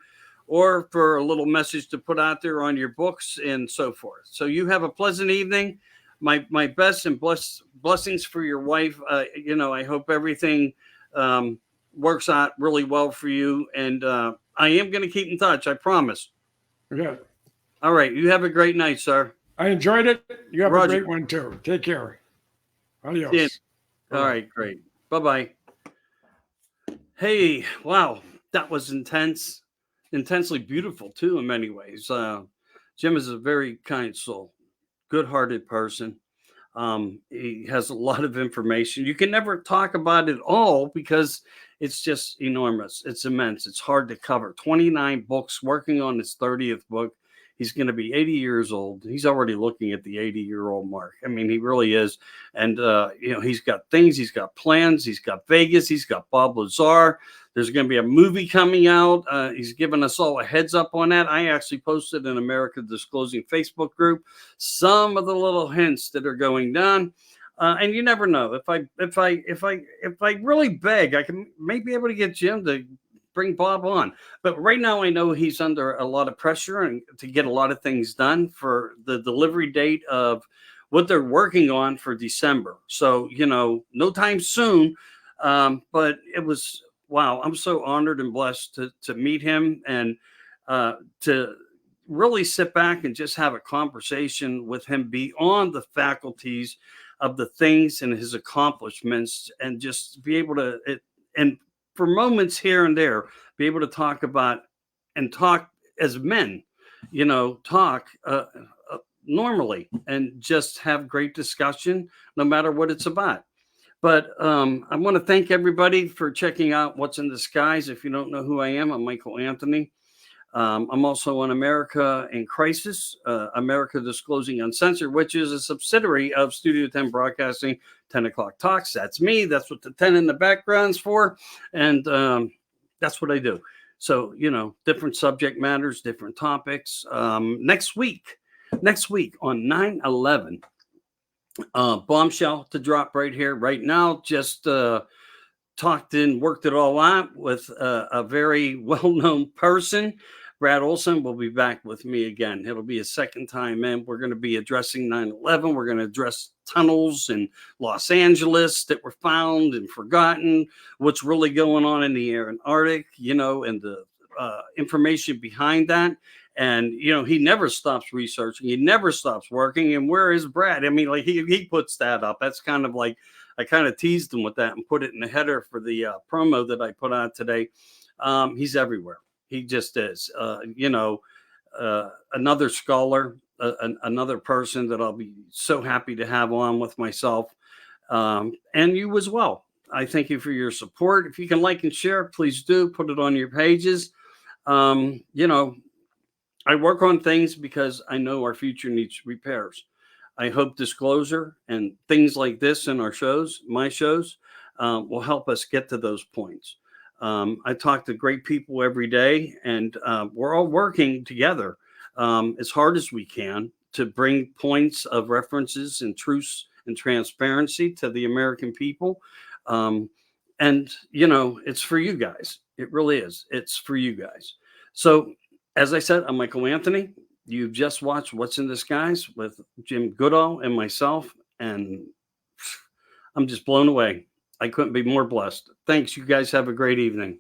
or for a little message to put out there on your books and so forth. So you have a pleasant evening. my best and blessings for your wife. I hope everything works out really well for you. And I am going to keep in touch. I promise. Yeah. All right. You have a great night, sir. I enjoyed it. You have Roger. a great one too. Take care. Adios. Yeah. All right. Great. Bye-bye. Hey, wow. That was intense. Intensely beautiful too in many ways. Jim is a very kind soul, good-hearted person. He has a lot of information. You can never talk about it all because it's just enormous. It's immense. It's hard to cover. 29 books, working on his 30th book. He's going to be 80 years old. He's already looking at the 80-year-old mark. I mean, he really is. And, he's got things, he's got plans, he's got Vegas, he's got Bob Lazar. There's going to be a movie coming out. He's given us all a heads up on that. I actually posted in America Disclosing Facebook group some of the little hints that are going down. And you never know. If I really beg, I can maybe be able to get Jim to bring Bob on. But right now, I know he's under a lot of pressure and to get a lot of things done for the delivery date of what they're working on for December. So, no time soon. But it was, wow, I'm so honored and blessed to meet him and to really sit back and just have a conversation with him beyond the faculties of the things and his accomplishments, and just be able to, and for moments here and there, be able to talk about and talk as men, talk normally and just have great discussion no matter what it's about. But I want to thank everybody for checking out What's in the Skies. If you don't know who I am, I'm Michael Anthony. I'm also on America in Crisis, America Disclosing Uncensored, which is a subsidiary of Studio 10 Broadcasting, 10 O'Clock Talks. That's me. That's what the 10 in the background's for. And that's what I do. So, different subject matters, different topics. Next week on 9/11, bombshell to drop right here, right now. Just talked and worked it all out with a very well-known person. Brad Olson will be back with me again. It'll be a second time, and we're going to be addressing 9/11. We're going to address tunnels in Los Angeles that were found and forgotten, what's really going on in the Antarctic, and the information behind that. And, he never stops researching. He never stops working. And where is Brad? I mean, like he puts that up. That's kind of like, I kind of teased him with that and put it in the header for the promo that I put out today. He's everywhere. He just is, another scholar, another person that I'll be so happy to have on with myself, and you as well. I thank you for your support. If you can like and share, please do put it on your pages. I work on things because I know our future needs repairs. I hope disclosure and things like this in our shows, my shows, will help us get to those points. I talk to great people every day, and we're all working together as hard as we can to bring points of references and truths and transparency to the American people. And, it's for you guys. It really is. It's for you guys. So, as I said, I'm Michael Anthony. You've just watched What's in the Skies with Jim Goodall and myself, and I'm just blown away. I couldn't be more blessed. Thanks. You guys have a great evening.